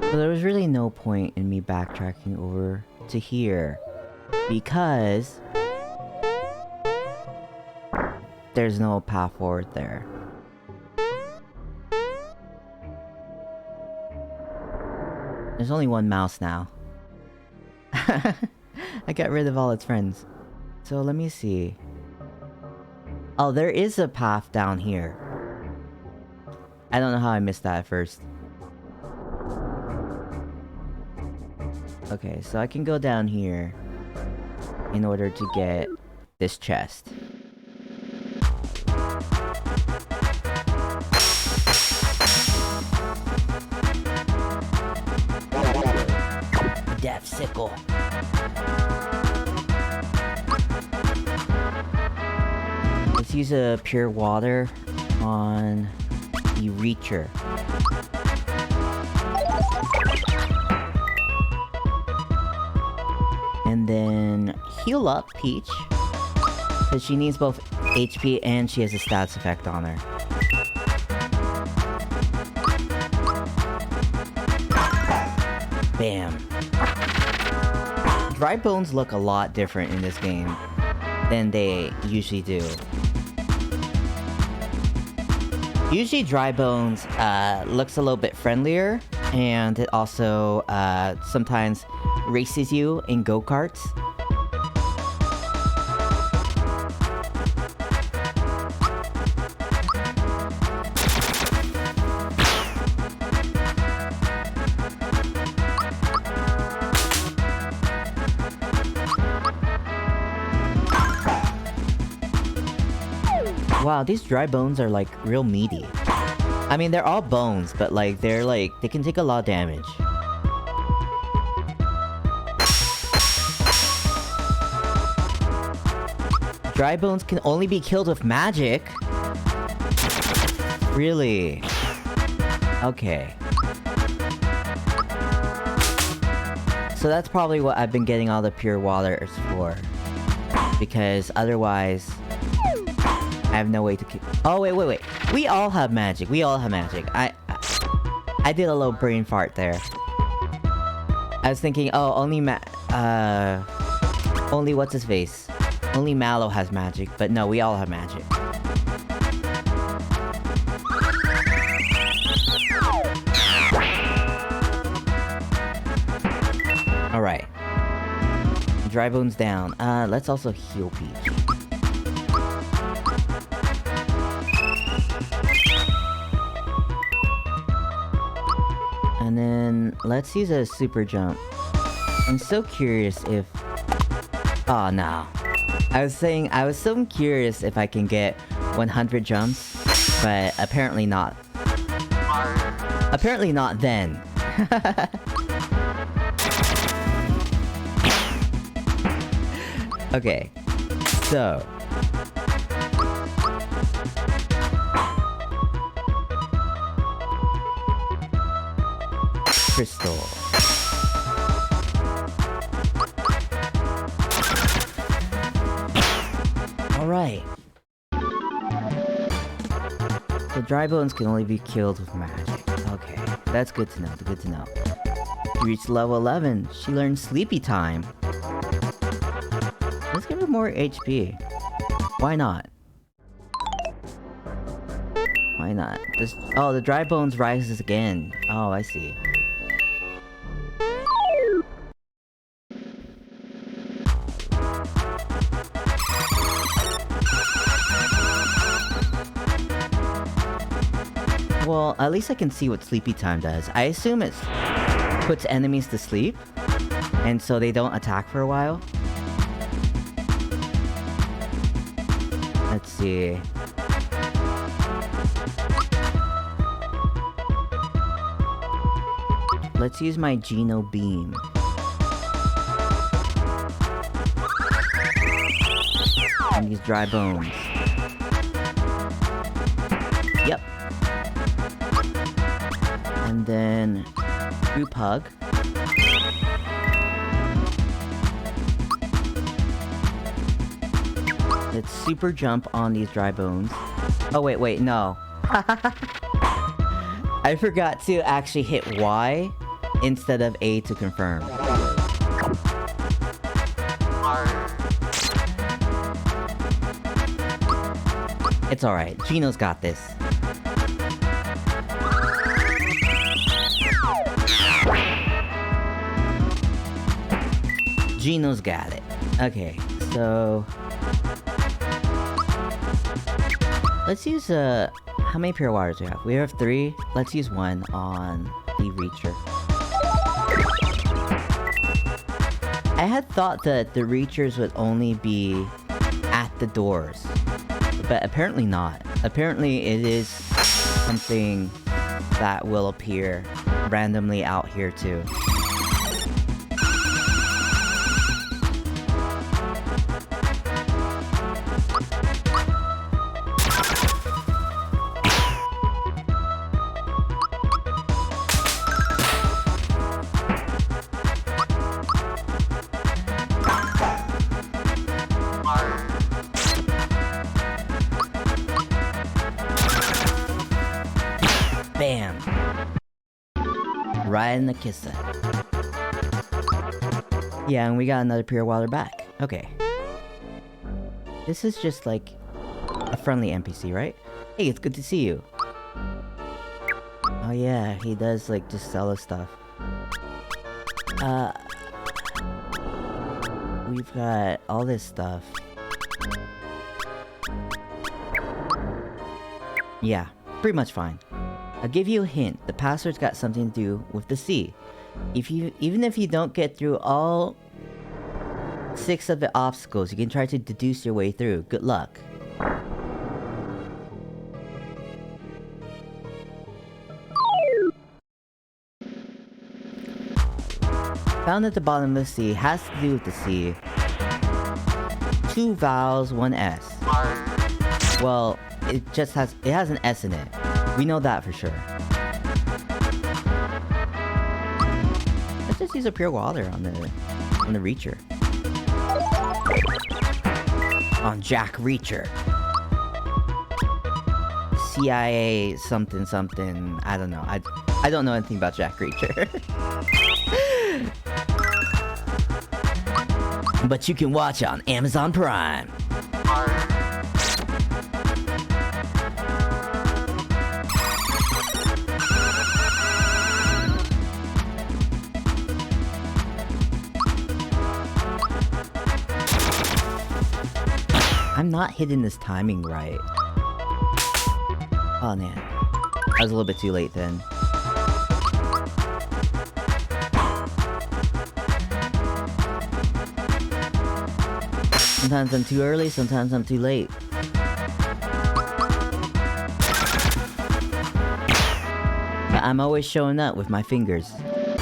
So there was really no point in me backtracking over to here, because there's no path forward there. There's only one mouse now. I got rid of all its friends. So let me see. Oh, there is a path down here. I don't know how I missed that at first. Okay, so I can go down here in order to get this chest. Death sickle. Let's use a pure water on the Reacher. And then heal up Peach, because she needs both HP and she has a stats effect on her. Bam. Dry bones look a lot different in this game than they usually do. Usually dry bones looks a little bit friendlier, and it also sometimes races you in go-karts. Wow, these dry bones are like real meaty. I mean, they're all bones, but like they can take a lot of damage. Dry bones can only be killed with magic? Really? Okay. So that's probably what I've been getting all the pure waters for. Because otherwise, I have no way to keep... Oh, wait. We all have magic. I did a little brain fart there. I was thinking, oh, only what's his face? Only Mallow has magic, but no, we all have magic. Alright. Dry bones down. Let's also heal Peach. And then let's use a super jump. I'm so curious if... Oh, no. I was so curious if I can get 100 jumps, but apparently not. Apparently not then. Okay, so... Crystal. Alright. The dry bones can only be killed with magic. Okay, that's good to know, good to know. She reached level 11. She learned Sleepy Time. Let's give her more HP. Why not? Why not? Oh, the dry bones rises again. Oh, I see. Well, at least I can see what Sleepy Time does. I assume it puts enemies to sleep, and so they don't attack for a while. Let's see. Let's use my Geno Beam. And these dry bones. Yep. And then group hug. Let's super jump on these dry bones. Oh wait, no. I forgot to actually hit Y instead of A to confirm. It's alright, Geno's got this. Geno's got it. Okay, so... let's use, how many pure waters do we have? We have 3. Let's use 1 on the Reacher. I had thought that the Reachers would only be at the doors. But apparently not. Apparently it is something that will appear randomly out here too. Bam! Right in the kisser. Yeah, and we got another pure water back. Okay. This is just like a friendly NPC, right? Hey, it's good to see you. Oh yeah, he does like just sell us stuff. We've got all this stuff. Yeah, pretty much fine. I'll give you a hint. The password's got something to do with the sea. Even if you don't get through all 6 of the obstacles, you can try to deduce your way through. Good luck. Found at the bottom of the sea has to do with the sea. 2 vowels, 1 S. Well, it has an S in it. We know that for sure. Let's just use a pure water on the Reacher. On Jack Reacher. CIA something something. I don't know. I don't know anything about Jack Reacher. But you can watch it on Amazon Prime. I'm not hitting this timing right. Oh man. I was a little bit too late then. Sometimes I'm too early, sometimes I'm too late. But I'm always showing up with my fingers.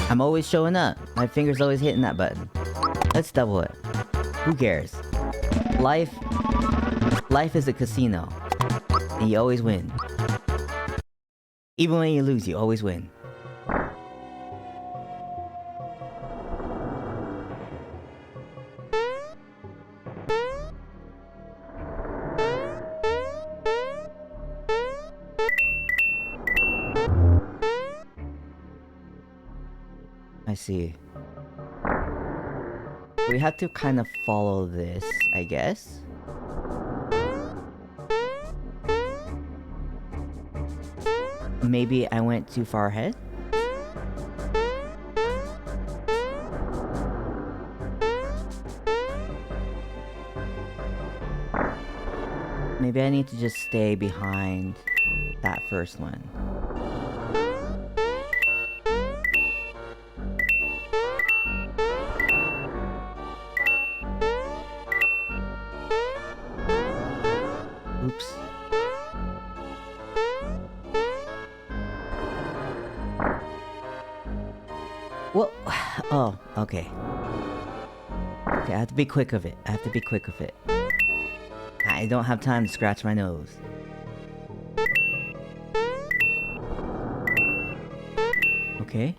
I'm always showing up. My finger's always hitting that button. Let's double it. Who cares? Life is a casino. And you always win. Even when you lose, you always win. I see. We have to kind of follow this, I guess. Maybe I went too far ahead? Maybe I need to just stay behind that first one. Oops. Well, oh, okay. Okay, I have to be quick of it. I don't have time to scratch my nose. Okay.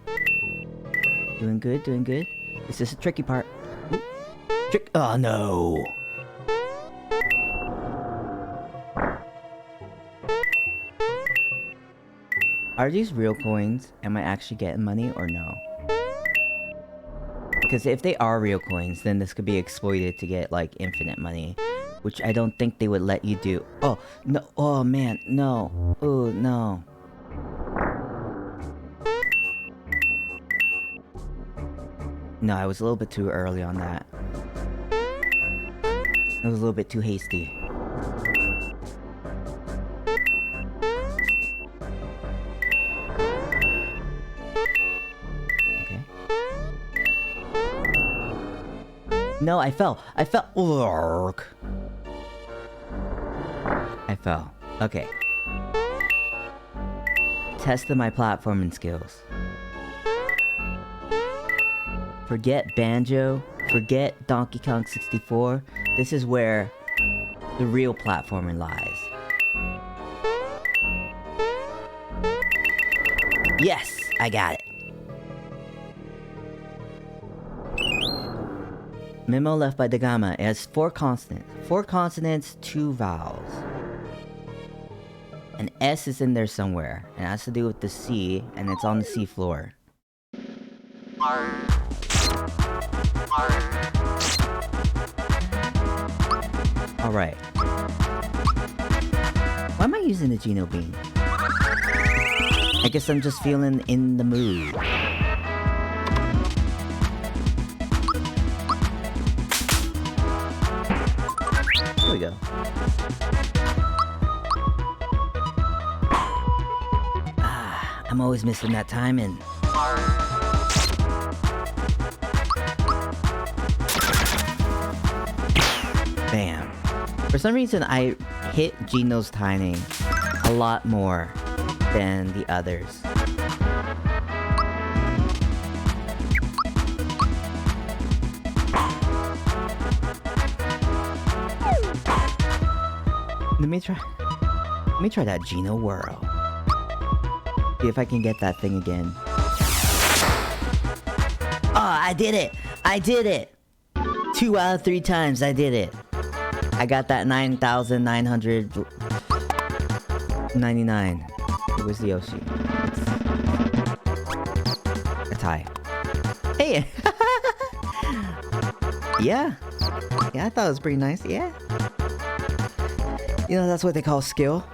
Doing good. This is a tricky part. Ooh. Oh no! Are these real coins? Am I actually getting money or no? Because if they are real coins, then this could be exploited to get, like, infinite money. Which I don't think they would let you do. Oh, no. Oh, man. No. Oh, no. No, I was a little bit too early on that. I was a little bit too hasty. No, I fell. Urgh. I fell. Okay. Tested my platforming skills. Forget Banjo. Forget Donkey Kong 64. This is where the real platforming lies. Yes! I got it. Memo left by Dagama. It has 4 consonants. 4 consonants, 2 vowels. An S is in there somewhere. It has to do with the C, and it's on the sea floor. Alright. Why am I using the Geno Bean? I guess I'm just feeling in the mood. There we go. Ah, I'm always missing that timing. Bam. For some reason, I hit Geno's timing a lot more than the others. Let me try that Geno whirl. See if I can get that thing again. Oh, I did it! 2 out of 3 times I did it. I got that 9,999. Where's the Yoshi? A tie. Hey! Yeah, I thought it was pretty nice, yeah. You know, that's what they call skill.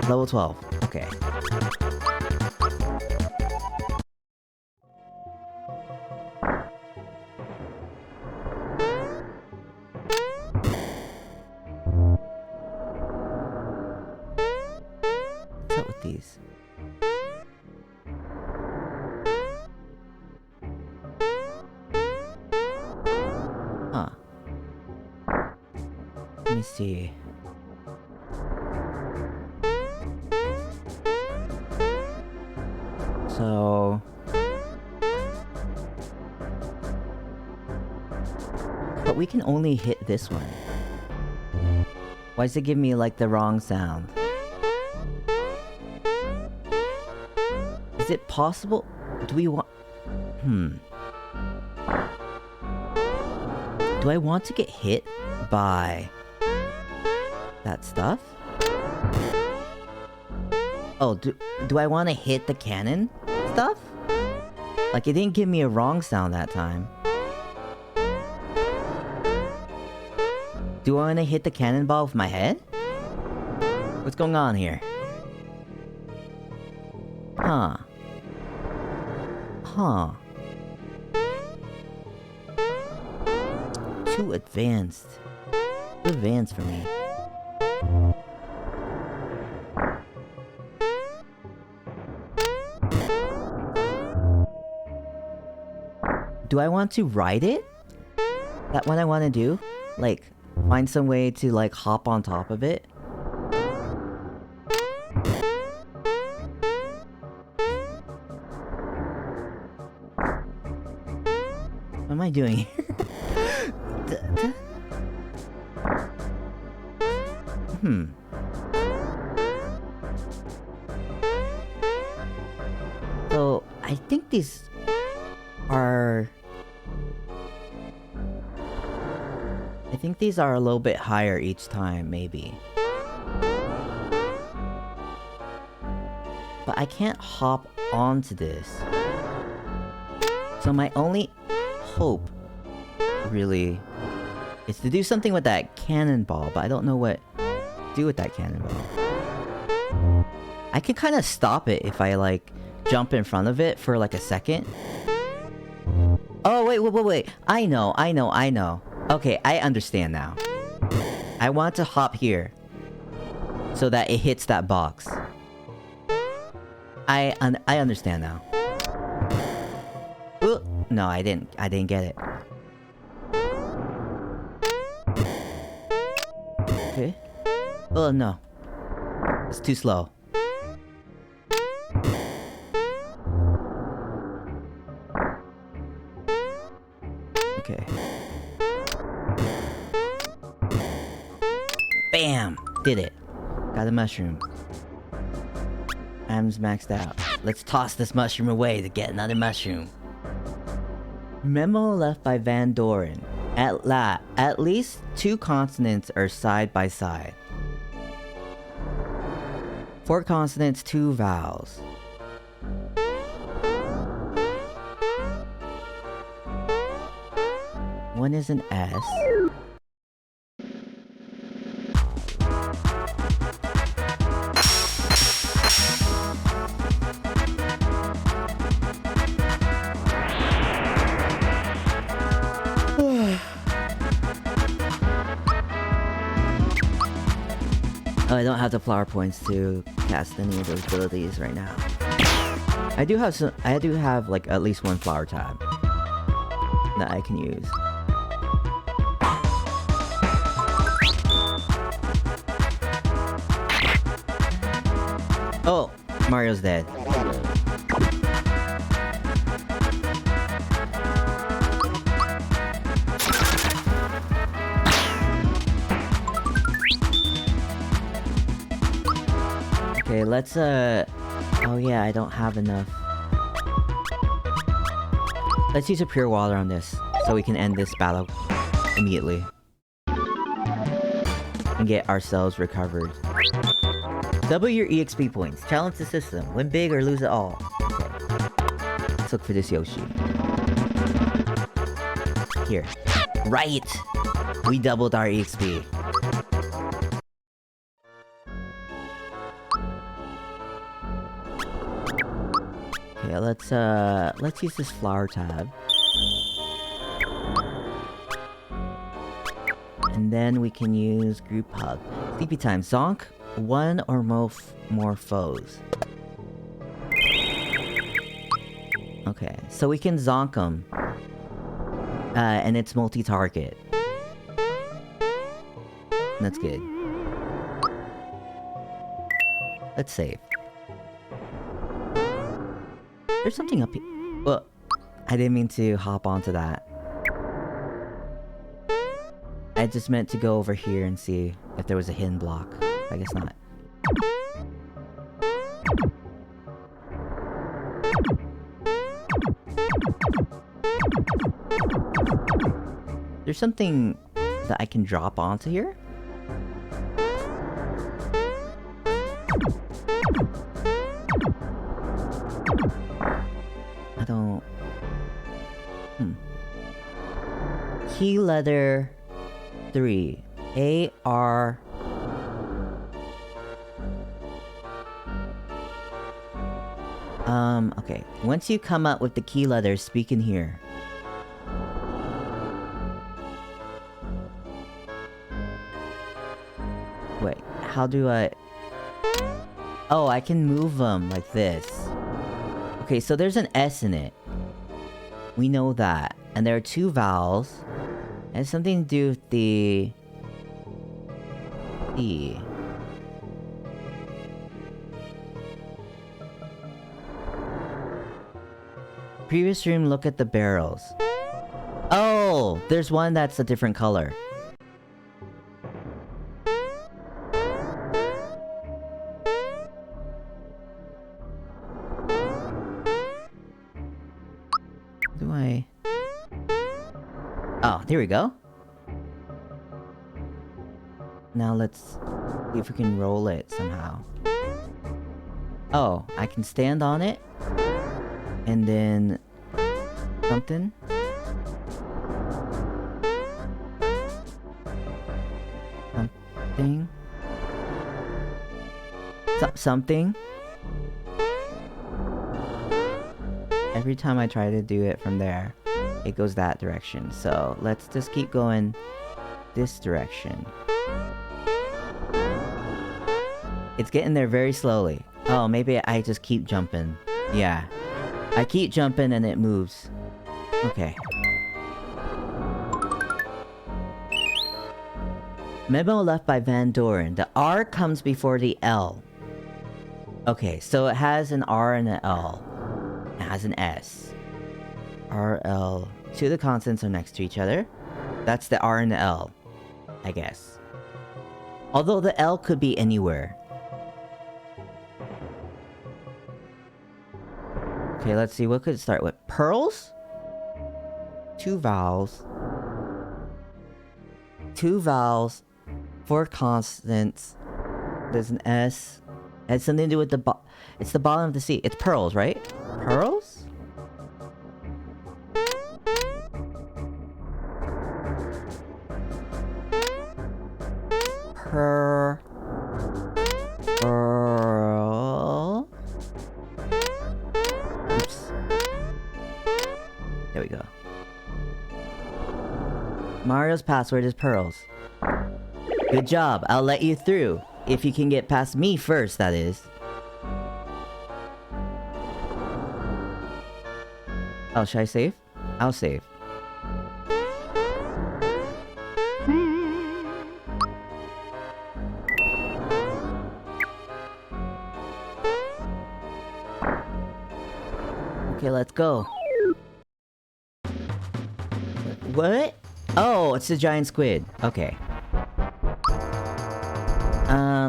Level 12. Okay. What's up with these? Huh. Let me see. So... but we can only hit this one. Why does it give me, like, the wrong sound? Is it possible? Do we want... Do I want to get hit by... that stuff? Oh, do I want to hit the cannon stuff? Like, it didn't give me a wrong sound that time. Do I want to hit the cannonball with my head? What's going on here? Huh. Huh. Too advanced. Too advanced for me. Do I want to ride it? That what I want to do? Like, find some way to, like, hop on top of it? What am I doing here? So, I think these are... I think these are a little bit higher each time, maybe. But I can't hop onto this. So my only hope, really, is to do something with that cannonball, but I don't know what to do with that cannonball. I can kind of stop it if I, like, jump in front of it for, like, a second. Oh, wait. I know. Okay, I understand now. I want to hop here so that it hits that box. I understand now. Ooh, no, I didn't get it. Okay. Oh no. It's too slow. Okay. Bam! Did it. Got a mushroom. Am's maxed out. Let's toss this mushroom away to get another mushroom. Memo left by Van Doren. At least 2 consonants are side by side. 4 consonants, 2 vowels. One is an S. Oh, I don't have the flower points to cast any of those abilities right now. I do have like at least 1 flower tab that I can use. Oh, Mario's dead. Okay, let's oh yeah, I don't have enough. Let's use a pure water on this so we can end this battle immediately and get ourselves recovered. Double your EXP points. Challenge the system. Win big or lose it all. Okay. Let's look for this Yoshi. Here. Right! We doubled our EXP. Okay, let's use this flower tab. And then we can use group hug. Sleepy time. Zonk 1 or more foes. Okay, so we can zonk them. And it's multi-target. That's good. Let's save. There's something up here. Well, I didn't mean to hop onto that. I just meant to go over here and see if there was a hidden block. I guess not. There's something that I can drop onto here? Key letter 3. A-R... Okay. Once you come up with the key letters, speak in here. Wait, how do I... Oh, I can move them like this. Okay, so there's an S in it. We know that. And there are 2 vowels. It has something to do with the... E. Previous room, look at the barrels. Oh! There's one that's a different color. Do I... Oh, here we go. Now let's see if we can roll it somehow. Oh, I can stand on it. And then... something? Something? Something? Every time I try to do it from there, it goes that direction. So, let's just keep going this direction. It's getting there very slowly. Oh, maybe I just keep jumping. Yeah. I keep jumping and it moves. Okay. Memo left by Van Doren. The R comes before the L. Okay, so it has an R and an L. It has an S. R, L. 2 of the consonants are next to each other. That's the R and the L, I guess. Although the L could be anywhere. Okay, let's see. What could it start with? Pearls? 2 vowels. 2 vowels. 4 consonants. There's an S. It has something to do with the it's the bottom of the sea. It's pearls, right? Pearls? Pearl. Oops. There we go. Mario's password is pearls. Good job. I'll let you through. If you can get past me first, that is. Oh, should I save? I'll save. Okay, let's go. What? Oh, it's a giant squid. Okay.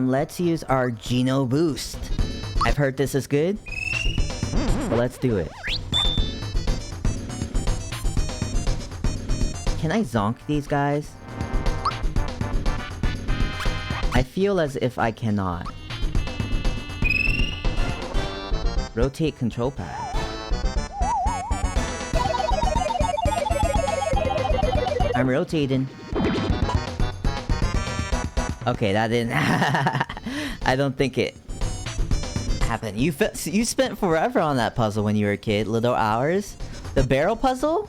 Let's use our Geno Boost. I've heard this is good. So let's do it. Can I zonk these guys? I feel as if I cannot. Rotate control pad. I'm rotating. Okay, that didn't... I don't think it happened. You spent forever on that puzzle when you were a kid. Little hours? The barrel puzzle?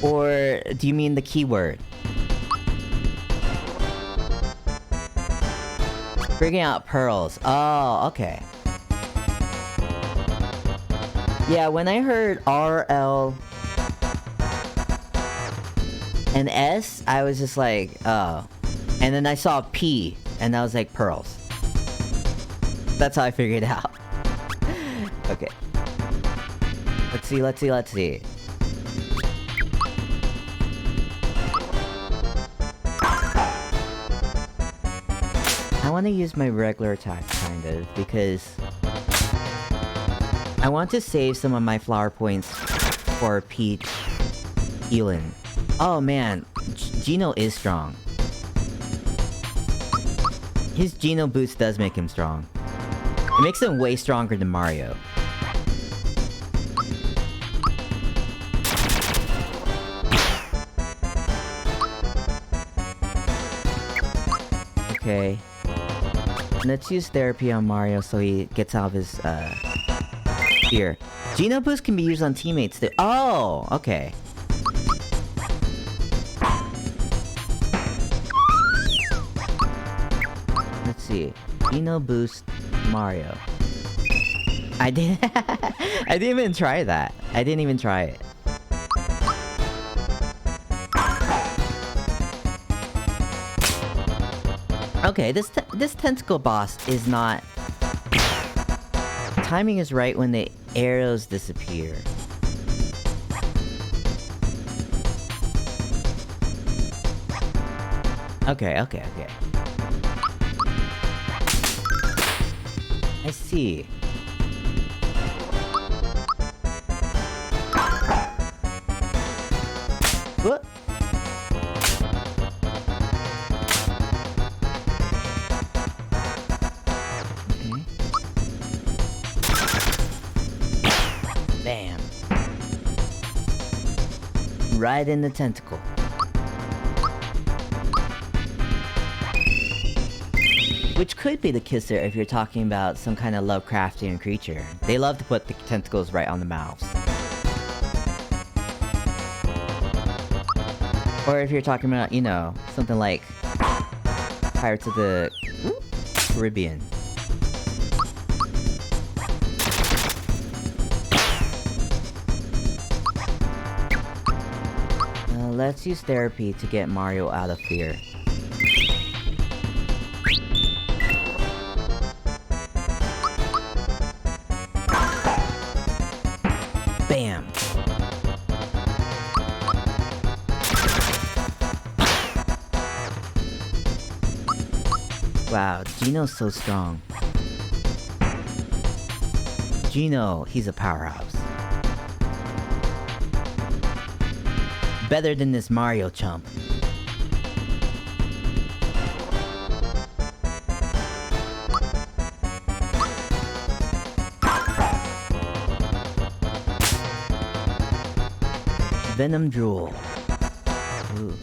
Or do you mean the keyword? Bringing out pearls. Oh, okay. Yeah, when I heard RL and S, I was just like, oh. And then I saw P, and I was like, pearls. That's how I figured it out. Okay. Let's see, let's see, let's see. I want to use my regular attack, kind of, because I want to save some of my flower points for Peach healing. Oh man, Geno is strong. His Geno boost does make him strong. It makes him way stronger than Mario. Okay. Let's use therapy on Mario so he gets out of his, fear. Geno Boost can be used on teammates too. Oh! Okay. Let's see. Geno Boost Mario. I didn't I didn't even try that. I didn't even try it. Okay, this tentacle boss is not... Timing is right when the arrows disappear. Okay. I see. What? Okay. Bam. Right in the tentacle. Which could be the kisser if you're talking about some kind of Lovecraftian creature. They love to put the tentacles right on the mouths. Or if you're talking about, you know, something like Pirates of the Caribbean. Let's use therapy to get Mario out of fear. Bam! Wow, Geno's so strong. Geno, he's a powerhouse. Better than this Mario chump. Venom Drool. Ooh.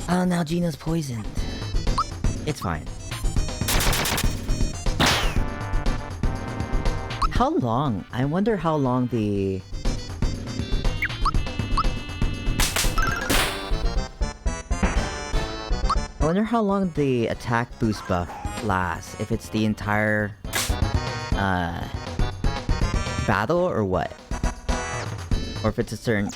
Oh, now Geno's poisoned. It's fine. How long? I wonder how long the... I wonder how long the attack boost buff lasts. If it's the entire... battle or what? Or if it's a certain...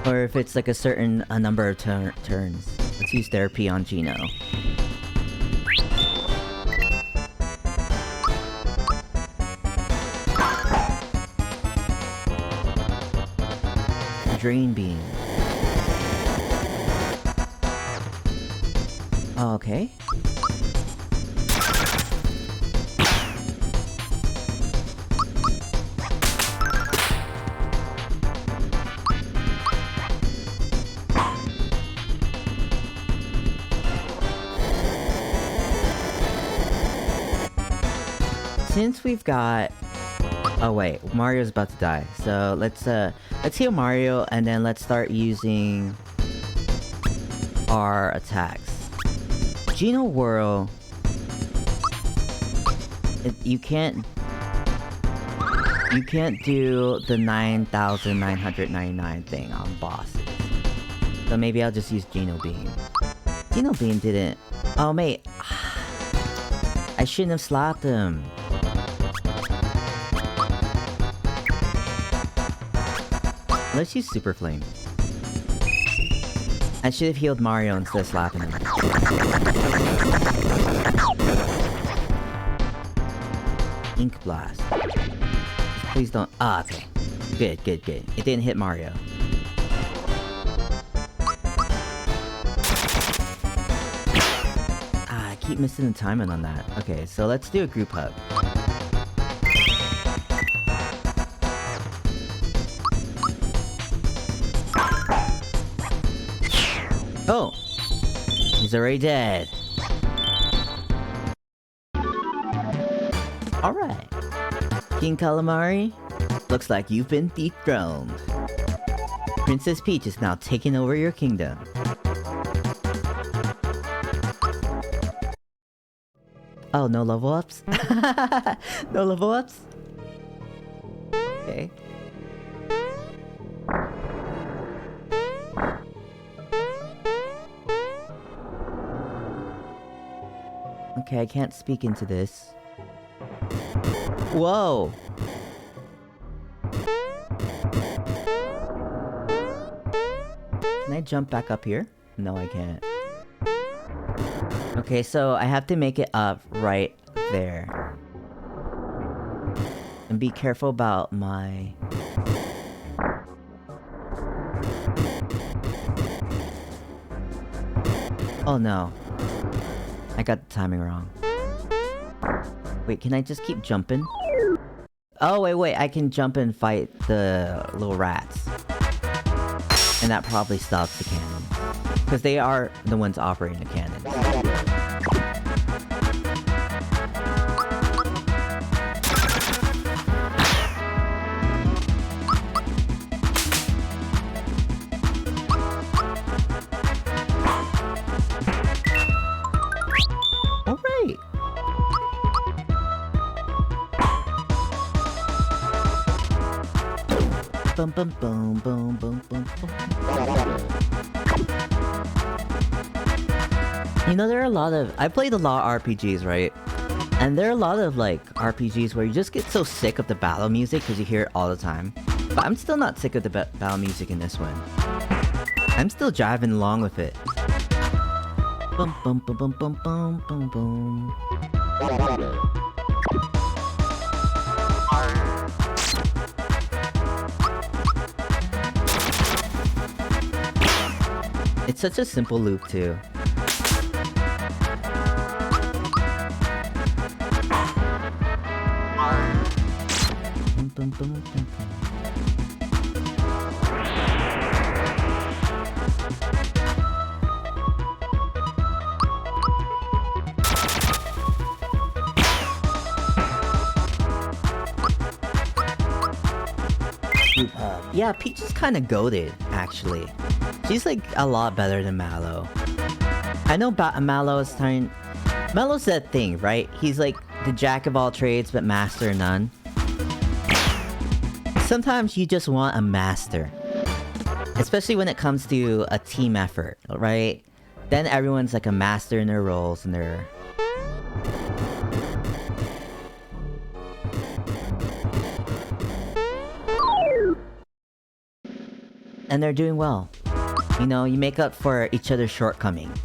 Or if it's like a certain number of turns. Let's use therapy on Geno. Drain Beam. Okay. Since we've got... Oh wait, Mario's about to die. So let's heal Mario and then let's start using our attacks. Geno Whirl... You can't do the 9,999 thing on bosses. So maybe I'll just use Geno Beam. Geno Beam didn't... Oh mate... I shouldn't have slapped him. Let's use Super Flame. I should have healed Mario instead of slapping him. Ink Blast. Please don't... Ah, okay. Good. It didn't hit Mario. Ah, I keep missing the timing on that. Okay, so let's do a group hug. Oh! He's already dead. Alright. King Calamari, Looks like you've been dethroned. Princess Peach is now taking over your kingdom. Oh, no level ups? No level ups? Okay. Okay, I can't speak into this. Whoa! Can I jump back up here? No, I can't. Okay, so I have to make it up right there. And be careful about my... Oh no. I got the timing wrong. Wait, can I just keep jumping? Oh, wait, I can jump and fight the little rats. And that probably stops the cannon. Because they are the ones operating the cannon. Alright! Bum bum bum bum bum bum bum. You know, there are a lot of... I played a lot of RPGs, right? And there are a lot of, like, RPGs where you just get so sick of the battle music because you hear it all the time. But I'm still not sick of the battle music in this one. I'm still jiving along with it. Bum bum bum bum bum bum bum bum. It's such a simple loop, too. Bum, bum, bum, bum. Yeah, Peach is kinda goated, actually. She's like a lot better than Mallow. I know Mallow's trying... Mallow's that thing, right? He's like the jack of all trades but master of none. Sometimes you just want a master. Especially when it comes to a team effort, right? Then everyone's like a master in their roles and their... And they're doing well. You know, you make up for each other's shortcomings.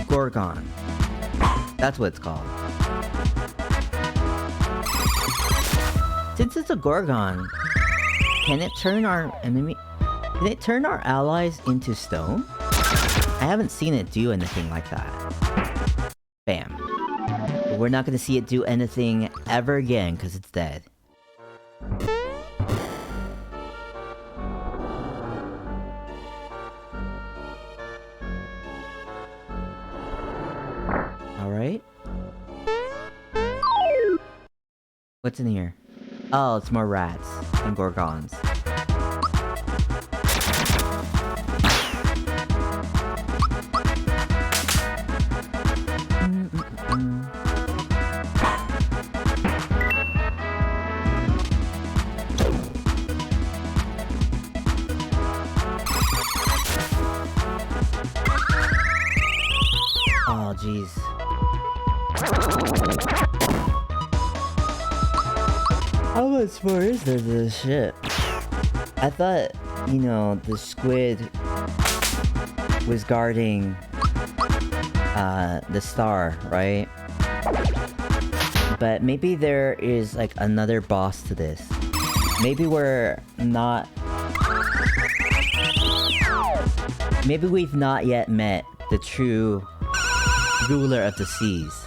Gorgon. That's what it's called. Since it's a Gorgon, can it turn our enemy... Can it turn our allies into stone? I haven't seen it do anything like that. Bam. But we're not gonna see it do anything ever again, because it's dead. Alright. What's in here? Oh, it's more rats and Gorgons. Oh, jeez. How much more is there to this shit? I thought, you know, the squid was guarding the star, right? But maybe there is like another boss to this. Maybe we're not... Maybe we've not yet met the true ruler of the seas.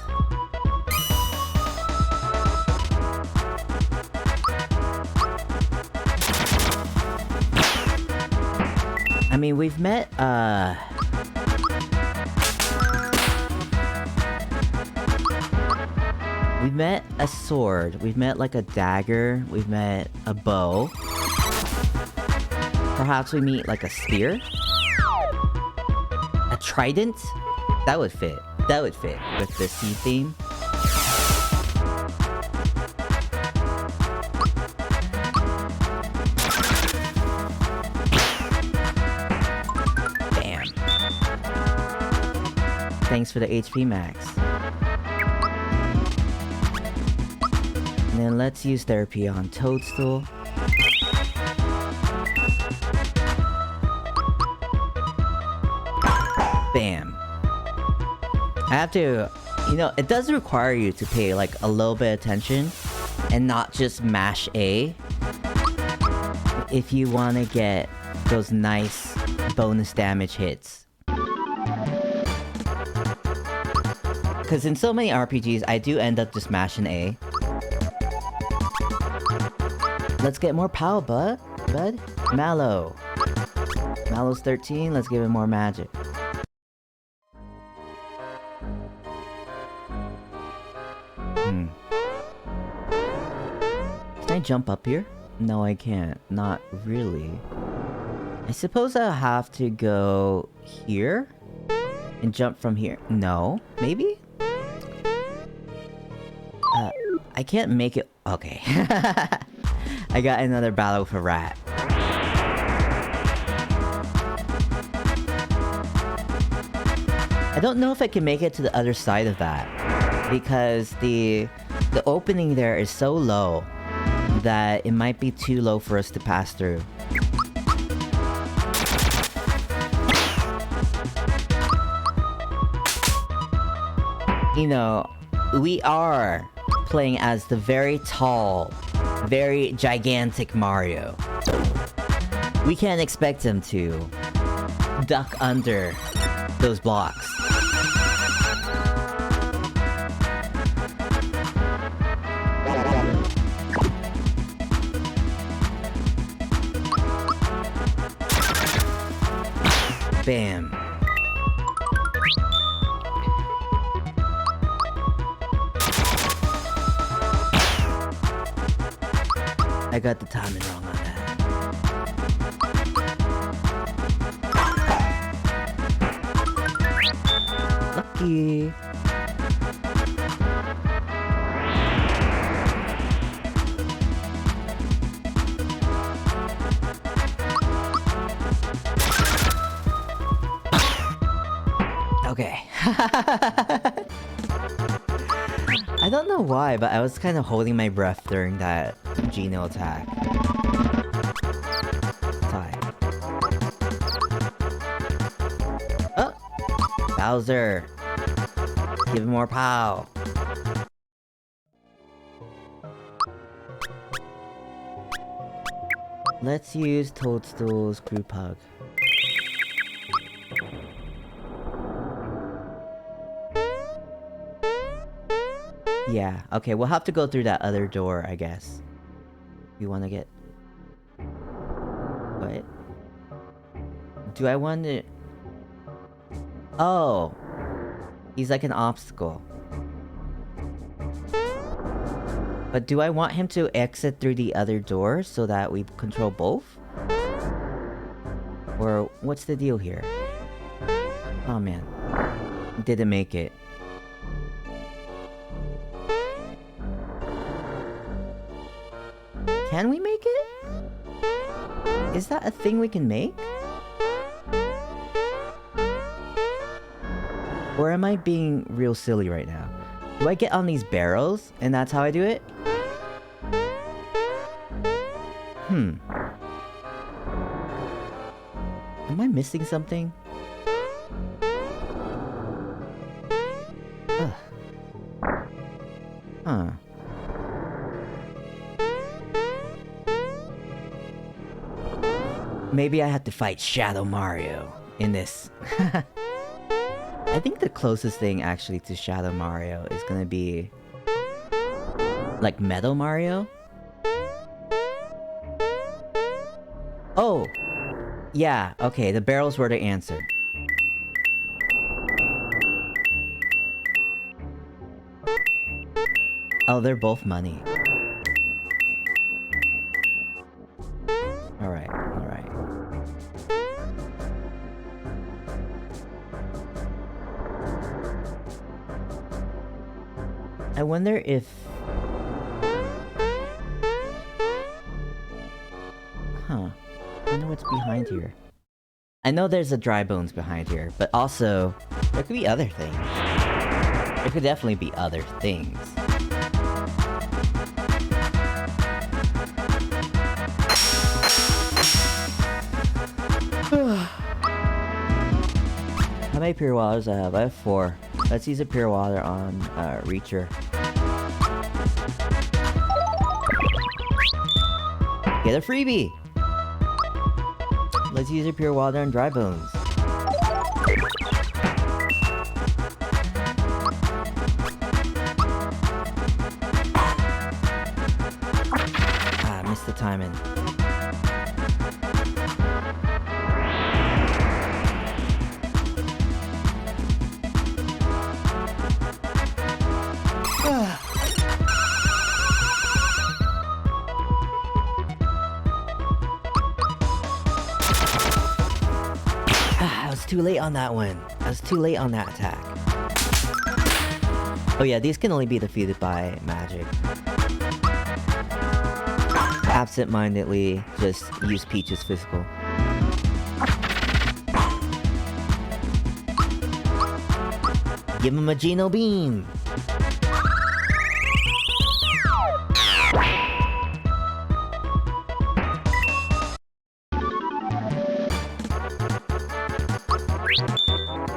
I mean, we've met, we've met a sword. We've met, like, a dagger. We've met a bow. Perhaps we meet, like, a spear? A trident? That would fit. That would fit with the sea theme. Bam. Thanks for the HP max. And then let's use therapy on Toadstool. Bam. I have to... You know, it does require you to pay, like, a little bit of attention and not just mash A if you want to get those nice bonus damage hits. Because in so many RPGs, I do end up just mashing A. Let's get more power, bud. Mallow. Mallow's 13, let's give it more magic. Can I jump up here? No, I can't. Not really. I suppose I'll have to go here? And jump from here? No? Maybe? I can't make it... Okay. I got another battle with a rat. I don't know if I can make it to the other side of that. Because the opening there is so low that it might be too low for us to pass through. You know, we are playing as the very tall, very gigantic Mario. We can't expect him to duck under those blocks. Bam. I got the timing wrong on that. Lucky. Okay. I don't know why, but I was kind of holding my breath during that Geno attack. Time. Oh! Bowser! Give him more pow! Let's use Toadstool's group hug. Yeah, okay, we'll have to go through that other door, I guess. You wanna get... What? Do I want to... Oh! He's like an obstacle. But do I want him to exit through the other door so that we control both? Or what's the deal here? Oh man. Didn't make it. Can we make it? Is that a thing we can make? Or am I being real silly right now? Do I get on these barrels and that's how I do it? Am I missing something? Ugh. Huh. Maybe I have to fight Shadow Mario in this. I think the closest thing actually to Shadow Mario is gonna be... like Metal Mario? Oh! Yeah, okay, the barrels were the answer. Oh, they're both money. Alright, alright. I wonder if... Huh. I wonder what's behind here. I know there's a dry bones behind here, but also, there could be other things. There could definitely be other things. How many pure waters I have? I have 4. Let's use a pure water on Reacher. Get a freebie! Let's use a pure water on dry bones. Ah, missed the timing. I was too late on that one. I was too late on that attack. Oh yeah, these can only be defeated by magic. Absent-mindedly, just use Peach's physical. Give him a Geno Beam!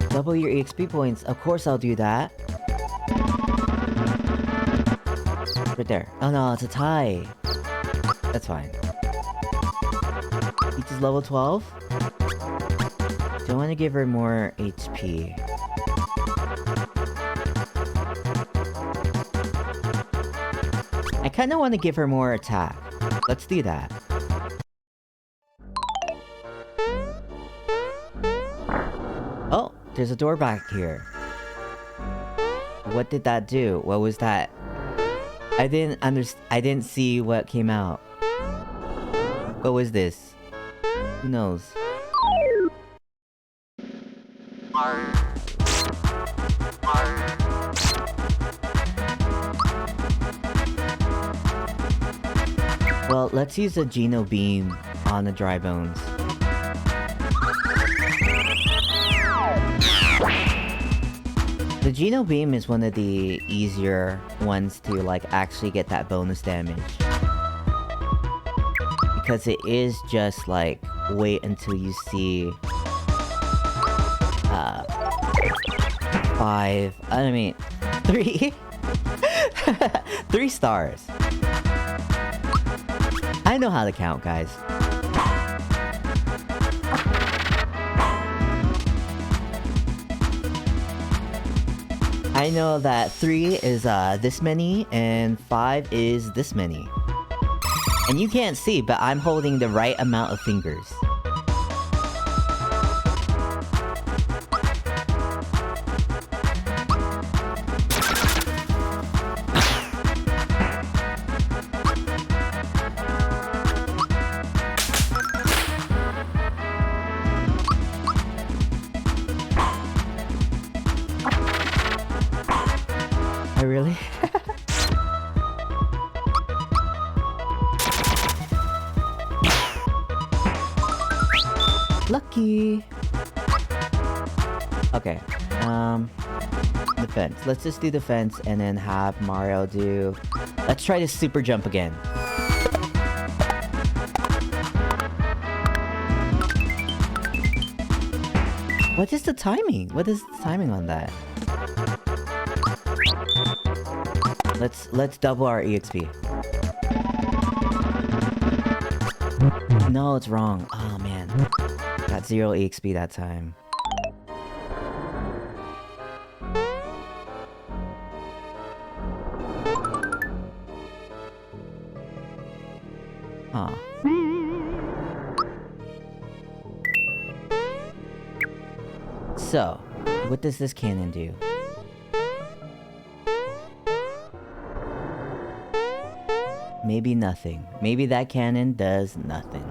Double your EXP points. Of course I'll do that. Right there. Oh no, it's a tie. That's fine. Peach is level 12? Do I want to give her more HP? I kind of want to give her more attack. Let's do that. Oh, there's a door back here. What did that do? What was that? I didn't see what came out. What was this? Who knows? Well, let's use a Geno Beam on the dry bones. The Geno Beam is one of the easier ones to like actually get that bonus damage. Because it is just like, wait until you see 3 3 stars. I know how to count, guys. I know that 3 is this many and 5 is this many. And you can't see, but I'm holding the right amount of fingers. Really? Lucky. Okay. Defense. Let's just do defense and then have Mario do... Let's try to super jump again. What is the timing? What is the timing on that? Let's double our EXP. No, it's wrong. Oh man. Got 0 EXP that time. Huh. So, what does this cannon do? Maybe nothing. Maybe that cannon does nothing.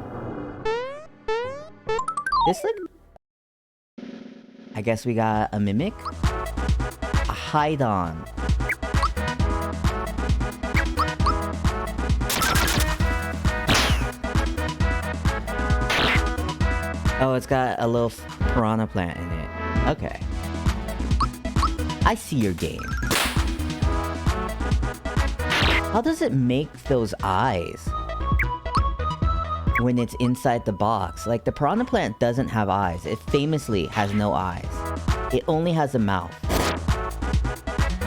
This look... I guess we got a mimic? A hide-on. Oh, it's got a little piranha plant in it. Okay. I see your game. How does it make those eyes when it's inside the box? Like, the piranha plant doesn't have eyes. It famously has no eyes. It only has a mouth.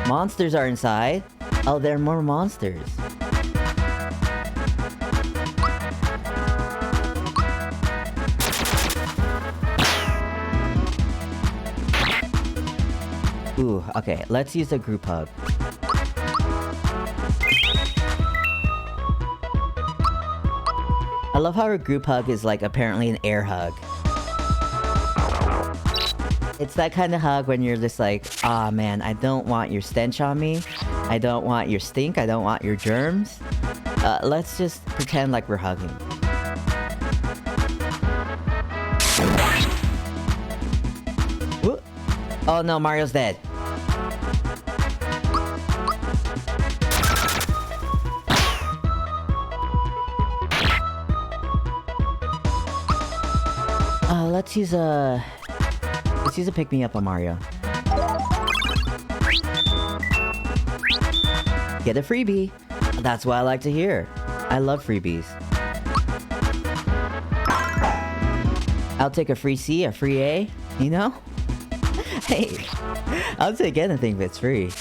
Monsters are inside. Oh, there are more monsters. Ooh, okay, let's use a group hug. I love how her group hug is like apparently an air hug. It's that kind of hug when you're just like, ah man, I don't want your stench on me. I don't want your stink. I don't want your germs. Let's just pretend like we're hugging. Ooh. Oh no, Mario's dead. Let's use a pick-me-up on Mario. Get a freebie. That's what I like to hear. I love freebies. I'll take a free C, a free A, you know? Hey, I'll take anything if it's free.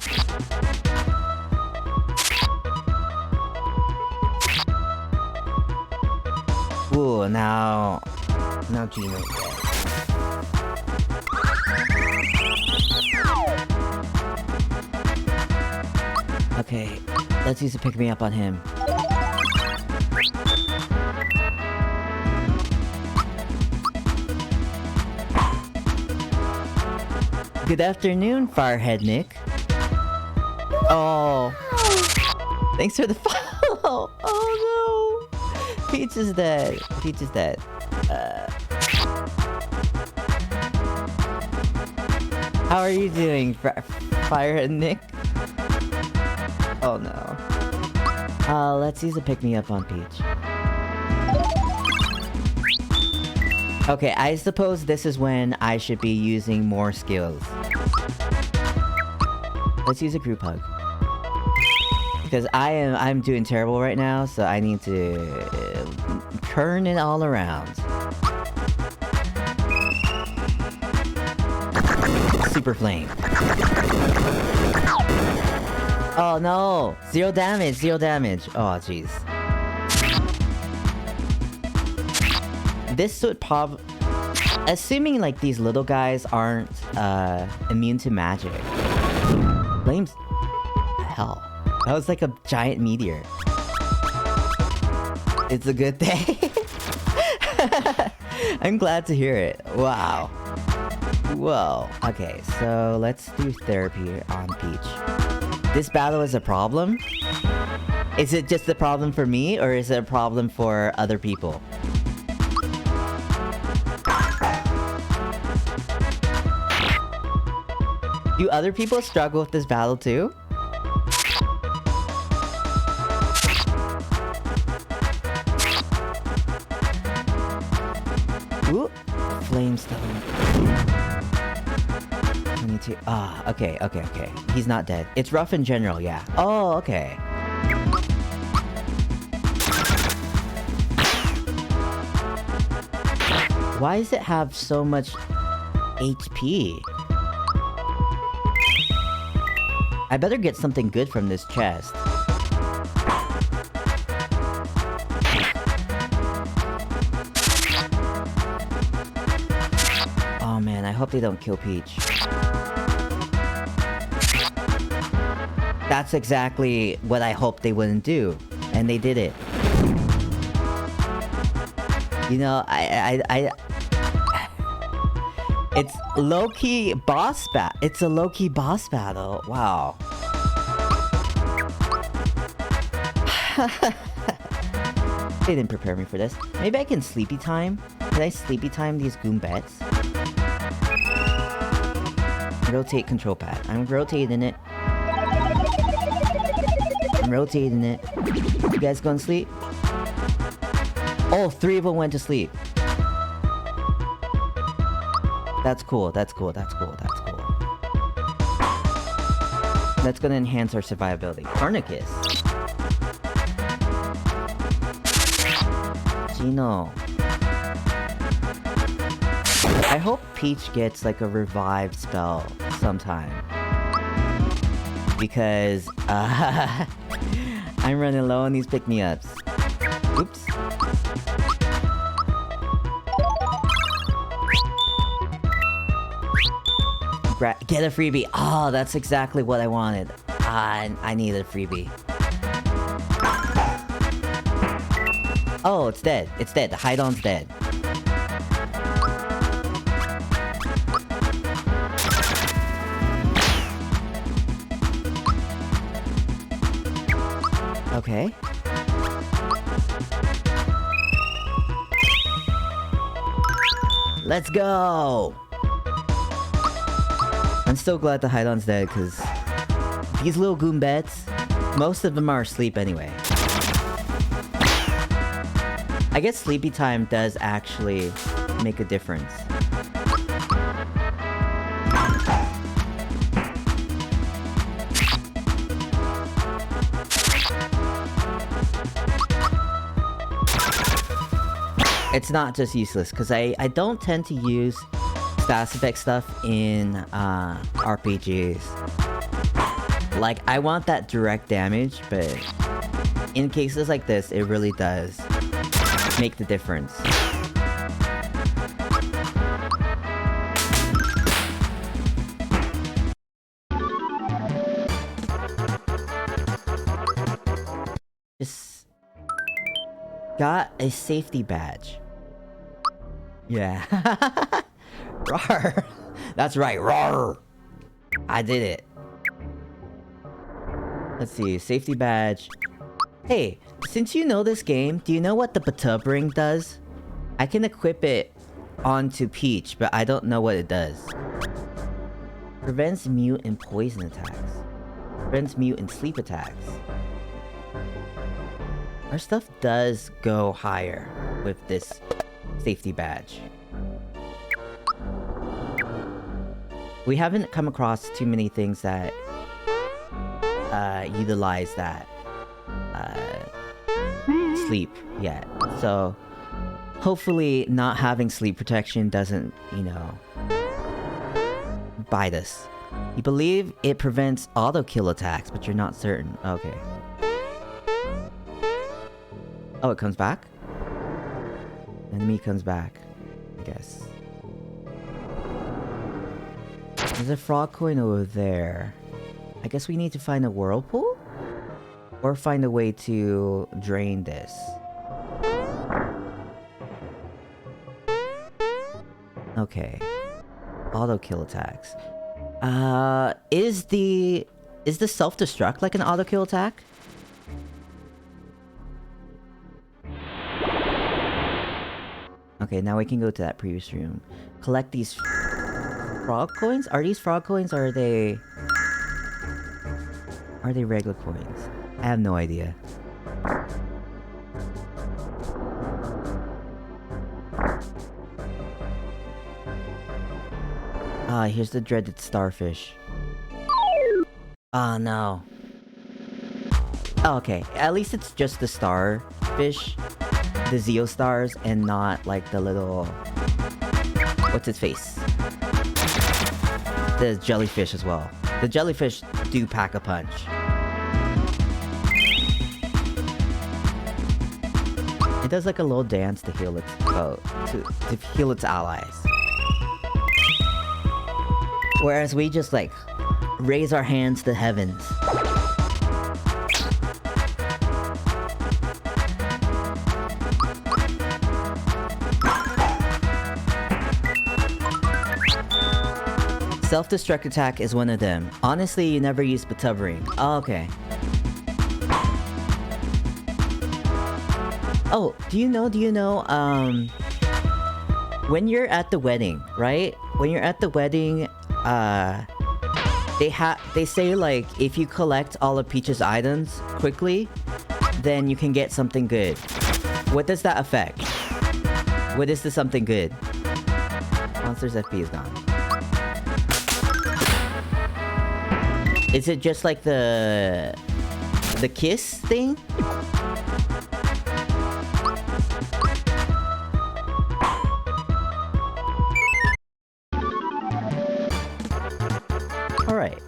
Ooh, now Gino. Okay, let's use a pick-me-up on him. Good afternoon, Firehead Nick. Oh, thanks for the follow. Oh no, Peach is dead. Peach is dead. How are you doing, Firehead Nick? Oh no. Let's use a pick-me-up on Peach. Okay, I suppose this is when I should be using more skills. Let's use a group hug. Because I'm doing terrible right now, so I need to turn it all around. Super flame. Oh no! Zero damage, zero damage. Oh jeez. This would assuming like these little guys aren't immune to magic. Flames. Hell. That was like a giant meteor. It's a good day. I'm glad to hear it. Wow. Whoa. Okay, so let's do therapy on Peach. This battle is a problem? Is it just a problem for me, or is it a problem for other people? Do other people struggle with this battle too? Ooh, Flamestone. 22. Ah, okay. He's not dead. It's rough in general, yeah. Oh, okay. Why does it have so much HP? I better get something good from this chest. Oh man, I hope they don't kill Peach. That's exactly what I hoped they wouldn't do. And they did it. You know, It's low-key boss battle. It's a low-key boss battle. Wow. They didn't prepare me for this. Maybe I can sleepy time. Can I sleepy time these Goombets? Rotate control pad. I'm rotating it. I'm rotating it. You guys going to sleep? Oh, 3 of them went to sleep. That's cool. That's cool. That's cool. That's cool. That's gonna enhance our survivability. Carnicus. Gino. I hope Peach gets like a revived spell sometime. Because I'm running low on these pick-me-ups. Oops. Get a freebie. Oh, that's exactly what I wanted. I needed a freebie. Oh, it's dead. It's dead. The Hydon's dead. Okay. Let's go! I'm so glad the Hydon's dead, because these little Goombets, most of them are asleep anyway. I guess sleepy time does actually make a difference. It's not just useless, because I don't tend to use status effect stuff in RPGs. Like, I want that direct damage, but in cases like this, it really does make the difference. Just got a safety badge. Yeah. Rawr. That's right, rawr. I did it. Let's see, safety badge. Hey, since you know this game, do you know what the Batub ring does? I can equip it onto Peach, but I don't know what it does. Prevents mute and poison attacks. Prevents mute and sleep attacks. Our stuff does go higher with this safety badge. We haven't come across too many things that utilize that sleep yet. So hopefully not having sleep protection doesn't, you know, bite us. You believe it prevents auto kill attacks, but you're not certain. Okay. Oh, it comes back? Enemy comes back, I guess. There's a frog coin over there. I guess we need to find a whirlpool? Or find a way to drain this. Okay. Auto kill attacks. Is the self-destruct like an auto kill attack? Okay, now we can go to that previous room. Collect these frog coins? Are these frog coins or are they regular coins? I have no idea. Ah, here's the dreaded starfish. Oh no. Oh, okay, at least it's just the starfish. The Zeo stars and not like the little... What's its face? The jellyfish as well. The jellyfish do pack a punch. It does like a little dance to heal its to heal its allies. Whereas we just like raise our hands to heavens. Self-destruct attack is one of them. Honestly, you never use Patubering. Oh, okay. Oh, do you know, when you're at the wedding, right? When you're at the wedding, they say, like, if you collect all of Peach's items quickly, then you can get something good. What does that affect? What is the something good? Monster's FP is gone. Is it just like the kiss thing? Alright.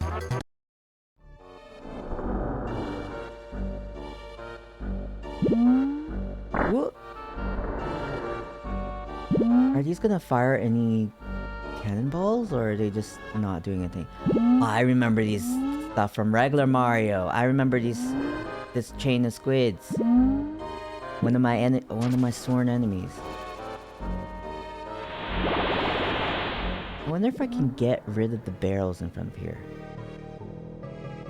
Are these gonna fire any cannonballs, or are they just not doing anything? Oh, I remember these stuff from regular Mario. I remember this chain of squids. One of my sworn enemies. I wonder if I can get rid of the barrels in front of here.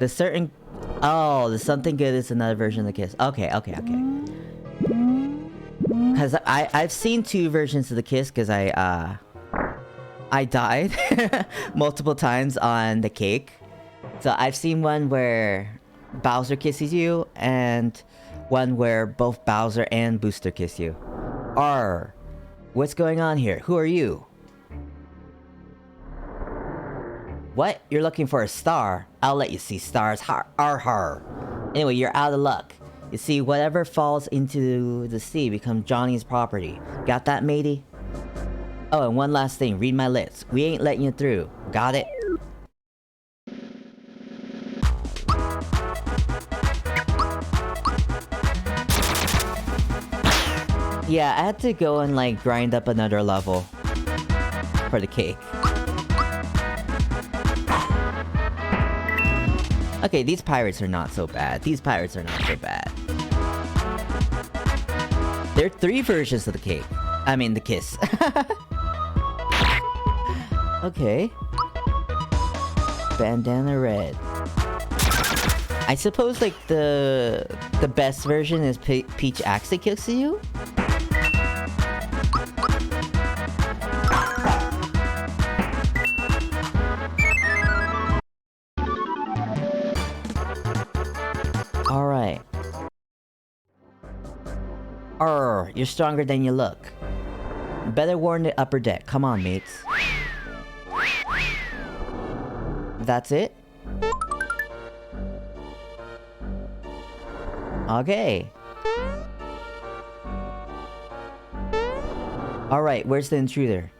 The something good is another version of the kiss. Okay. Cause I've seen two versions of the kiss, cause I died multiple times on the cake. So I've seen one where Bowser kisses you, and one where both Bowser and Booster kiss you. What's going on here? Who are you? What? You're looking for a star? I'll let you see stars. Har. Anyway, you're out of luck. You see, whatever falls into the sea becomes Johnny's property. Got that, matey? Oh, and one last thing. Read my lips. We ain't letting you through. Got it? Yeah, I had to go and, like, grind up another level for the cake. Okay, these pirates are not so bad. There are 3 versions of the cake. I mean, the kiss. Okay. Bandana red. I suppose, like, the best version is Peach actually kissing you? Alright. You're stronger than you look. Better warn the upper deck. Come on, mates. That's it? Okay. Alright, where's the intruder?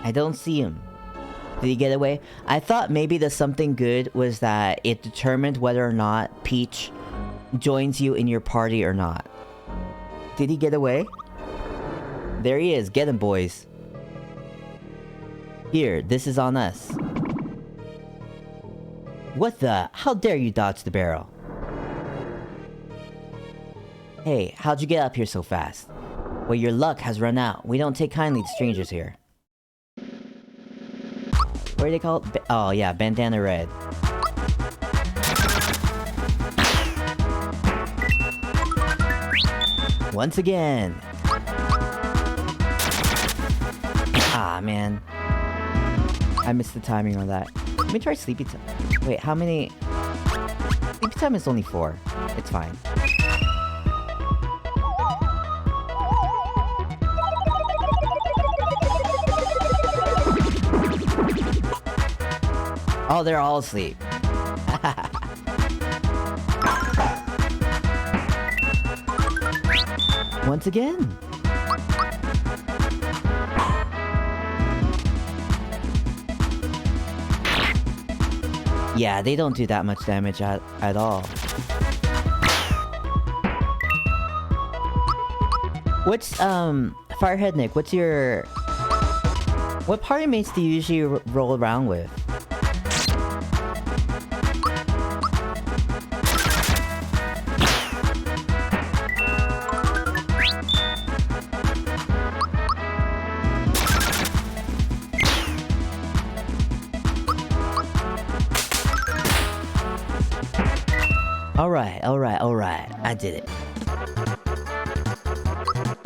I don't see him. Did he get away? I thought maybe the something good was that it determined whether or not Peach joins you in your party or not. Did he get away? There he is. Get him, boys. Here, this is on us. What the? How dare you dodge the barrel? Hey, how'd you get up here so fast? Well, your luck has run out. We don't take kindly to strangers here. What do they call it? Oh, yeah, Bandana Red. Once again. Ah, man. I missed the timing on that. Let me try Sleepy Time. Wait, how many? Sleepy Time is only 4. It's fine. Oh, they're all asleep. Once again. Yeah, they don't do that much damage at all. What's, Firehead Nick, what's your... What party mates do you usually roll around with? Alright, alright, alright. I did it.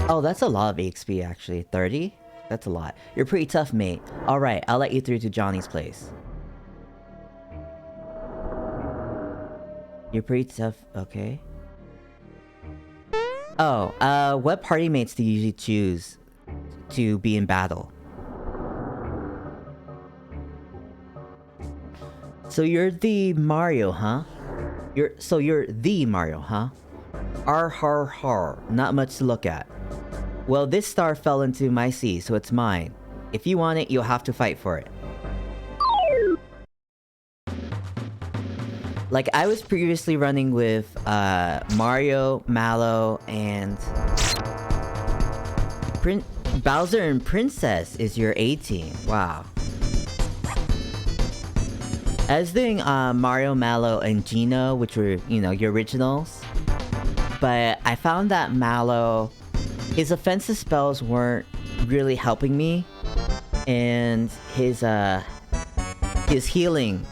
Oh, that's a lot of XP actually. 30? That's a lot. You're pretty tough, mate. Alright, I'll let you through to Johnny's place. You're pretty tough, okay. Oh, what party mates do you usually choose to be in battle? So you're the Mario, huh? You're the Mario, huh? Ar har har, not much to look at. Well, this star fell into my sea, so it's mine. If you want it, you'll have to fight for it. Like, I was previously running with, Mario, Mallow, and... Bowser and Princess is your A team. Wow. I was doing, Mario, Mallow, and Geno, which were, you know, your originals. But I found that Mallow... his offensive spells weren't really helping me. And his healing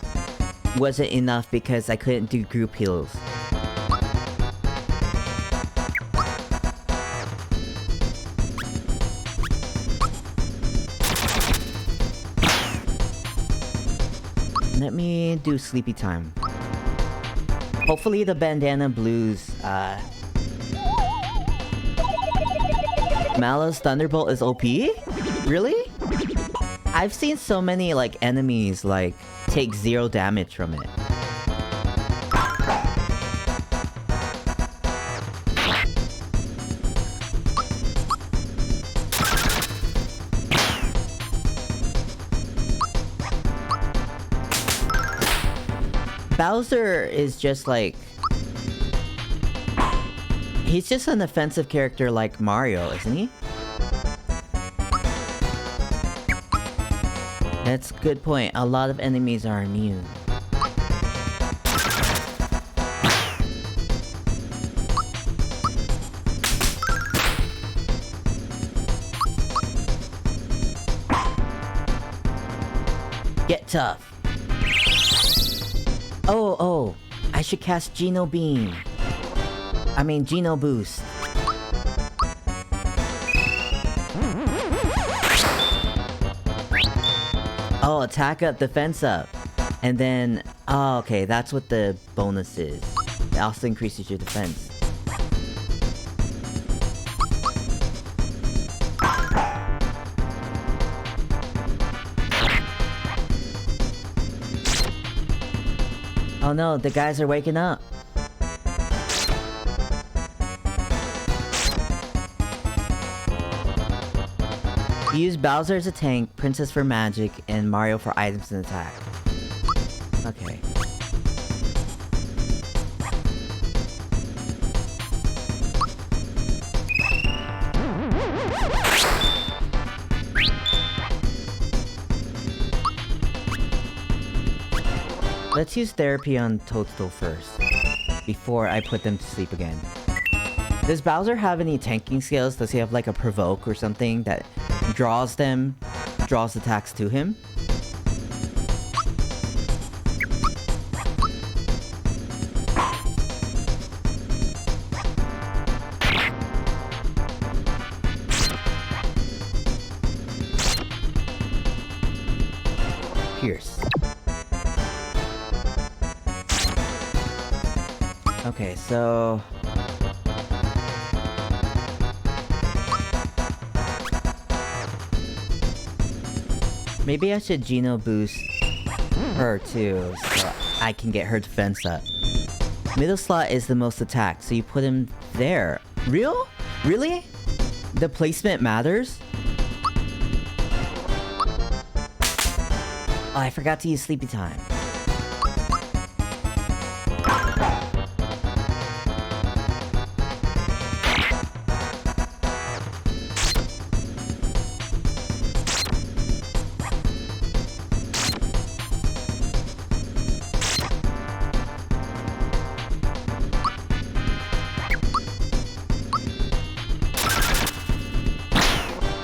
wasn't enough because I couldn't do group heals. Let me do sleepy time. Hopefully the bandana blues, Mallow's Thunderbolt is OP? Really? I've seen so many, like, enemies, like, take 0 damage from it. Bowser is just like... he's just an offensive character like Mario, isn't he? That's a good point. A lot of enemies are immune. Get tough. Oh, I should cast Geno Beam. I mean, Geno Boost. Oh, attack up, defense up. And then... oh, okay, that's what the bonus is. It also increases your defense. Oh no, the guys are waking up. You use Bowser as a tank, Princess for magic, and Mario for items and attack. Okay. Let's use therapy on Toadstool first, before I put them to sleep again. Does Bowser have any tanking skills? Does he have like a provoke or something that draws attacks to him? Pierce. Okay, so... maybe I should Geno boost her too, so I can get her defense up. Middle slot is the most attack, so you put him there. Really? The placement matters? Oh, I forgot to use sleepy time.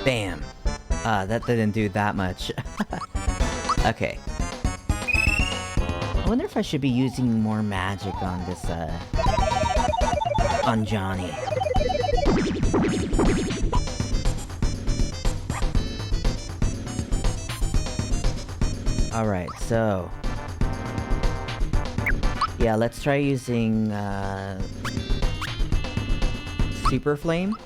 Bam. That didn't do that much. Okay. I wonder if I should be using more magic on this, on Johnny. Alright, so... yeah, let's try using, Super Flame.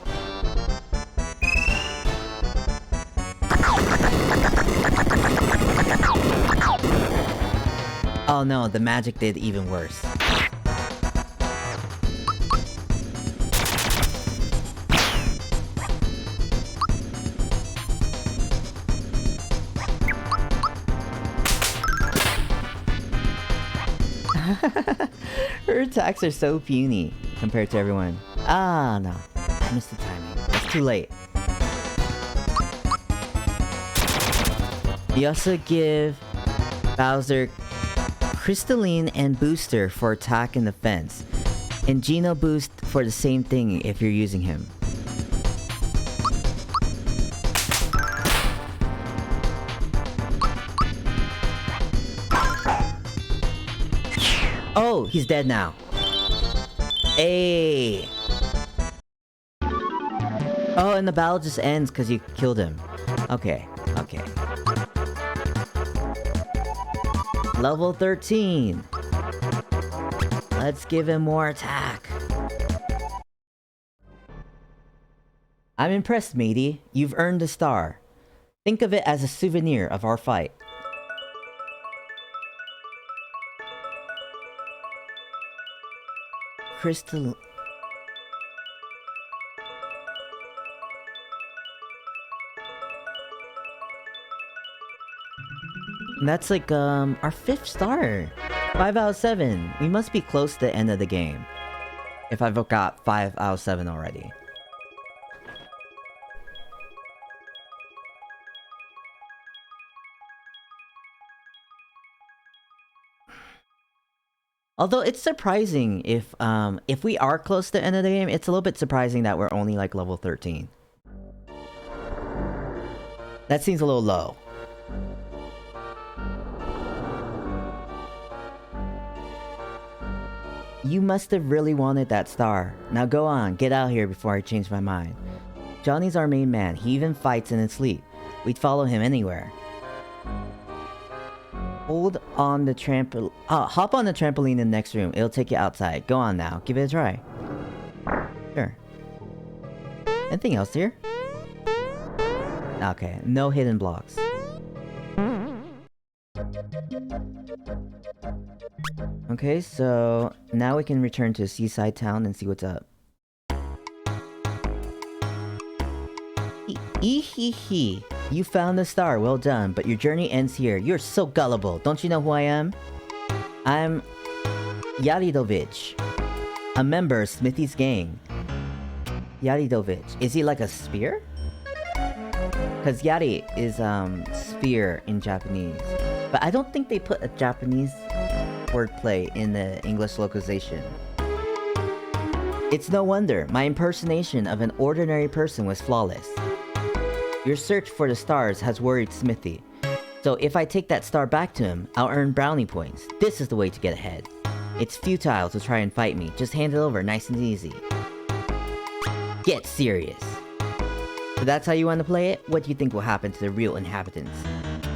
Oh no, the magic did even worse. Her attacks are so puny compared to everyone. Ah, no. I missed the timing. It's too late. You also give Bowser Crystalline and Booster for attack and defense, and Geno Boost for the same thing if you're using him. Oh, he's dead now. Hey. Oh, and the battle just ends because you killed him. Okay, okay. Level 13. Let's give him more attack. I'm impressed, matey. You've earned a star. Think of it as a souvenir of our fight. Crystal... That's like, our 5th star. 5 out of 7. We must be close to the end of the game. If I've got 5 out of 7 already. Although it's surprising if we are close to the end of the game, it's a little bit surprising that we're only like level 13. That seems a little low. You must have really wanted that star. Now go on, get out here before I change my mind. Johnny's our main man. He even fights in his sleep. We'd follow him anywhere. Hold on the trampoline. Hop on the trampoline in the next room. It'll take you outside. Go on now. Give it a try. Sure. Anything else here? Okay, no hidden blocks. Okay, so now we can return to Seaside Town and see what's up. Hee. You found the star, well done, but your journey ends here. You're so gullible. Don't you know who I am? I'm Yaridovich, a member of Smithy's gang. Yaridovich. Is he like a spear? Because Yari is spear in Japanese. But I don't think they put a Japanese wordplay in the English localization. It's no wonder. My impersonation of an ordinary person was flawless. Your search for the stars has worried Smithy. So if I take that star back to him, I'll earn brownie points. This is the way to get ahead. It's futile to try and fight me. Just hand it over nice and easy. Get serious. So that's how you want to play it? What do you think will happen to the real inhabitants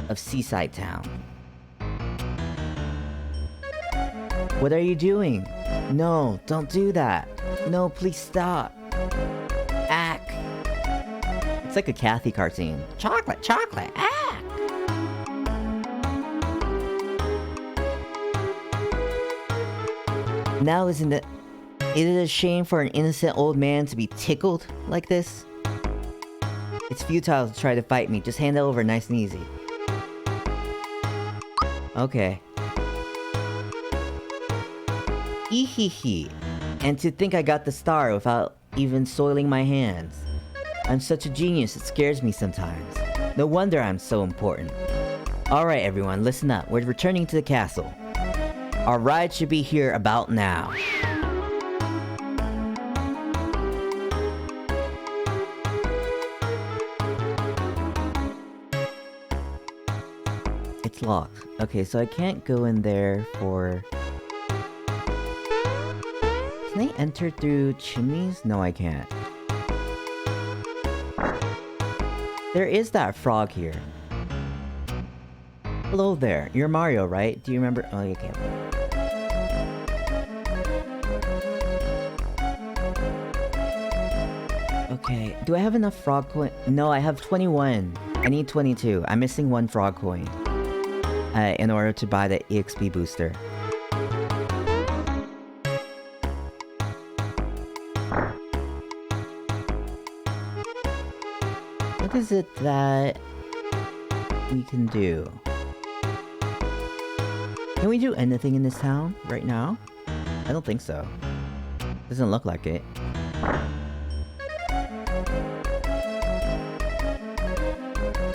of Seaside Town? What are you doing? No, don't do that. No, please stop. Ack. It's like a Kathy cartoon. Chocolate, ack. Now isn't it a shame for an innocent old man to be tickled like this? It's futile to try to fight me. Just hand it over nice and easy. Okay. Ehehe. And to think I got the star without even soiling my hands. I'm such a genius, it scares me sometimes. No wonder I'm so important. Alright everyone, listen up. We're returning to the castle. Our ride should be here about now. It's locked. Okay, so I can't go in there for... Can I enter through chimneys? No, I can't. There is that frog here. Hello there. You're Mario, right? Do you remember? Oh, you can't. Okay, do I have enough frog coin? No, I have 21. I need 22. I'm missing one frog coin. In order to buy the EXP booster. What is it that we can do? Can we do anything in this town right now? I don't think so. Doesn't look like it.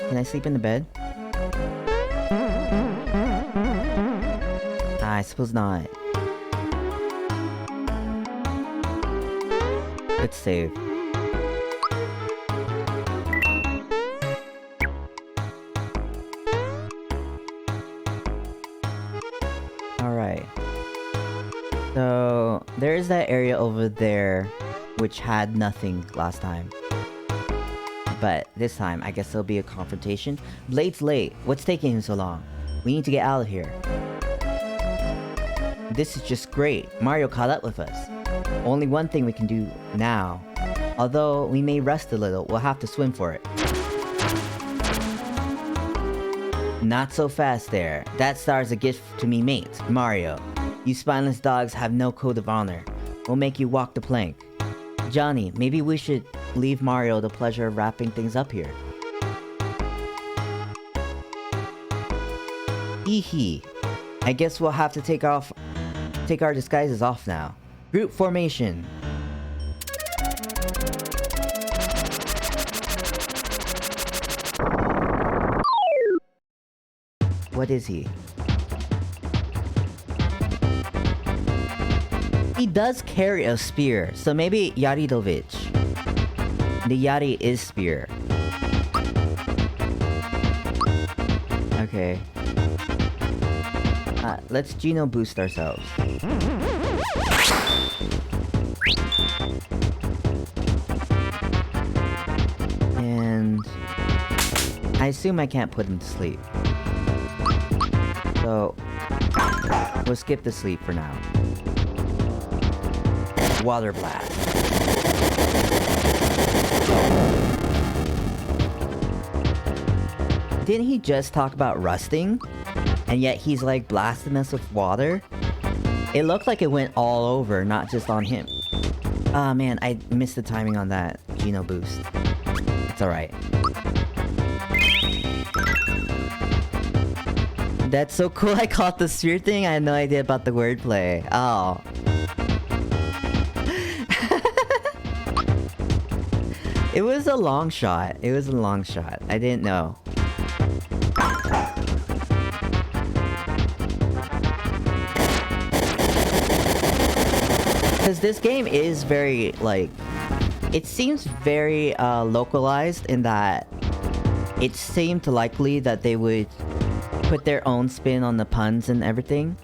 Can I sleep in the bed? I suppose not. Let's save. Alright. So, there is that area over there which had nothing last time. But this time, I guess there'll be a confrontation. Blade's late. What's taking him so long? We need to get out of here. This is just great. Mario caught up with us. Only one thing we can do now. Although we may rest a little, we'll have to swim for it. Not so fast there. That star's a gift to me mate, Mario. You spineless dogs have no code of honor. We'll make you walk the plank. Johnny, maybe we should leave Mario the pleasure of wrapping things up here. Eehee. I guess we'll have to take our disguises off now. Group formation. What is he? He does carry a spear, so maybe Yaridovich. The Yari is spear. Okay. Let's Geno boost ourselves. And I assume I can't put him to sleep. So we'll skip the sleep for now. Water blast. Didn't he just talk about rusting? And yet he's like blasting us with water? It looked like it went all over, not just on him. Ah man, I missed the timing on that Geno boost. It's alright. That's so cool. I caught the spear thing. I had no idea about the wordplay. Oh. It was a long shot. It was a long shot. I didn't know. Because this game is very, like... It seems very localized in that it seemed likely that they would put their own spin on the puns and everything.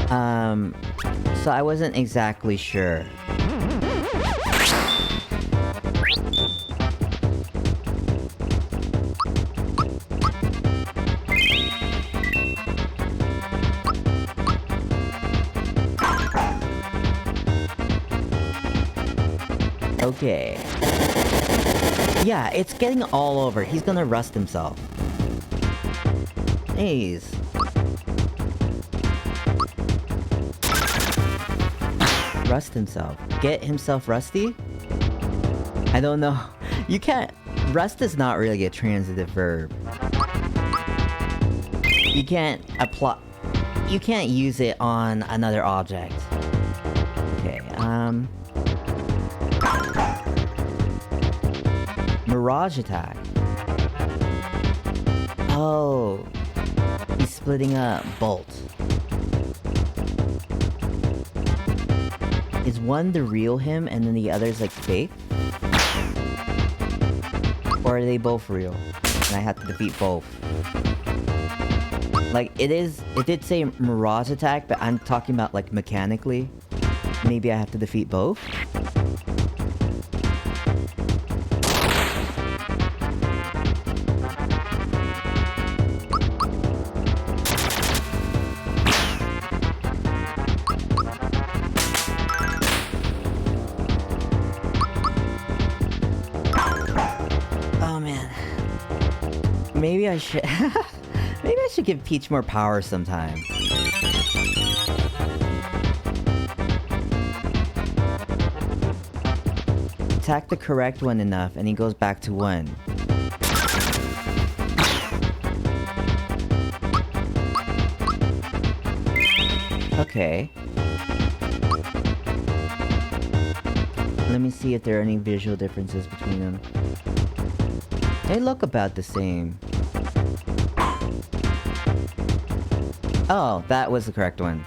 So I wasn't exactly sure. Okay. Yeah, it's getting all over. He's gonna rust himself. Jeez. Rust himself. Get himself rusty? I don't know. You can't... Rust is not really a transitive verb. You can't apply... You can't use it on another object. Okay, Mirage attack. Oh. He's splitting a bolt. Is one the real him and then the other's like fake? Or are they both real? And I have to defeat both. Like, it did say Mirage Attack, but I'm talking about, like, mechanically. Maybe I have to defeat both? Oh, man. Maybe I should... Maybe I should give Peach more power sometime. Attack the correct one enough, and he goes back to 1. Okay. Let me see if there are any visual differences between them. They look about the same. Oh, that was the correct one.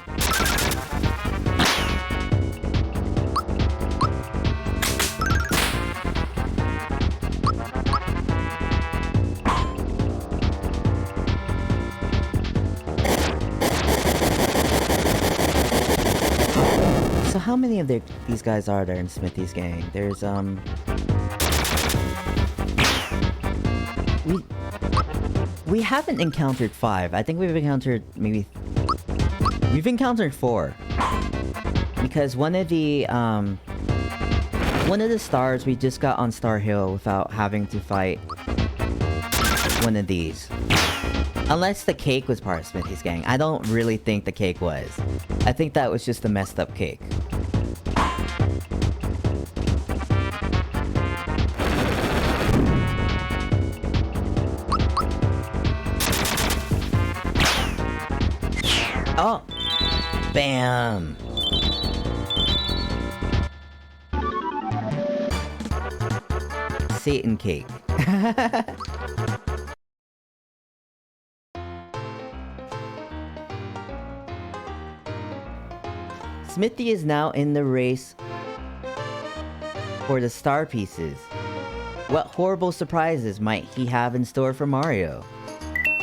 So how many of these guys are there in Smithy's gang? There's, We haven't encountered 5. I think we've encountered maybe... We've encountered 4. Because one of the stars we just got on Star Hill without having to fight one of these. Unless the cake was part of Smithy's gang. I don't really think the cake was. I think that was just a messed up cake. Oh! Bam! Satan cake. Smithy is now in the race for the star pieces. What horrible surprises might he have in store for Mario?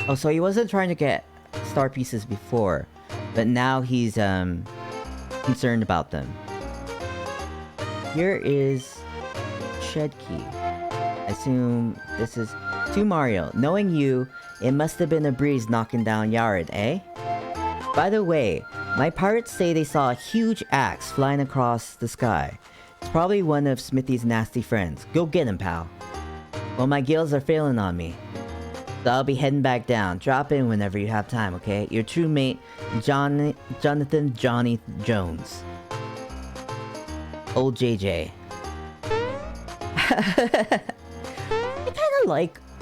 Oh, so he wasn't trying to get star pieces before, but now he's concerned about them. Here is Shed Key. I assume this is to Mario. Knowing you, it must have been a breeze knocking down Yared, eh? By the way, my pirates say they saw a huge axe flying across the sky. It's probably one of Smithy's nasty friends. Go get him, pal. Well, my gills are failing on me, so I'll be heading back down. Drop in whenever you have time, okay? Your true mate, Jonathan Johnny Jones. Old JJ.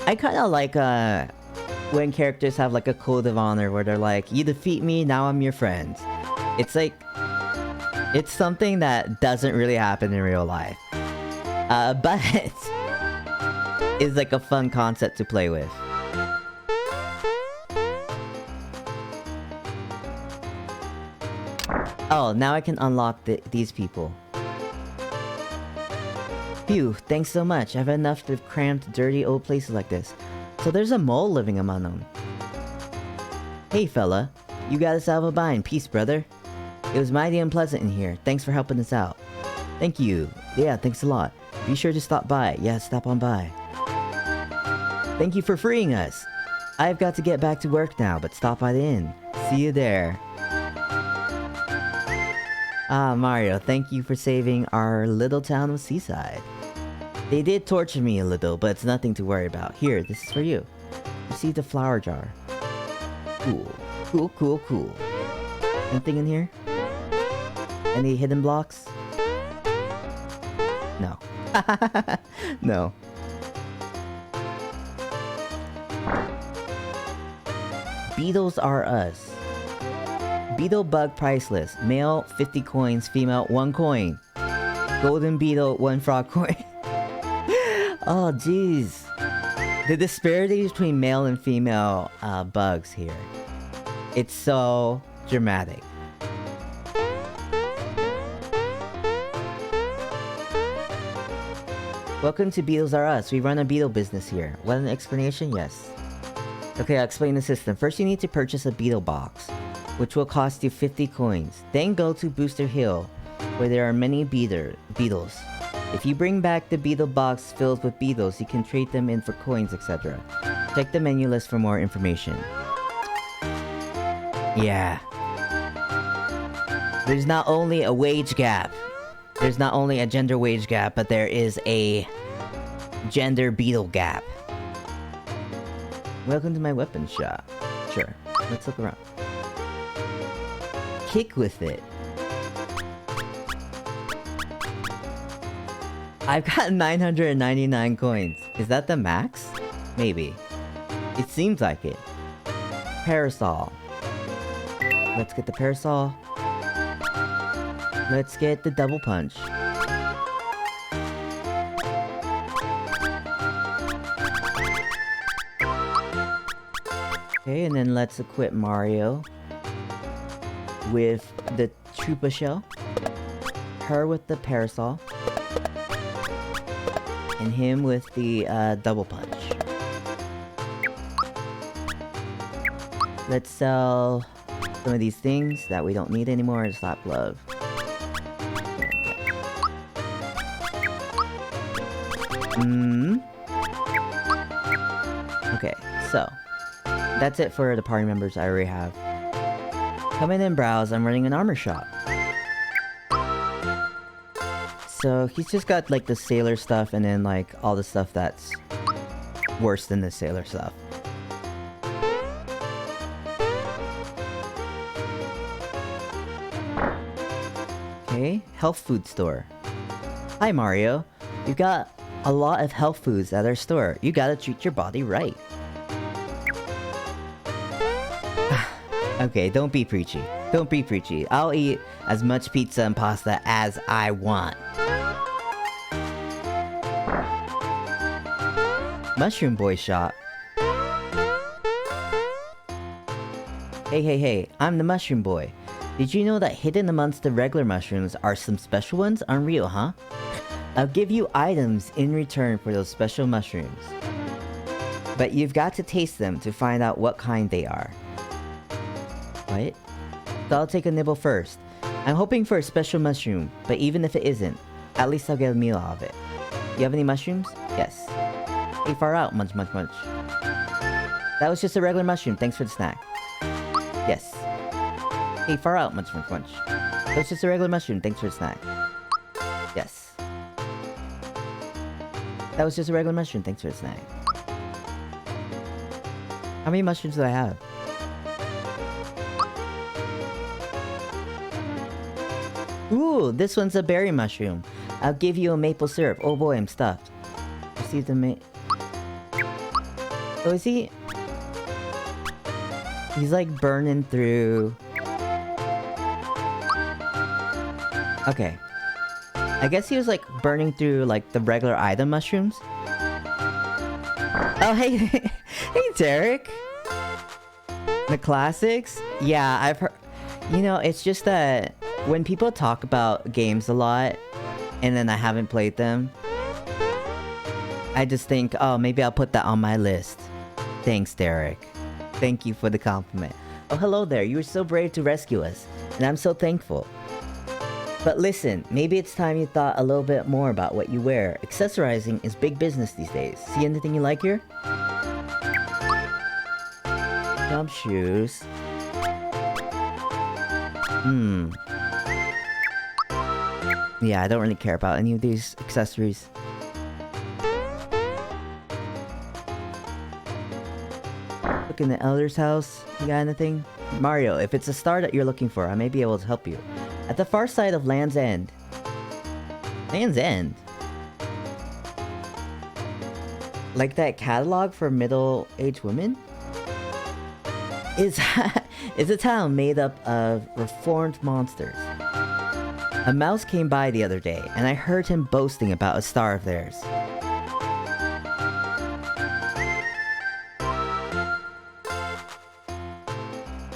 I kinda like when characters have like a code of honor where they're like, you defeat me, now I'm your friend. It's like, it's something that doesn't really happen in real life. But it's like a fun concept to play with. Oh, now I can unlock these people. Phew, thanks so much. I've had enough of cramped, dirty old places like this. So there's a mole living among them. Hey fella, you got us out of a bind. Peace, brother. It was mighty unpleasant in here. Thanks for helping us out. Thank you. Yeah, thanks a lot. Be sure to stop by. Yeah, stop on by. Thank you for freeing us. I've got to get back to work now, but stop by the inn. See you there. Ah, Mario, thank you for saving our little town of Seaside. They did torture me a little, but it's nothing to worry about. Here, this is for you. Receive the flower jar. Cool. Cool, cool, cool. Anything in here? Any hidden blocks? No. No. Beetles are us. Beetle bug priceless. Male 50 coins, female 1 coin. Golden beetle 1 frog coin. Oh jeez. The disparity between male and female bugs here. It's so dramatic. Welcome to Beetles Are Us. We run a beetle business here. Want an explanation? Yes. Okay, I'll explain the system. First, you need to purchase a beetle box, which will cost you 50 coins. Then go to Booster Hill, where there are many beetles. If you bring back the beetle box filled with beetles, you can trade them in for coins, etc. Check the menu list for more information. Yeah. There's not only a wage gap. There's not only a gender wage gap, but there is a gender beetle gap. Welcome to my weapons shop. Sure, let's look around. Kick with it. I've got 999 coins. Is that the max? Maybe. It seems like it. Parasol. Let's get the parasol. Let's get the double punch. Okay, and then let's equip Mario with the Troopa Shell, her with the parasol, and him with the double punch. Let's sell some of these things that we don't need anymore to stop love. Okay, so that's it for the party members I already have. Come in and browse. I'm running an armor shop. So he's just got like the sailor stuff and then like all the stuff that's worse than the sailor stuff. Okay, health food store. Hi Mario. You've got a lot of health foods at our store. You gotta treat your body right. Okay, don't be preachy. Don't be preachy. I'll eat as much pizza and pasta as I want. Mushroom Boy shop. Hey, I'm the Mushroom Boy. Did you know that hidden amongst the regular mushrooms are some special ones? Unreal, huh? I'll give you items in return for those special mushrooms. But you've got to taste them to find out what kind they are. What? So I'll take a nibble first. I'm hoping for a special mushroom, but even if it isn't, at least I'll get a meal out of it. You have any mushrooms? Yes. Hey, far out, munch. That was just a regular mushroom, thanks for the snack. Yes. Hey, far out, munch. That was just a regular mushroom, thanks for the snack. Yes. That was just a regular mushroom, thanks for the snack. How many mushrooms do I have? Ooh, this one's a berry mushroom. I'll give you a maple syrup. Oh boy, I'm stuffed. Receive the Oh, is he... He's like burning through... Okay. I guess he was like burning through like the regular item mushrooms. Oh, hey, hey, Derek. The classics? Yeah, I've heard... You know, it's just that when people talk about games a lot, and then I haven't played them, I just think, oh, maybe I'll put that on my list. Thanks, Derek. Thank you for the compliment. Oh, hello there. You were so brave to rescue us, and I'm so thankful. But listen, maybe it's time you thought a little bit more about what you wear. Accessorizing is big business these days. See anything you like here? Jump shoes. Yeah, I don't really care about any of these accessories. Look in the elder's house. You got anything? Mario, if it's a star that you're looking for, I may be able to help you. At the far side of Land's End. Land's End? Like that catalog for middle-aged women? Is a town made up of reformed monsters. A mouse came by the other day, and I heard him boasting about a star of theirs.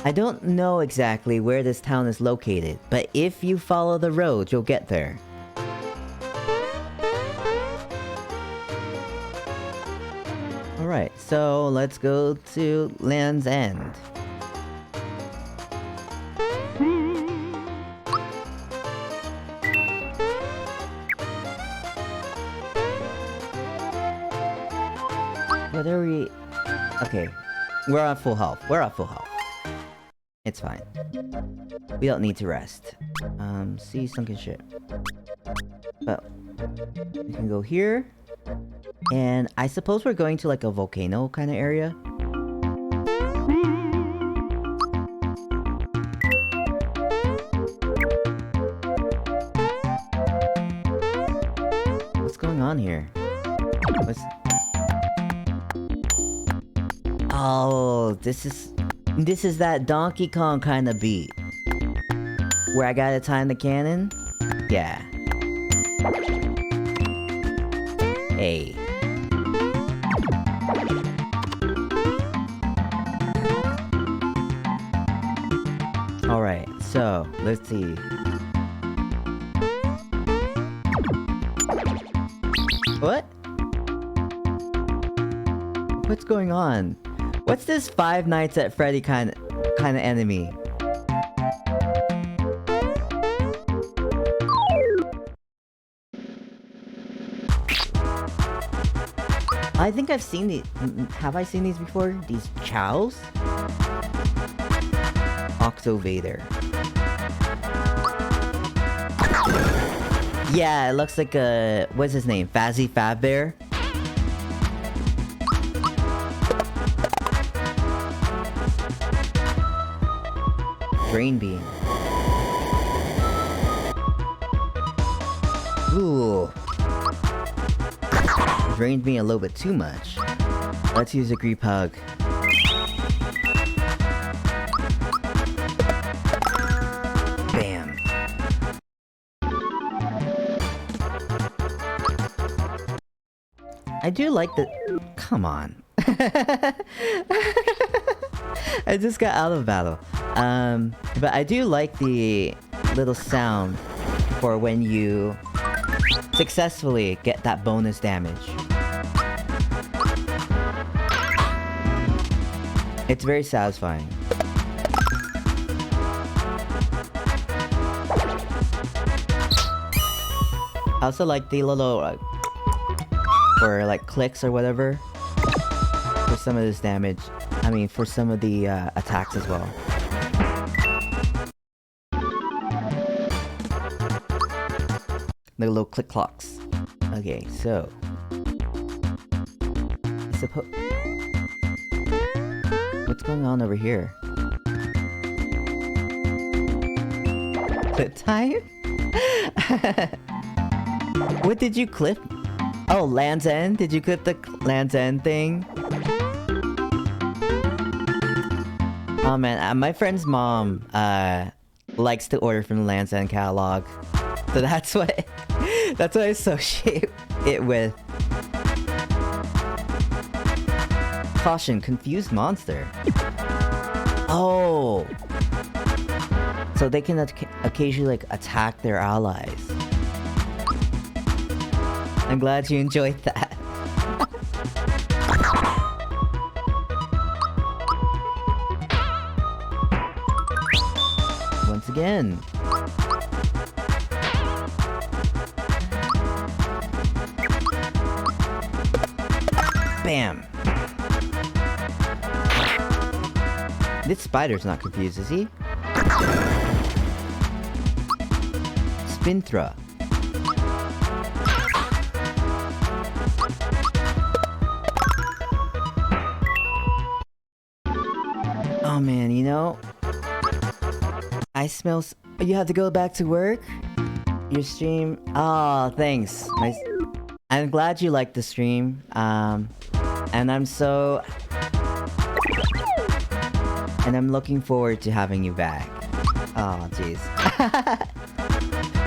I don't know exactly where this town is located, but if you follow the road, you'll get there. Alright, so let's go to Land's End. What are we... Okay, we're on full health. We're on full health. It's fine. We don't need to rest. See sunken ship. But we can go here. And I suppose we're going to like a volcano kind of area. What's going on here? What's... Oh, this is that Donkey Kong kind of beat. Where I gotta time the cannon? Yeah. Hey. Alright, so, let's see. What? What's going on? What's this Five Nights at Freddy kind of enemy? I think I've seen these. Have I seen these before? These chows? Octo Vader. Yeah, it looks like a... What's his name? Fazzy Fazbear? Brain Beam. Ooh. Drained me a little bit too much. Let's use a group hug. Bam. I do like the... Come on. I just got out of battle. But I do like the little sound for when you successfully get that bonus damage. It's very satisfying. I also like the little or like clicks or whatever for some of this damage. I mean, for some of the attacks as well. The little click clocks. Okay, so I suppose... What's going on over here? Clip time? What did you clip? Oh, Land's End? Did you clip the Land's End thing? Oh man, my friend's mom likes to order from the Land's End catalog. So that's what I associate it with. Caution, confused monster. Oh. So they can occasionally like attack their allies. I'm glad you enjoyed that. Once again. Bam! This spider's not confused, is he? Spin throw. Oh man, you know, I smell... You have to go back to work? Your stream... Oh, thanks. Nice. I'm glad you liked the stream. And I'm so... And I'm looking forward to having you back. Oh, jeez.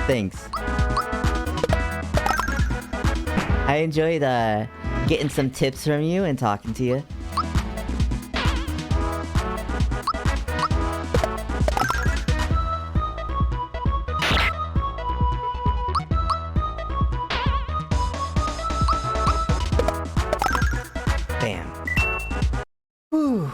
Thanks. I enjoyed getting some tips from you and talking to you. Bam. Whew.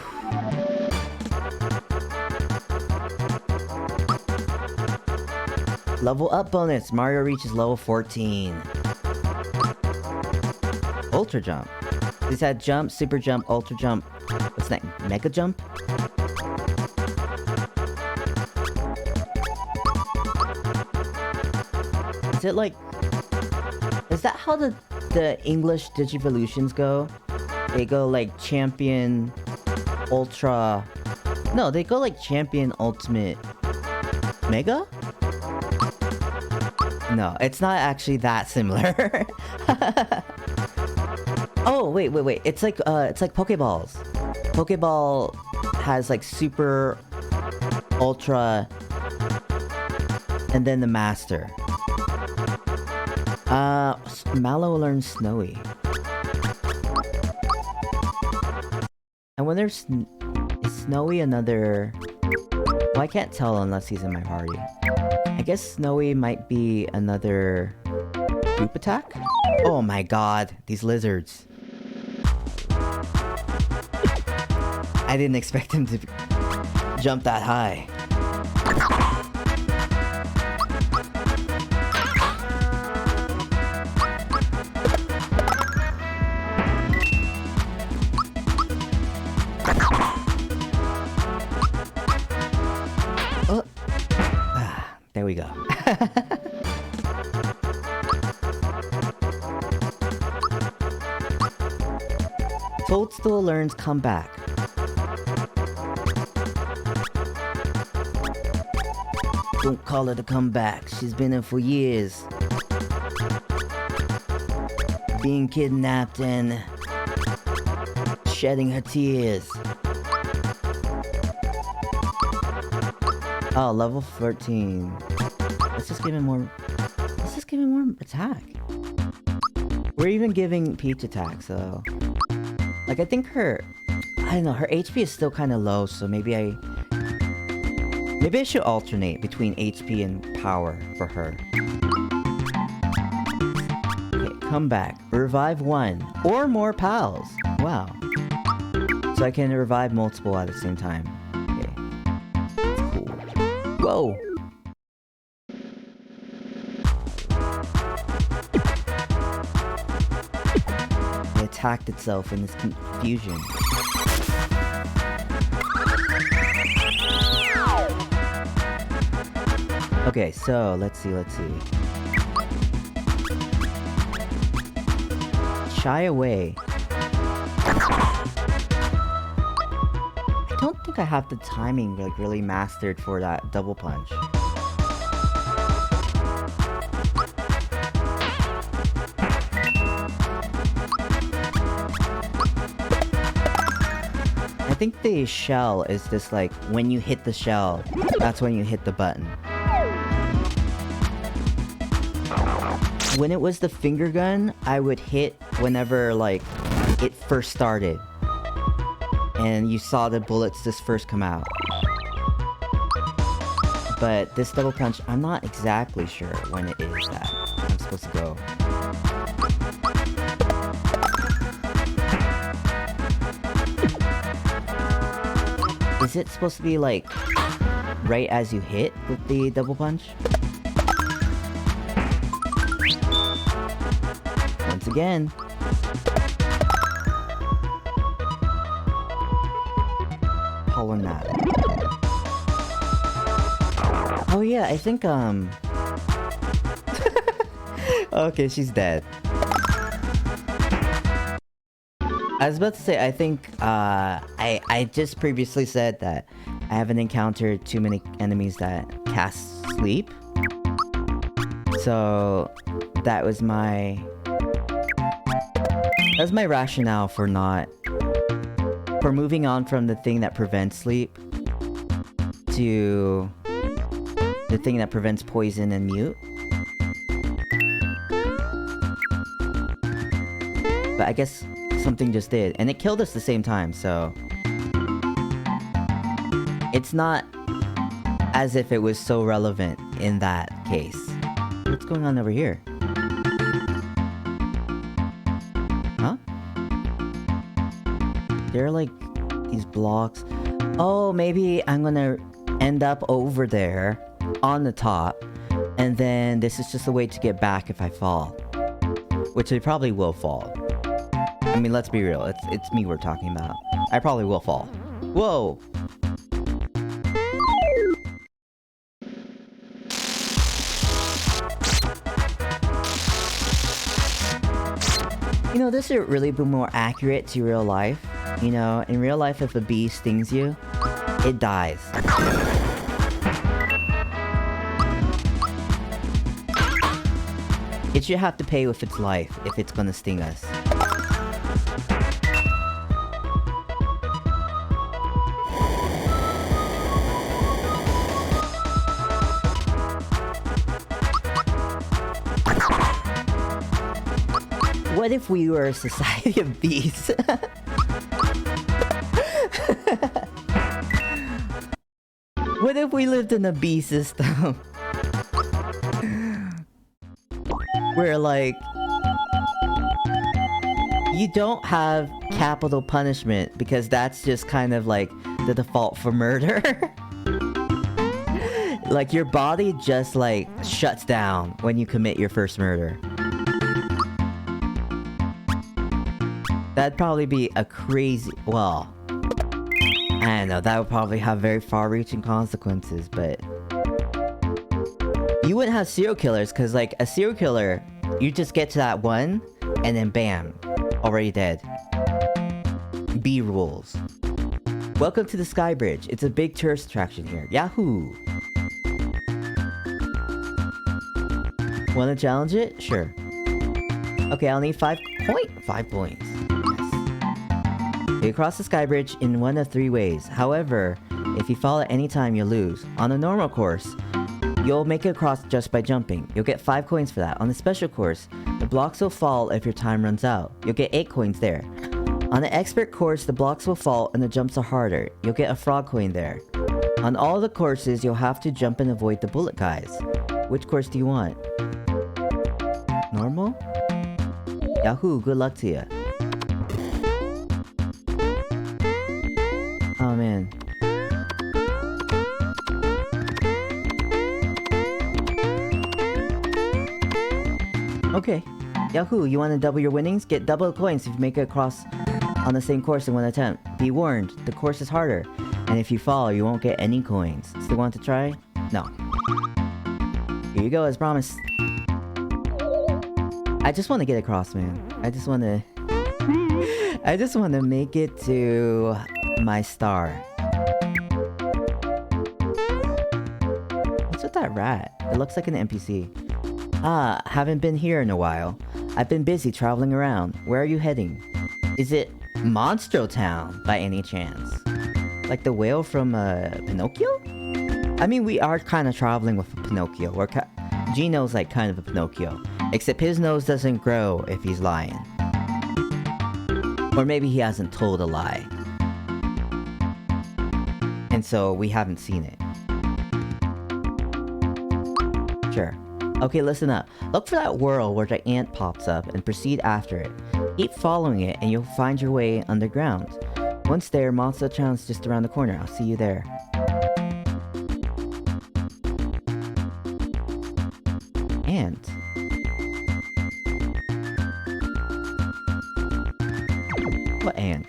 Level up bonus. Mario reaches level 14. Ultra jump. These had jump, super jump, ultra jump. What's that? Mega jump? Is it like... Is that how the English Digivolutions go? They go like champion, ultra... No, they go like champion, ultimate, mega? No, it's not actually that similar. Oh, wait. It's like Pokeballs. Pokeball has like super, ultra, and then the master. Mallow learns Snowy. I wonder is Snowy another... Well, I can't tell unless he's in my party. I guess Snowy might be another group attack? Oh my god, these lizards. I didn't expect him to jump that high. Oh. There we go. Toadstool learns comeback. Don't call it a comeback. She's been in for years. Being kidnapped and shedding her tears. Oh, level 14. Let's just give him more... Let's just give him more attack. We're even giving Peach attack, so... Like, I think her... I don't know, her HP is still kind of low, so maybe I should alternate between HP and power for her. Okay, come back. Revive one. Or more pals. Wow. So I can revive multiple at the same time. Okay. That's cool. Whoa! It attacked itself in this confusion. Okay, so let's see. Shy away. I don't think I have the timing like really mastered for that double punch. I think the shell is just like when you hit the shell, that's when you hit the button. When it was the finger gun, I would hit whenever, like, it first started. And you saw the bullets just first come out. But this double punch, I'm not exactly sure when it is that I'm supposed to go. Is it supposed to be, like, right as you hit with the double punch? Once again. Pulling that. Oh yeah, I think okay, she's dead. I was about to say, I think I just previously said that I haven't encountered too many enemies that cast sleep. So that was my rationale for moving on from the thing that prevents sleep to the thing that prevents poison and mute. But I guess something just did, and it killed us at the same time, so it's not as if it was so relevant in that case. What's going on over here? Huh? There are like these blocks. Oh, maybe I'm gonna end up over there on the top, and then this is just a way to get back if I fall. Which I probably will fall. I mean, let's be real. It's me we're talking about. I probably will fall. Whoa! You know, this would really be more accurate to real life. You know, in real life, if a bee stings you, it dies. It should have to pay with its life if it's gonna sting us. What if we were a society of bees? What if we lived in a bee system? Where, like, you don't have capital punishment because that's just kind of like the default for murder. Like, your body just, like, shuts down when you commit your first murder. That'd probably be a crazy... Well, I don't know, that would probably have very far-reaching consequences, but... You wouldn't have serial killers, because, like, a serial killer, you just get to that one, and then bam, already dead. B rules. Welcome to the Sky Bridge. It's a big tourist attraction here. Yahoo! Wanna challenge it? Sure. Okay, I'll need 5 points. You cross the Sky Bridge in one of 3 ways. However, if you fall at any time, you'll lose. On a normal course, you'll make it across just by jumping. You'll get 5 coins for that. On the special course, the blocks will fall if your time runs out. You'll get 8 coins there. On the expert course, the blocks will fall and the jumps are harder. You'll get a frog coin there. On all the courses, you'll have to jump and avoid the bullet guys. Which course do you want? Normal? Yahoo, good luck to you. Oh man. Okay. Yahoo, you want to double your winnings? Get double coins if you make it across on the same course in one attempt. Be warned, the course is harder. And if you fall, you won't get any coins. Still want to try? No. Here you go, as promised. I just want to get across, man. I just want to make it to my star. What's with that rat? It looks like an NPC. Ah, haven't been here in a while. I've been busy traveling around. Where are you heading? Is it Monstro Town, by any chance? Like the whale from, Pinocchio? I mean, we are kind of traveling with Pinocchio. Gino's like kind of a Pinocchio. Except his nose doesn't grow if he's lying. Or maybe he hasn't told a lie. And so we haven't seen it. Sure. Okay, listen up. Look for that whirl where the ant pops up and proceed after it. Keep following it and you'll find your way underground. Once there, Monster Town's just around the corner. I'll see you there. Ant. What ant?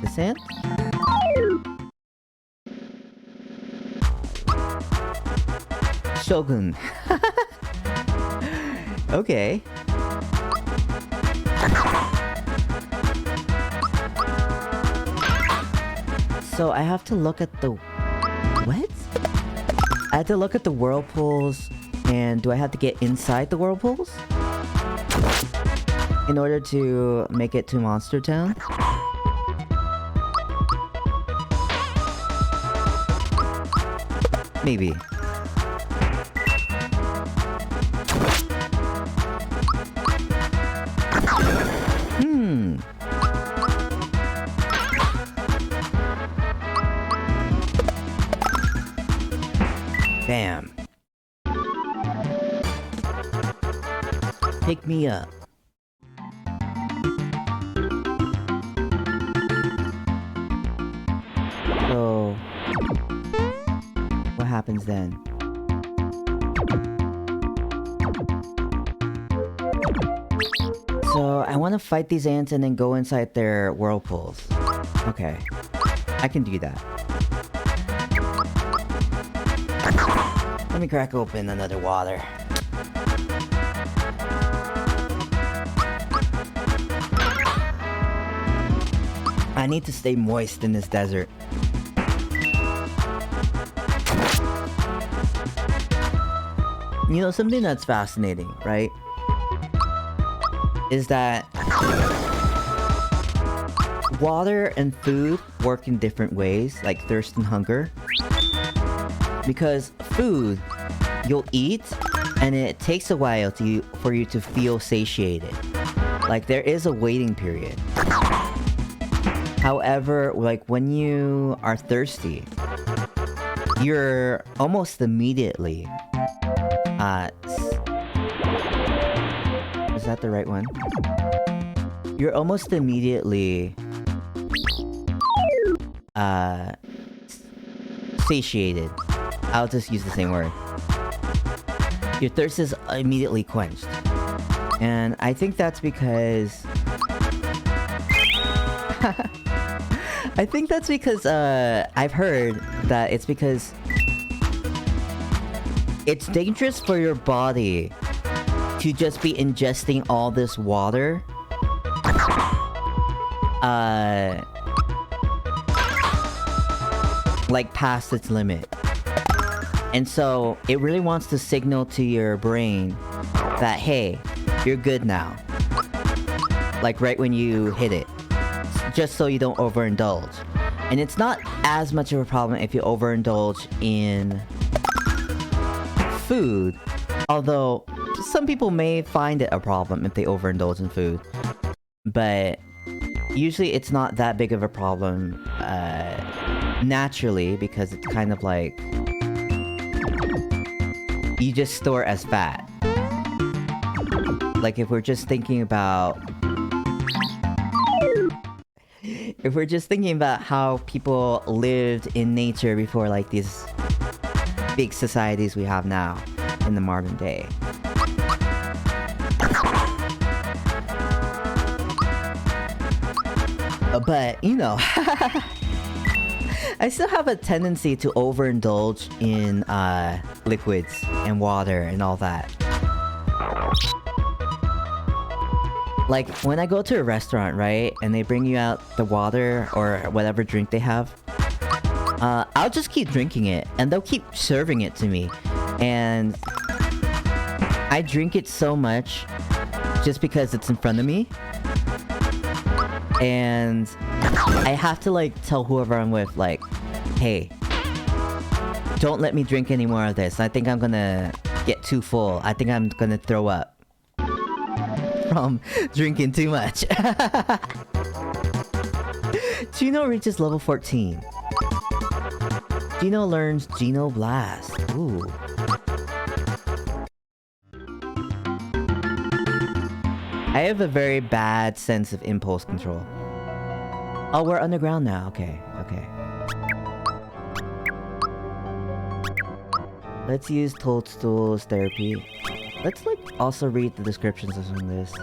This ant? Shogun. Okay. So I have to look at the... What? I have to look at the whirlpools, and do I have to get inside the whirlpools? In order to make it to Monster Town? Maybe. Bam. Pick me up. So, what happens then? So, I want to fight these ants and then go inside their whirlpools. Okay. I can do that. Let me crack open another water. I need to stay moist in this desert. You know, something that's fascinating, right? Is that water and food work in different ways, like thirst and hunger. Because food, you'll eat, and it takes a while for you to feel satiated. Like, there is a waiting period. However, like, when you are thirsty, you're almost immediately... is that the right one? You're almost immediately... satiated. I'll just use the same word. Your thirst is immediately quenched. And I think that's because... I think that's because, I've heard that it's because it's dangerous for your body to just be ingesting all this water. Like past its limit. And so it really wants to signal to your brain that, hey, you're good now. Like right when you hit it. Just so you don't overindulge. And it's not as much of a problem if you overindulge in food. Although, some people may find it a problem if they overindulge in food. But usually it's not that big of a problem naturally, because it's kind of like you just store as fat. Like if we're just thinking about how people lived in nature before like these big societies we have now in the modern day. But, you know, I still have a tendency to overindulge in liquids and water and all that. Like, when I go to a restaurant, right, and they bring you out the water or whatever drink they have, I'll just keep drinking it, and they'll keep serving it to me. And I drink it so much just because it's in front of me. And I have to, like, tell whoever I'm with, like, hey, don't let me drink any more of this. I think I'm gonna get too full. I think I'm gonna throw up from drinking too much. Gino reaches level 14. Gino learns Geno Blast. Ooh. I have a very bad sense of impulse control. Oh, we're underground now. Okay, okay. Let's use Toadstool's therapy. Let's, like, also read the descriptions of some of this.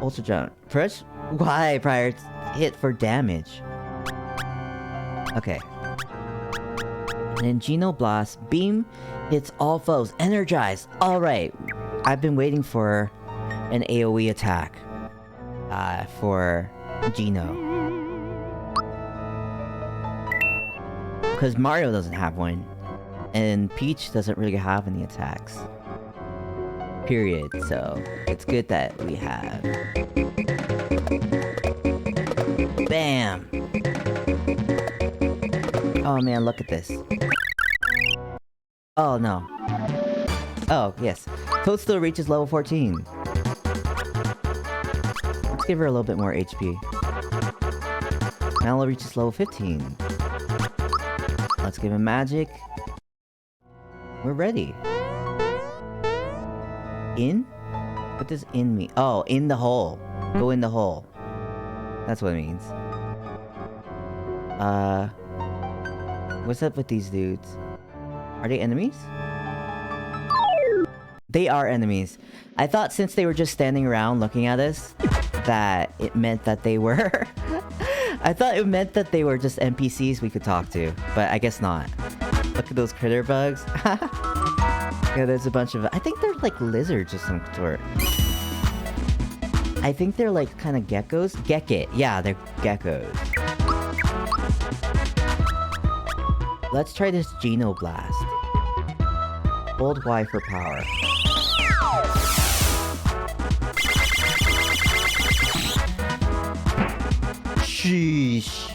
Ultra jump. Press Y prior hit for damage. Okay. And then Geno Blast. Beam hits all foes. Energize. Alright. I've been waiting for an AoE attack. For Geno. Because Mario doesn't have one. And Peach doesn't really have any attacks. Period. So, it's good that we have. Bam! Oh man, look at this. Oh no. Oh, yes. Toadstool reaches level 14. Let's give her a little bit more HP. Mallow reaches level 15. Let's give him magic. We're ready. In? What does in mean? Oh, in the hole. Go in the hole. That's what it means. What's up with these dudes? Are they enemies? They are enemies. I thought since they were just standing around looking at us, that it meant that they were... I thought it meant that they were just NPCs we could talk to, but I guess not. Look at those critter bugs. Yeah, there's a bunch of... I think they're like lizards of some sort. I think they're like kind of geckos. Gekit. Yeah, they're geckos. Let's try this Geno Blast. Hold Y for power. Sheesh.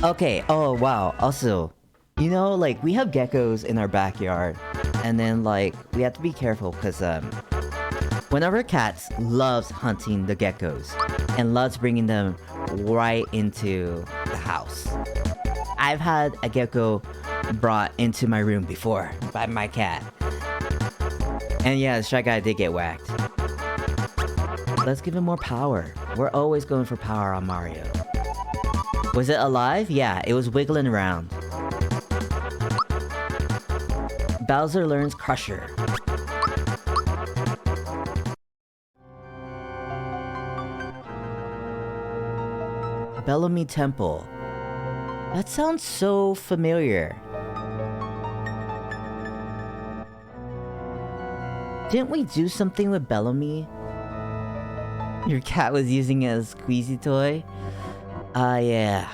Okay, oh wow. Also, you know, like, we have geckos in our backyard. And then, like, we have to be careful because, one of our cats loves hunting the geckos. And loves bringing them right into the house. I've had a gecko brought into my room before by my cat. And yeah, the Shy Guy did get whacked. Let's give him more power. We're always going for power on Mario. Was it alive? Yeah, it was wiggling around. Bowser learns Crusher. Bellamy Temple. That sounds so familiar. Didn't we do something with Bellamy? Your cat was using it as a squeezy toy? Yeah.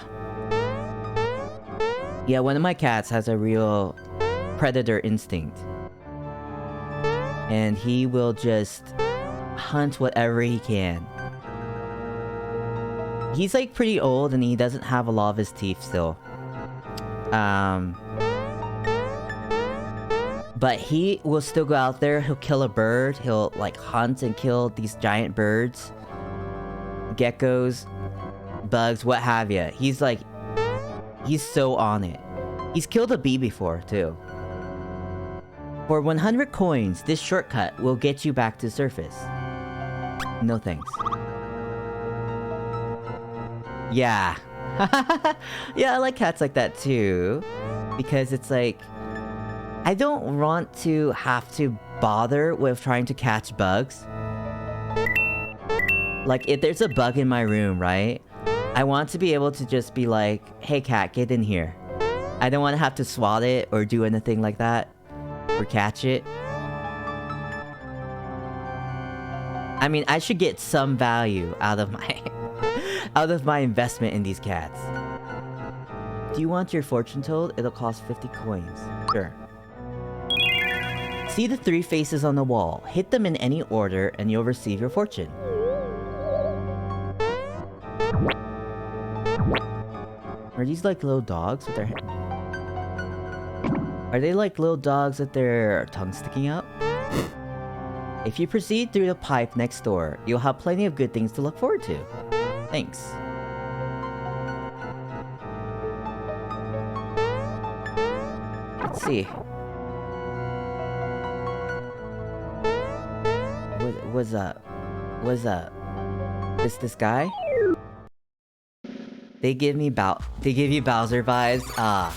Yeah, one of my cats has a real predator instinct. And he will just hunt whatever he can. He's like pretty old and he doesn't have a lot of his teeth still. But he will still go out there, he'll kill a bird, he'll like hunt and kill these giant birds. Geckos, bugs, what have you. He's like, he's so on it. He's killed a bee before too. For 100 coins, this shortcut will get you back to surface. No thanks. Yeah. Yeah, I like cats like that too. Because it's like, I don't want to have to bother with trying to catch bugs. Like, if there's a bug in my room, right? I want to be able to just be like, hey cat, get in here. I don't want to have to swat it or do anything like that. Or catch it. I mean, I should get some value out of my... out of my investment in these cats. Do you want your fortune told? It'll cost 50 coins. Sure. See the 3 faces on the wall. Hit them in any order and you'll receive your fortune. Are these like little dogs with their... Are they like little dogs with their tongue sticking out? If you proceed through the pipe next door, you'll have plenty of good things to look forward to. Thanks. Let's see. What's up? What's up? This guy? They give you Bowser vibes? Ah.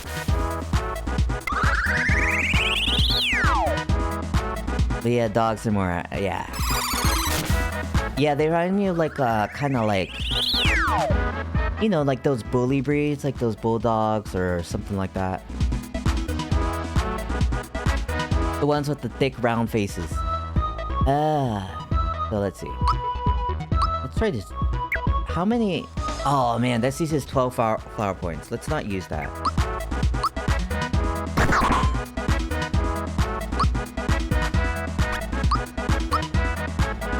But yeah, dogs are more, yeah. Yeah, they remind me of like, kinda like... You know, like those bully breeds, like those bulldogs or something like that. The ones with the thick round faces. So let's see. Let's try this. How many... Oh man, this uses 12 flower points. Let's not use that.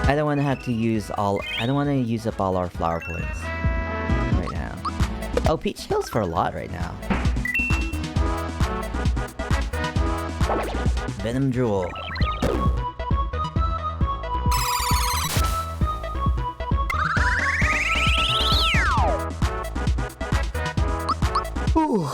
I don't want to have to use all... I don't want to use up all our flower points. Right now. Oh, Peach heals for a lot right now. Venom Drool. Ooh.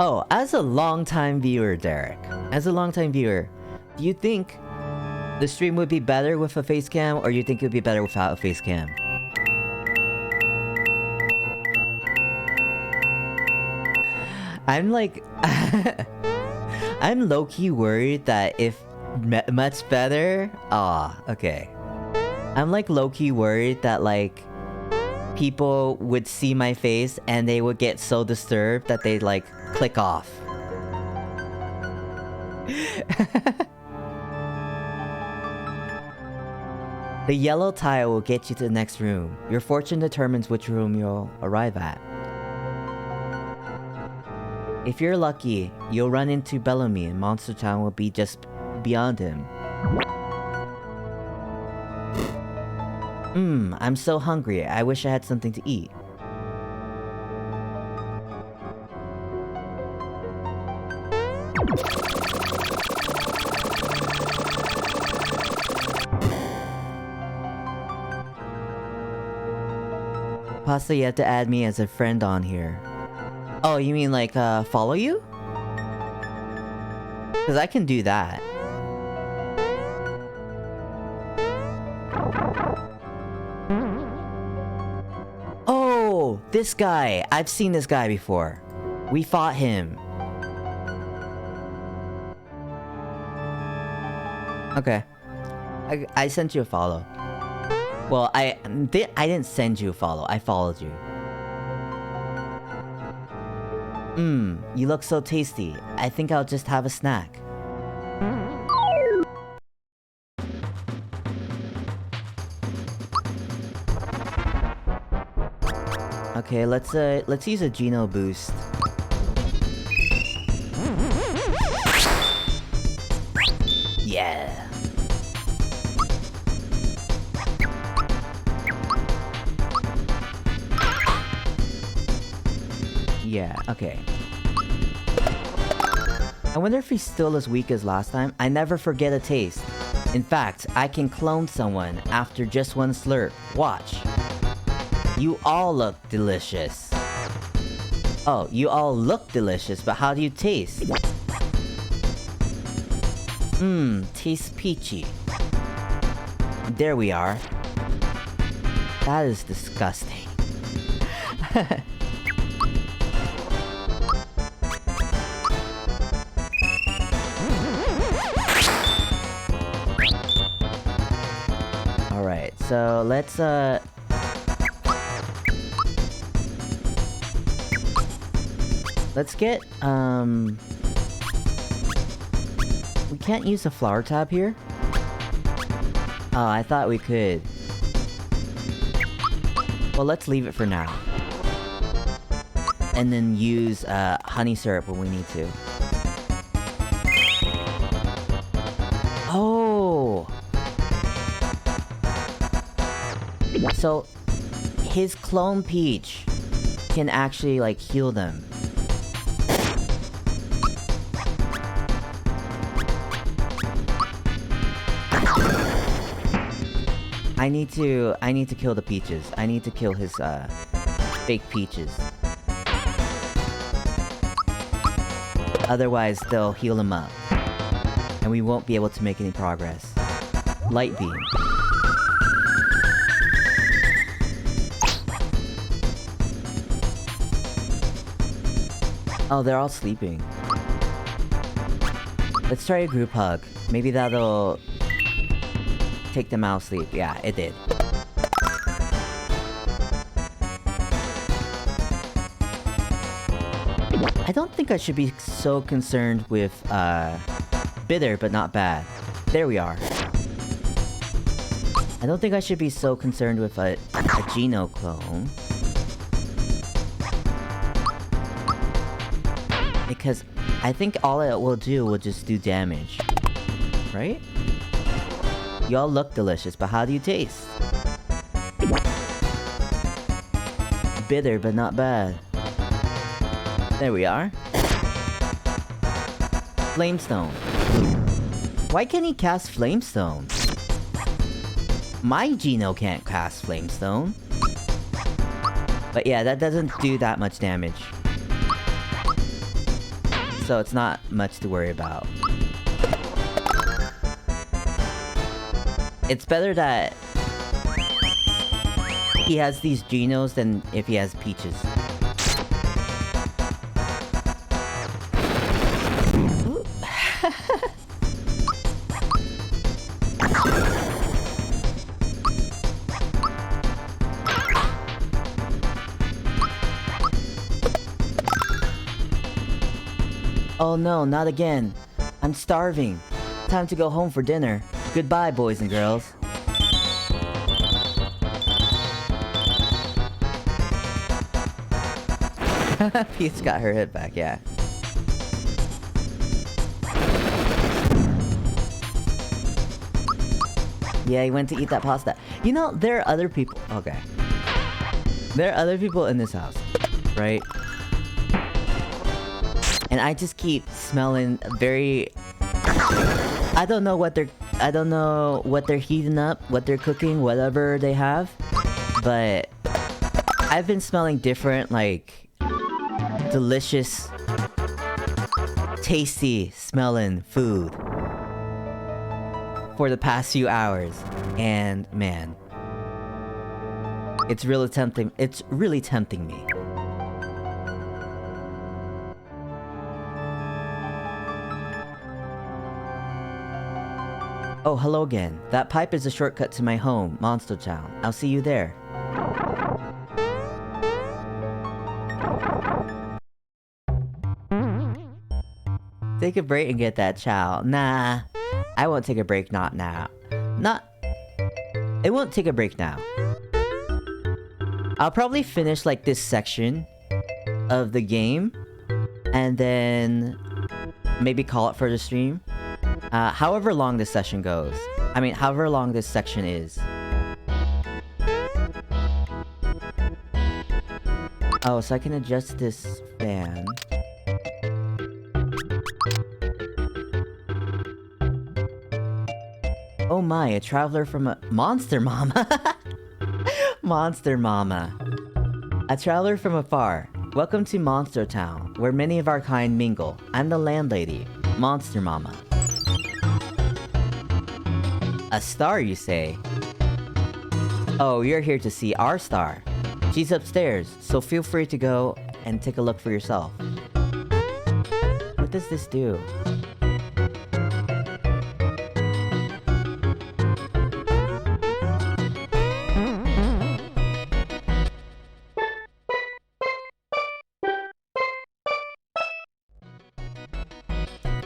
Oh, as a longtime viewer, Derek. As a longtime viewer, do you think the stream would be better with a face cam, or you think it would be better without a face cam? I'm like... I'm low-key worried that if much better... Aw, okay. I'm like low-key worried that like people would see my face and they would get so disturbed that they'd like click off. The yellow tile will get you to the next room. Your fortune determines which room you'll arrive at. If you're lucky, you'll run into Bellamy and Monster Town will be just beyond him. I'm so hungry. I wish I had something to eat. Pasta, you have to add me as a friend on here. Oh, you mean like, follow you? Because I can do that. Oh, this guy. I've seen this guy before. We fought him. Okay. I sent you a follow. Well, I didn't send you a follow. I followed you. You look so tasty. I think I'll just have a snack. Okay, let's use a Geno boost. Yeah. Yeah, okay. I wonder if he's still as weak as last time. I never forget a taste. In fact, I can clone someone after just one slurp. Watch. You all look delicious. Oh, you all look delicious, but how do you taste? Tastes peachy. There we are. That is disgusting. Alright, so let's get, we can't use the flower tab here? Oh, I thought we could. Well, let's leave it for now. And then use, honey syrup when we need to. Oh! So, his clone Peach can actually, like, heal them. I need to kill the Peaches. I need to kill his, fake Peaches. Otherwise, they'll heal him up. And we won't be able to make any progress. Light beam. Oh, they're all sleeping. Let's try a group hug. Maybe that'll take them out of sleep. Yeah, it did. I don't think I should be so concerned with, bitter but not bad. There we are. I don't think I should be so concerned with a Geno clone. Because I think all it will do will just do damage. Right? Y'all look delicious, but how do you taste? Bitter, but not bad. There we are. Flamestone. Why can't he cast Flamestone? My Geno can't cast Flamestone. But yeah, that doesn't do that much damage. so it's not much to worry about. It's better that he has these Genos than if he has Peaches. Oh no, not again. I'm starving. Time to go home for dinner. Goodbye, boys and girls. Peach got her hit back, yeah. Yeah, he went to eat that pasta. You know, there are other people... Okay. There are other people in this house, right? And I just keep smelling very... I don't know what they're heating up, what they're cooking, whatever they have. But I've been smelling different, like, delicious, tasty smelling food for the past few hours. And man, it's really tempting. It's really tempting me. Oh, hello again. That pipe is a shortcut to my home, Monster Town. I'll see you there. Take a break and get that chow. Nah, I won't take a break, not now. It won't take a break now. I'll probably finish like this section of the game and then maybe call it for the stream. However long this session goes. I mean, however long this section is. Oh, so I can adjust this fan. Oh my, a traveler from a... Monster Mama! Monster Mama. A traveler from afar. Welcome to Monster Town, where many of our kind mingle. I'm the landlady, Monster Mama. A star, you say? Oh, you're here to see our star. She's upstairs, so feel free to go and take a look for yourself. What does this do?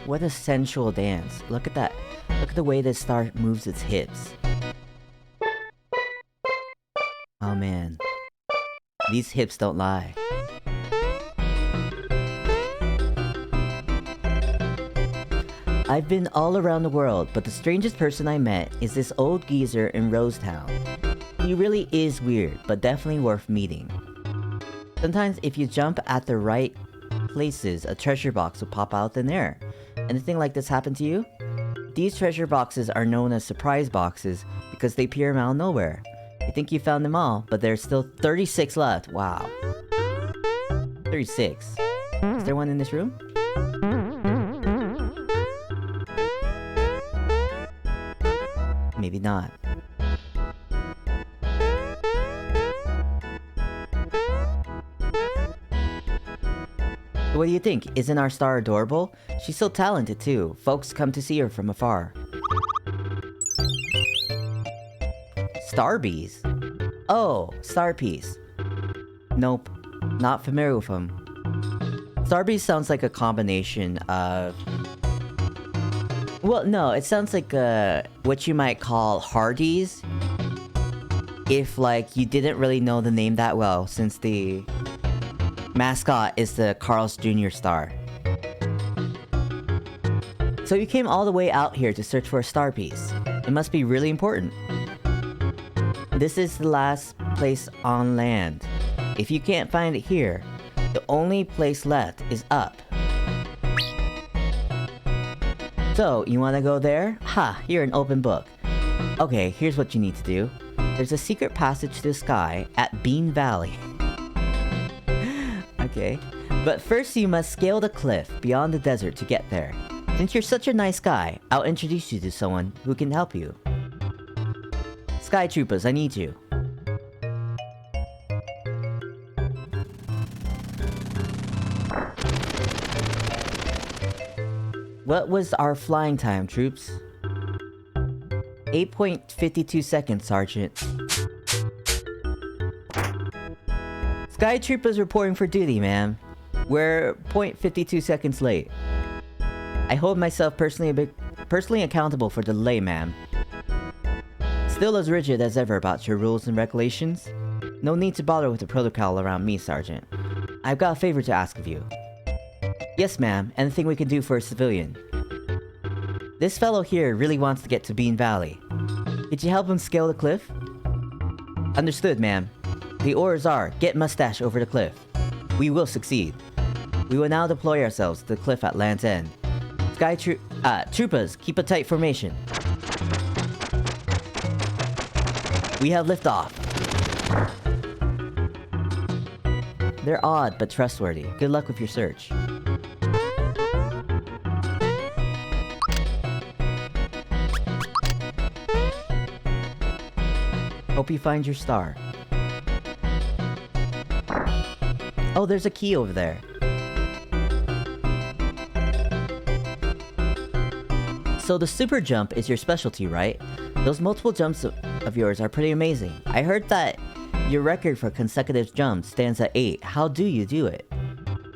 What a sensual dance. Look at that. Look at the way this star moves its hips. Oh man. These hips don't lie. I've been all around the world, but the strangest person I met is this old geezer in Rosetown. He really is weird, but definitely worth meeting. Sometimes if you jump at the right places, a treasure box will pop out in air. Anything like this happen to you? These treasure boxes are known as surprise boxes because they appear out of nowhere. You think you found them all, but there's still 36 left. Wow. 36. Is there one in this room? Maybe not. What do you think? Isn't our star adorable? She's so talented too. Folks come to see her from afar. Starbees? Oh, Starpiece. Nope. Not familiar with them. Starbees sounds like a combination of... Well, no, it sounds like what you might call Hardee's. If, like, you didn't really know the name that well, since the mascot is the Carl's Jr. star. So you came all the way out here to search for a star piece. It must be really important. This is the last place on land. If you can't find it here, the only place left is up. So, you wanna go there? Ha, you're an open book. Okay, here's what you need to do. There's a secret passage to the sky at Bean Valley. Okay. But first you must scale the cliff beyond the desert to get there. Since you're such a nice guy, I'll introduce you to someone who can help you. Sky Troopers, I need you. What was our flying time, troops? 8.52 seconds, Sergeant. Sky Troopers reporting for duty, ma'am. We're 0.52 seconds late. I hold myself personally accountable for the delay, ma'am. Still as rigid as ever about your rules and regulations? No need to bother with the protocol around me, Sergeant. I've got a favor to ask of you. Yes, ma'am. Anything we can do for a civilian. This fellow here really wants to get to Bean Valley. Could you help him scale the cliff? Understood, ma'am. The orders are, get Mustache over the cliff. We will succeed. We will now deploy ourselves to the cliff at Land's End. Troopers, keep a tight formation. We have liftoff. They're odd, but trustworthy. Good luck with your search. Hope you find your star. Oh, there's a key over there. So the super jump is your specialty, right? Those multiple jumps of yours are pretty amazing. I heard that your record for consecutive jumps stands at 8. How do you do it?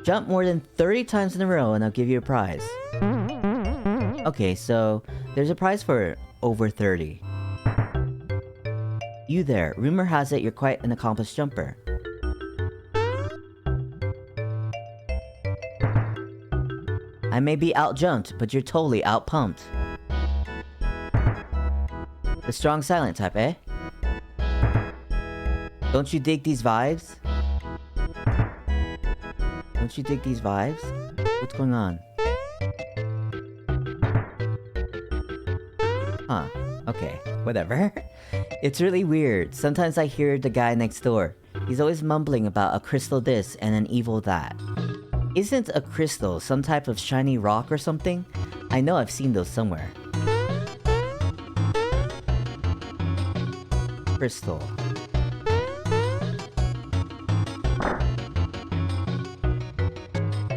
Jump more than 30 times in a row and I'll give you a prize. Okay, so there's a prize for over 30. You there, rumor has it you're quite an accomplished jumper. I may be out-jumped, but you're totally out-pumped. The strong silent type, eh? Don't you dig these vibes? Don't you dig these vibes? What's going on? Huh. Okay, whatever. It's really weird. Sometimes I hear the guy next door. He's always mumbling about a crystal this and an evil that. Isn't a crystal some type of shiny rock or something? I know I've seen those somewhere. Crystal.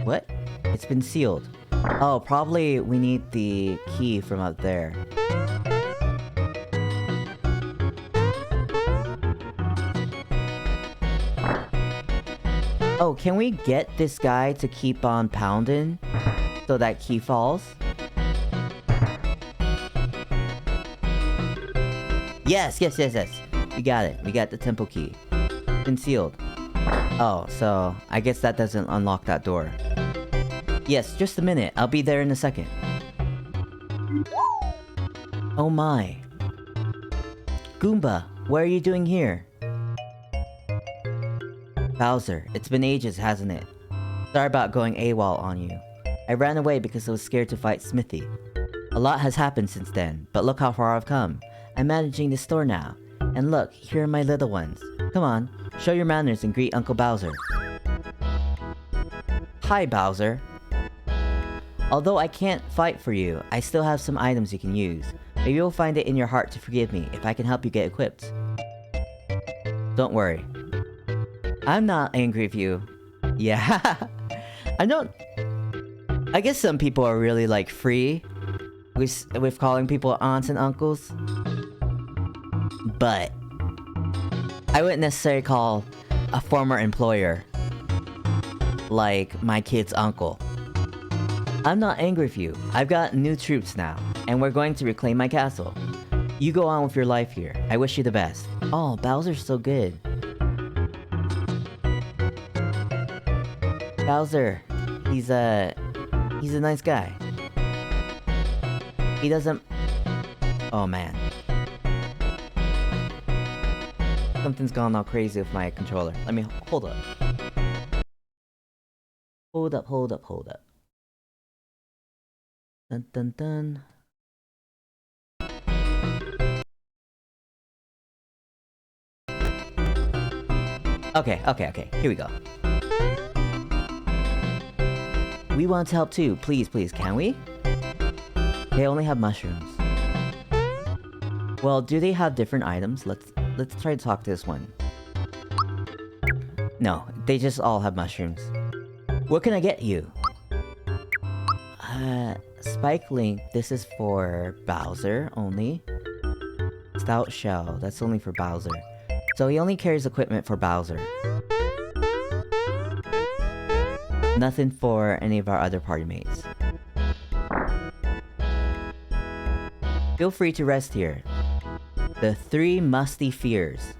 What? It's been sealed. Oh, probably we need the key from out there. Oh, can we get this guy to keep on pounding so that key falls? Yes. We got it. We got the temple key. Been sealed. Oh, so I guess that doesn't unlock that door. Yes, just a minute. I'll be there in a second. Oh my. Goomba, what are you doing here? Bowser, it's been ages, hasn't it? Sorry about going AWOL on you. I ran away because I was scared to fight Smithy. A lot has happened since then, but look how far I've come. I'm managing the store now. And look, here are my little ones. Come on, show your manners and greet Uncle Bowser. Hi, Bowser. Although I can't fight for you, I still have some items you can use. Maybe you'll find it in your heart to forgive me if I can help you get equipped. Don't worry. I'm not angry with you. Yeah. I guess some people are really like free with calling people aunts and uncles. But I wouldn't necessarily call a former employer like my kid's uncle. I'm not angry with you. I've got new troops now, and we're going to reclaim my castle. You go on with your life here. I wish you the best. Oh, Bowser's so good. Bowser, he's a nice guy. He doesn't... Oh man. Something's gone all crazy with my controller. Let me... Hold up. Hold up. Dun dun dun. Okay. Here we go. We want to help too. Please, please, can we? They only have mushrooms. Well, do they have different items? Let's try to talk to this one. No, they just all have mushrooms. What can I get you? Spike Link, this is for Bowser only. Stout Shell, that's only for Bowser. So he only carries equipment for Bowser. Nothing for any of our other party mates. Feel free to rest here. The 3 musty fears.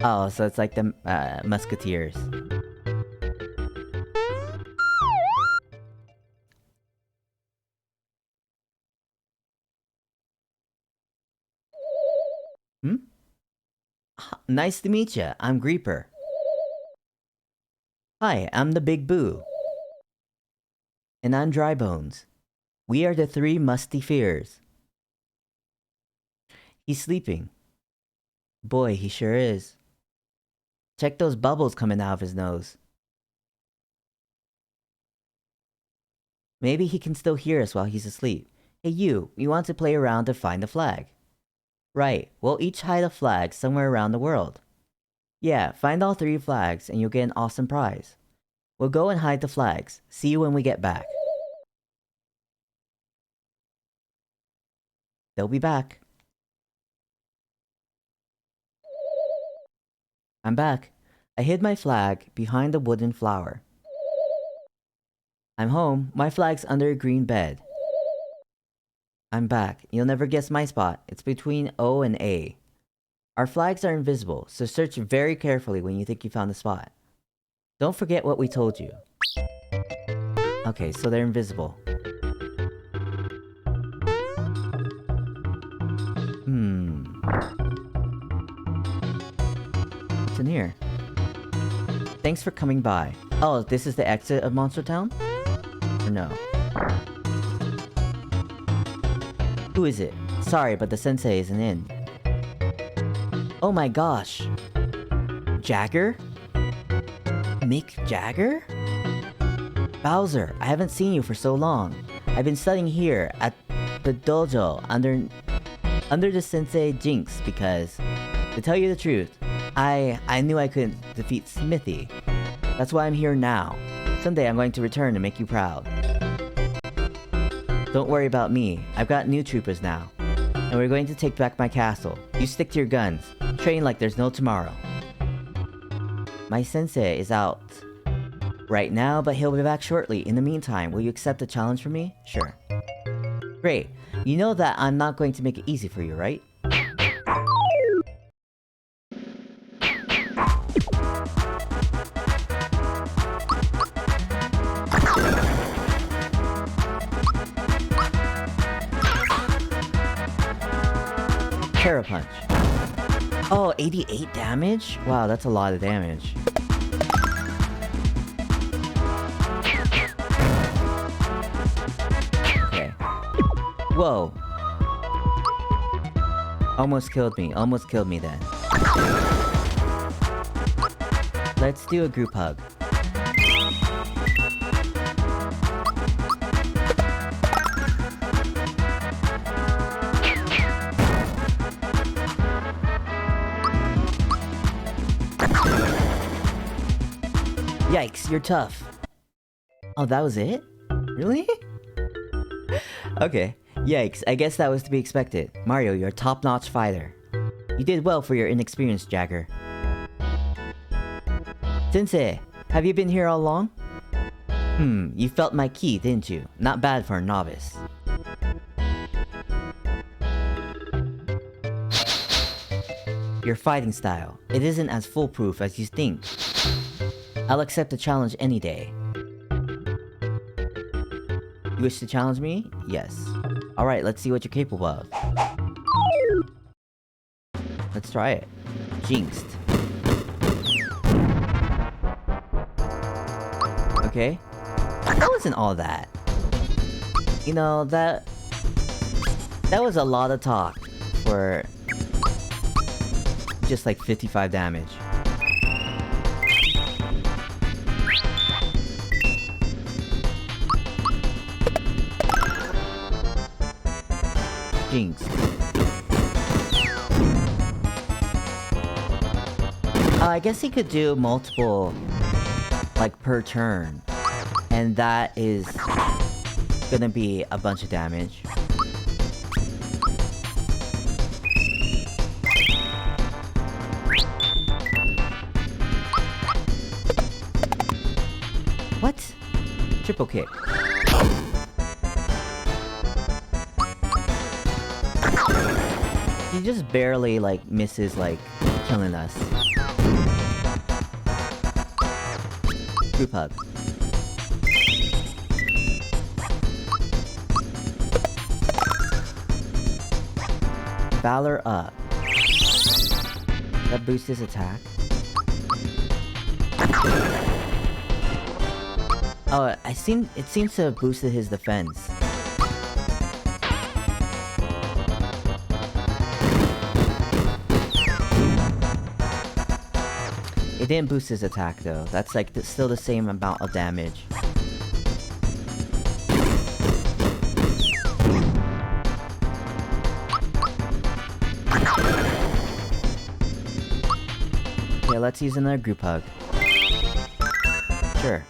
Oh, so it's like the musketeers. Nice to meet ya. I'm Greeper. Hi, I'm the Big Boo. And I'm Drybones. We are the 3 musty fears. He's sleeping. Boy, he sure is. Check those bubbles coming out of his nose. Maybe he can still hear us while he's asleep. Hey you want to play around to find the flag? Right, we'll each hide a flag somewhere around the world. Yeah, find all 3 flags and you'll get an awesome prize. We'll go and hide the flags. See you when we get back. They'll be back. I'm back. I hid my flag behind a wooden flower. I'm home. My flag's under a green bed. I'm back. You'll never guess my spot. It's between O and A. Our flags are invisible, so search very carefully when you think you found the spot. Don't forget what we told you. Okay, so they're invisible. What's in here? Thanks for coming by. Oh, this is the exit of Monster Town? Or no? Who is it? Sorry, but the sensei isn't in. Oh my gosh. Jagger? Mick Jagger? Bowser, I haven't seen you for so long. I've been studying here at the dojo under the sensei Jinx because, to tell you the truth, I knew I couldn't defeat Smithy. That's why I'm here now. Someday I'm going to return and make you proud. Don't worry about me. I've got new troopers now. And we're going to take back my castle. You stick to your guns. Train like there's no tomorrow. My sensei is out right now, but he'll be back shortly. In the meantime, will you accept a challenge from me? Sure. Great. You know that I'm not going to make it easy for you, right? Terra Punch. Oh, 88 damage? Wow, that's a lot of damage. Okay. Whoa. Almost killed me then. Let's do a group hug. Yikes, you're tough. Oh, that was it? Really? Okay. Yikes, I guess that was to be expected. Mario, you're a top-notch fighter. You did well for your inexperienced Jagger. Sensei, have you been here all along? You felt my ki, didn't you? Not bad for a novice. Your fighting style. It isn't as foolproof as you think. I'll accept the challenge any day. You wish to challenge me? Yes. Alright, let's see what you're capable of. Let's try it. Jinxed. Okay. That wasn't all that. You know, that was a lot of talk for just like 55 damage. Jinx. I guess he could do multiple, like, per turn. And that is gonna be a bunch of damage. What? Triple kick. He just barely, like, misses, like, killing us. Group hug. Valor up. That boosts his attack. Oh, it seems to have boosted his defense. It didn't boost his attack though. That's like still the same amount of damage. Okay, let's use another group hug. Sure.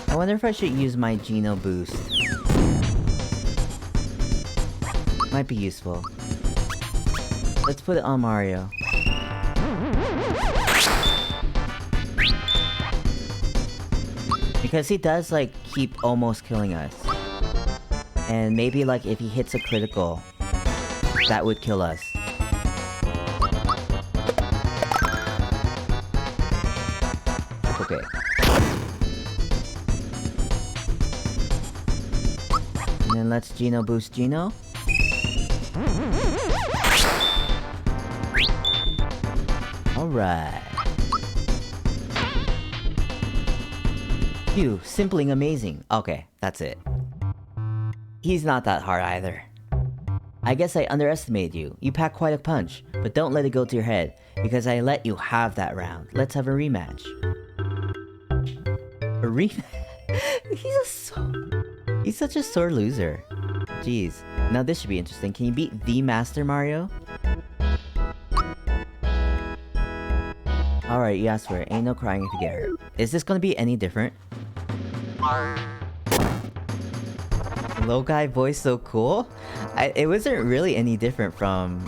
I wonder if I should use my Geno boost. Might be useful. Let's put it on Mario. Because he does, like, keep almost killing us. And maybe, like, if he hits a critical, that would kill us. Okay. And then let's Geno boost Geno. Alright. Phew, simply amazing. Okay, that's it. He's not that hard either. I guess I underestimated you. You pack quite a punch, but don't let it go to your head, because I let you have that round. Let's have a rematch. A rematch? He's such a sore loser. Jeez. Now this should be interesting. Can you beat the Master Mario? Alright, you asked for it. Ain't no crying if you get hurt. Is this gonna be any different? Low guy voice so cool? It wasn't really any different from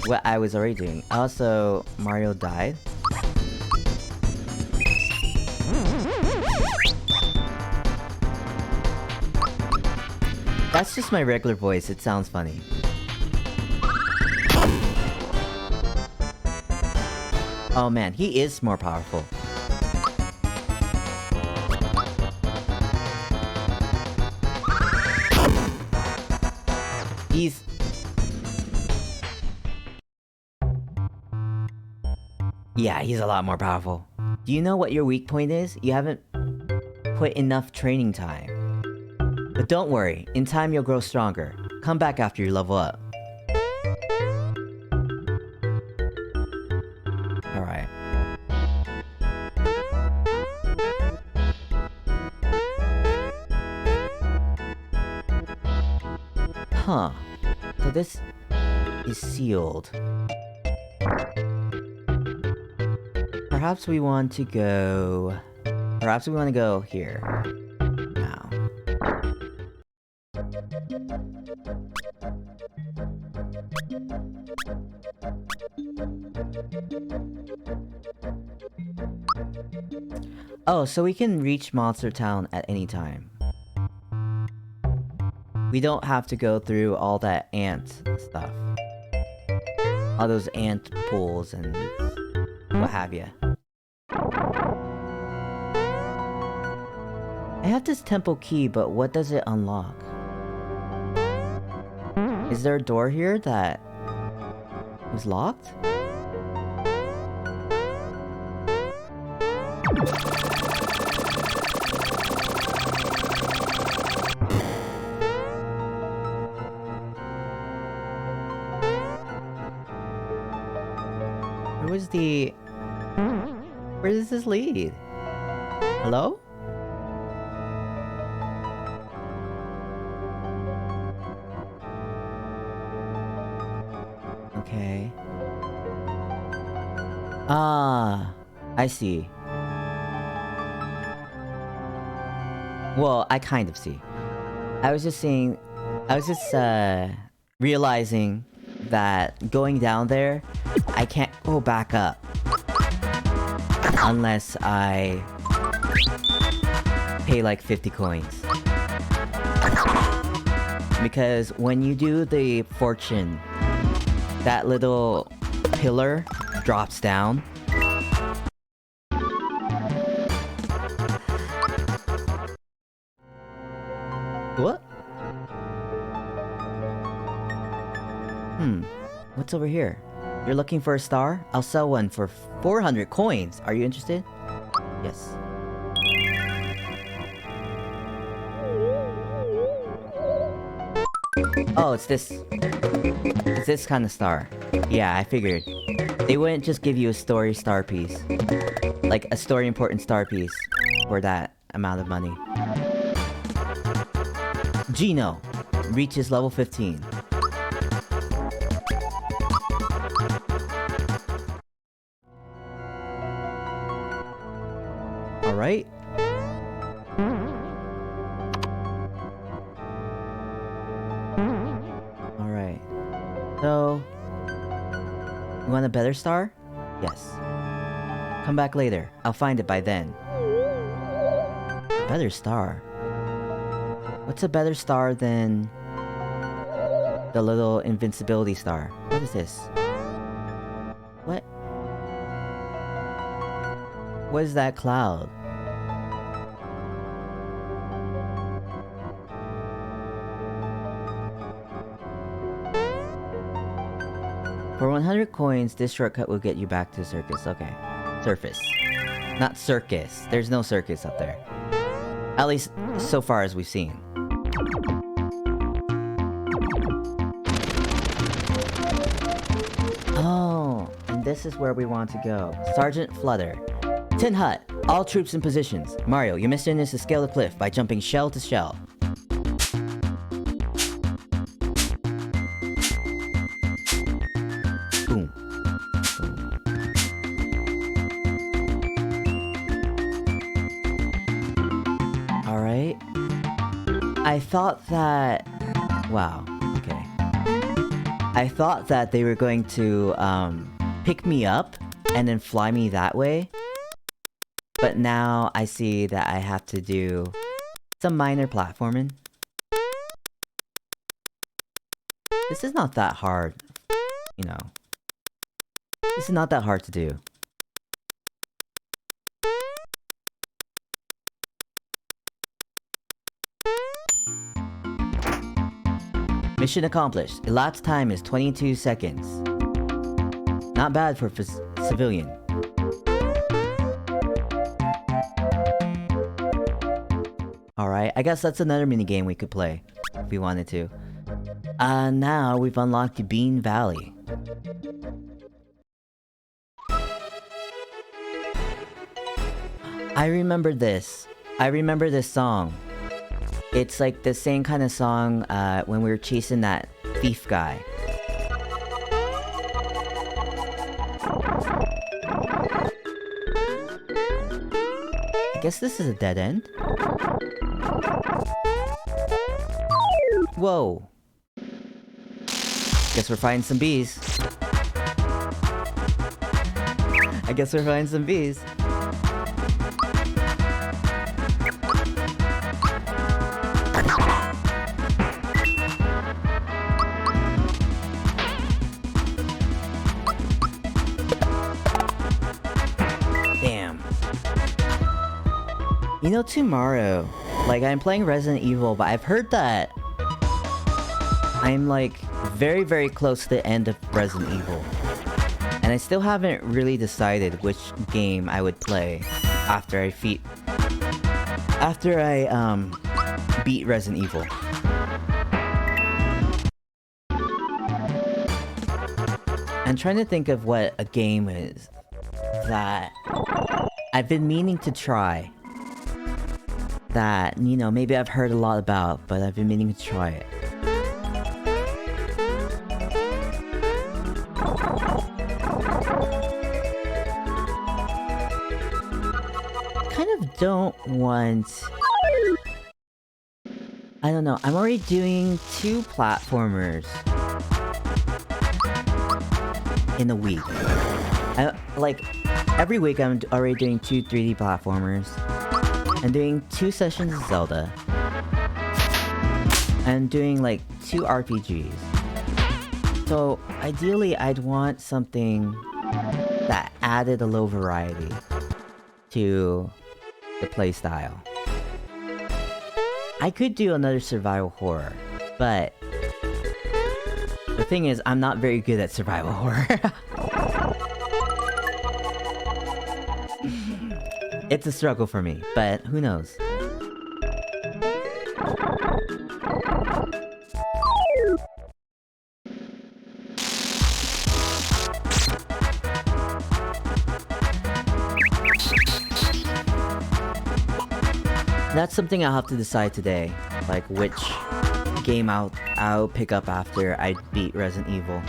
what I was already doing. Also, Mario died. That's just my regular voice, it sounds funny. Oh man, he is more powerful. He's... Yeah, he's a lot more powerful. Do you know what your weak point is? You haven't put enough training time. But don't worry, in time you'll grow stronger. Come back after you level up. Alright. Huh. So this is sealed. Perhaps we want to go... Perhaps we want to go here. Now. Oh, so we can reach Monster Town at any time. We don't have to go through all that ant stuff. All those ant pools and what have you. I have this temple key, but what does it unlock? Is there a door here that was locked? Where was the... Where does this lead? Hello? Okay. Ah, I see. Well, I kind of see. I was just realizing that going down there, I can't go back up. Unless I pay like 50 coins. Because when you do the fortune, that little pillar drops down. What? What's over here? You're looking for a star? I'll sell one for 400 coins. Are you interested? Yes. Oh, it's this. It's this kind of star. Yeah, I figured. They wouldn't just give you a story star piece. Like, a story important star piece for that amount of money. Gino reaches level 15. Alright. Alright. So... You want a better star? Yes. Come back later. I'll find it by then. A better star? What's a better star than... the little invincibility star? What is this? What? What is that cloud? For 100 coins, this shortcut will get you back to the circus. Okay. Surface. Not circus. There's no circus up there. At least, so far as we've seen. Oh, and this is where we want to go. Sergeant Flutter. Tin Hut. All troops in positions. Mario, your mission is to scale the cliff by jumping shell to shell. Boom. Boom. Alright. I thought that... Wow. Okay. I thought that they were going to, pick me up and then fly me that way. But now I see that I have to do some minor platforming. This is not that hard, you know. This is not that hard to do. Mission accomplished. Elapsed time is 22 seconds. Not bad for civilian. Alright, I guess that's another minigame we could play, if we wanted to. Now we've unlocked Bean Valley. I remember this. I remember this song. It's like the same kind of song when we were chasing that thief guy. I guess this is a dead end. Whoa. Guess we're finding some bees. I guess we're finding some bees. Damn. You know, tomorrow, like, I'm playing Resident Evil, but I've heard that I'm, like, very, very close to the end of Resident Evil. And I still haven't really decided which game I would play after I beat Resident Evil. I'm trying to think of what a game is that I've been meaning to try. That, you know, maybe I've heard a lot about, but I've been meaning to try it. Kind of don't want... I don't know, I'm already doing 2 platformers in a week. Like, every week I'm already doing 2 3D platformers. I'm doing 2 sessions of Zelda. I'm doing like 2 RPGs. So ideally I'd want something that added a little variety to the playstyle. I could do another survival horror, but the thing is, I'm not very good at survival horror. It's a struggle for me, but who knows? That's something I'll have to decide today, like which game I'll pick up after I beat Resident Evil.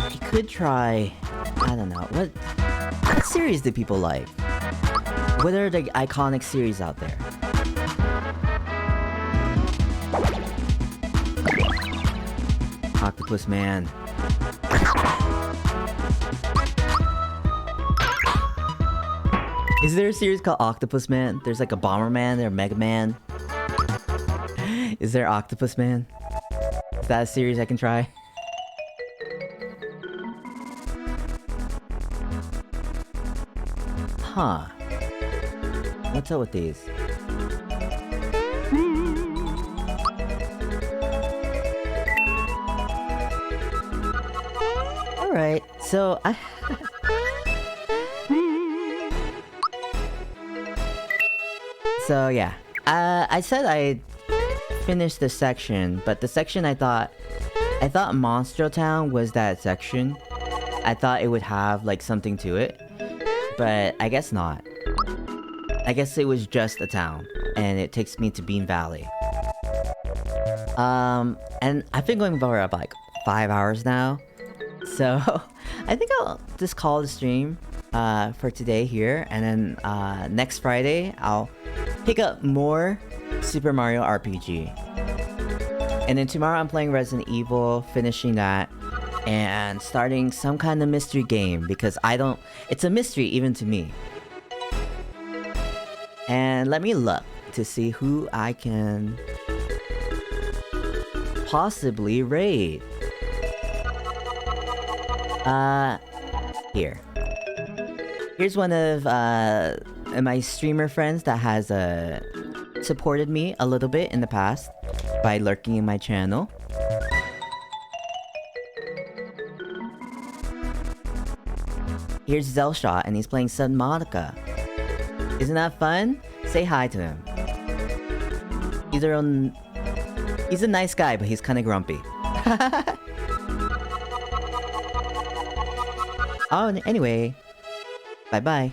I could try, I don't know, what series do people like? What are the iconic series out there? Octopus Man. Is there a series called Octopus Man? There's like a Bomberman or Mega Man. Is there Octopus Man? Is that a series I can try? Huh. What's up with these? Alright, so So yeah. I said I'd finish the section, but the section I thought Monstro Town was that section. I thought it would have like something to it. But I guess not. I guess it was just a town, and it takes me to Bean Valley. And I've been going for like 5 hours now, so I think I'll just call the stream for today here, and then next Friday I'll pick up more Super Mario RPG. And then tomorrow I'm playing Resident Evil, finishing that. And starting some kind of mystery game, because it's a mystery even to me. And let me look to see who I can possibly raid. Here's one of my streamer friends that has supported me a little bit in the past by lurking in my channel. Here's Zelshot, and he's playing Subnautica. Isn't that fun? Say hi to him. He's a nice guy, but he's kind of grumpy. Oh, anyway. Bye-bye.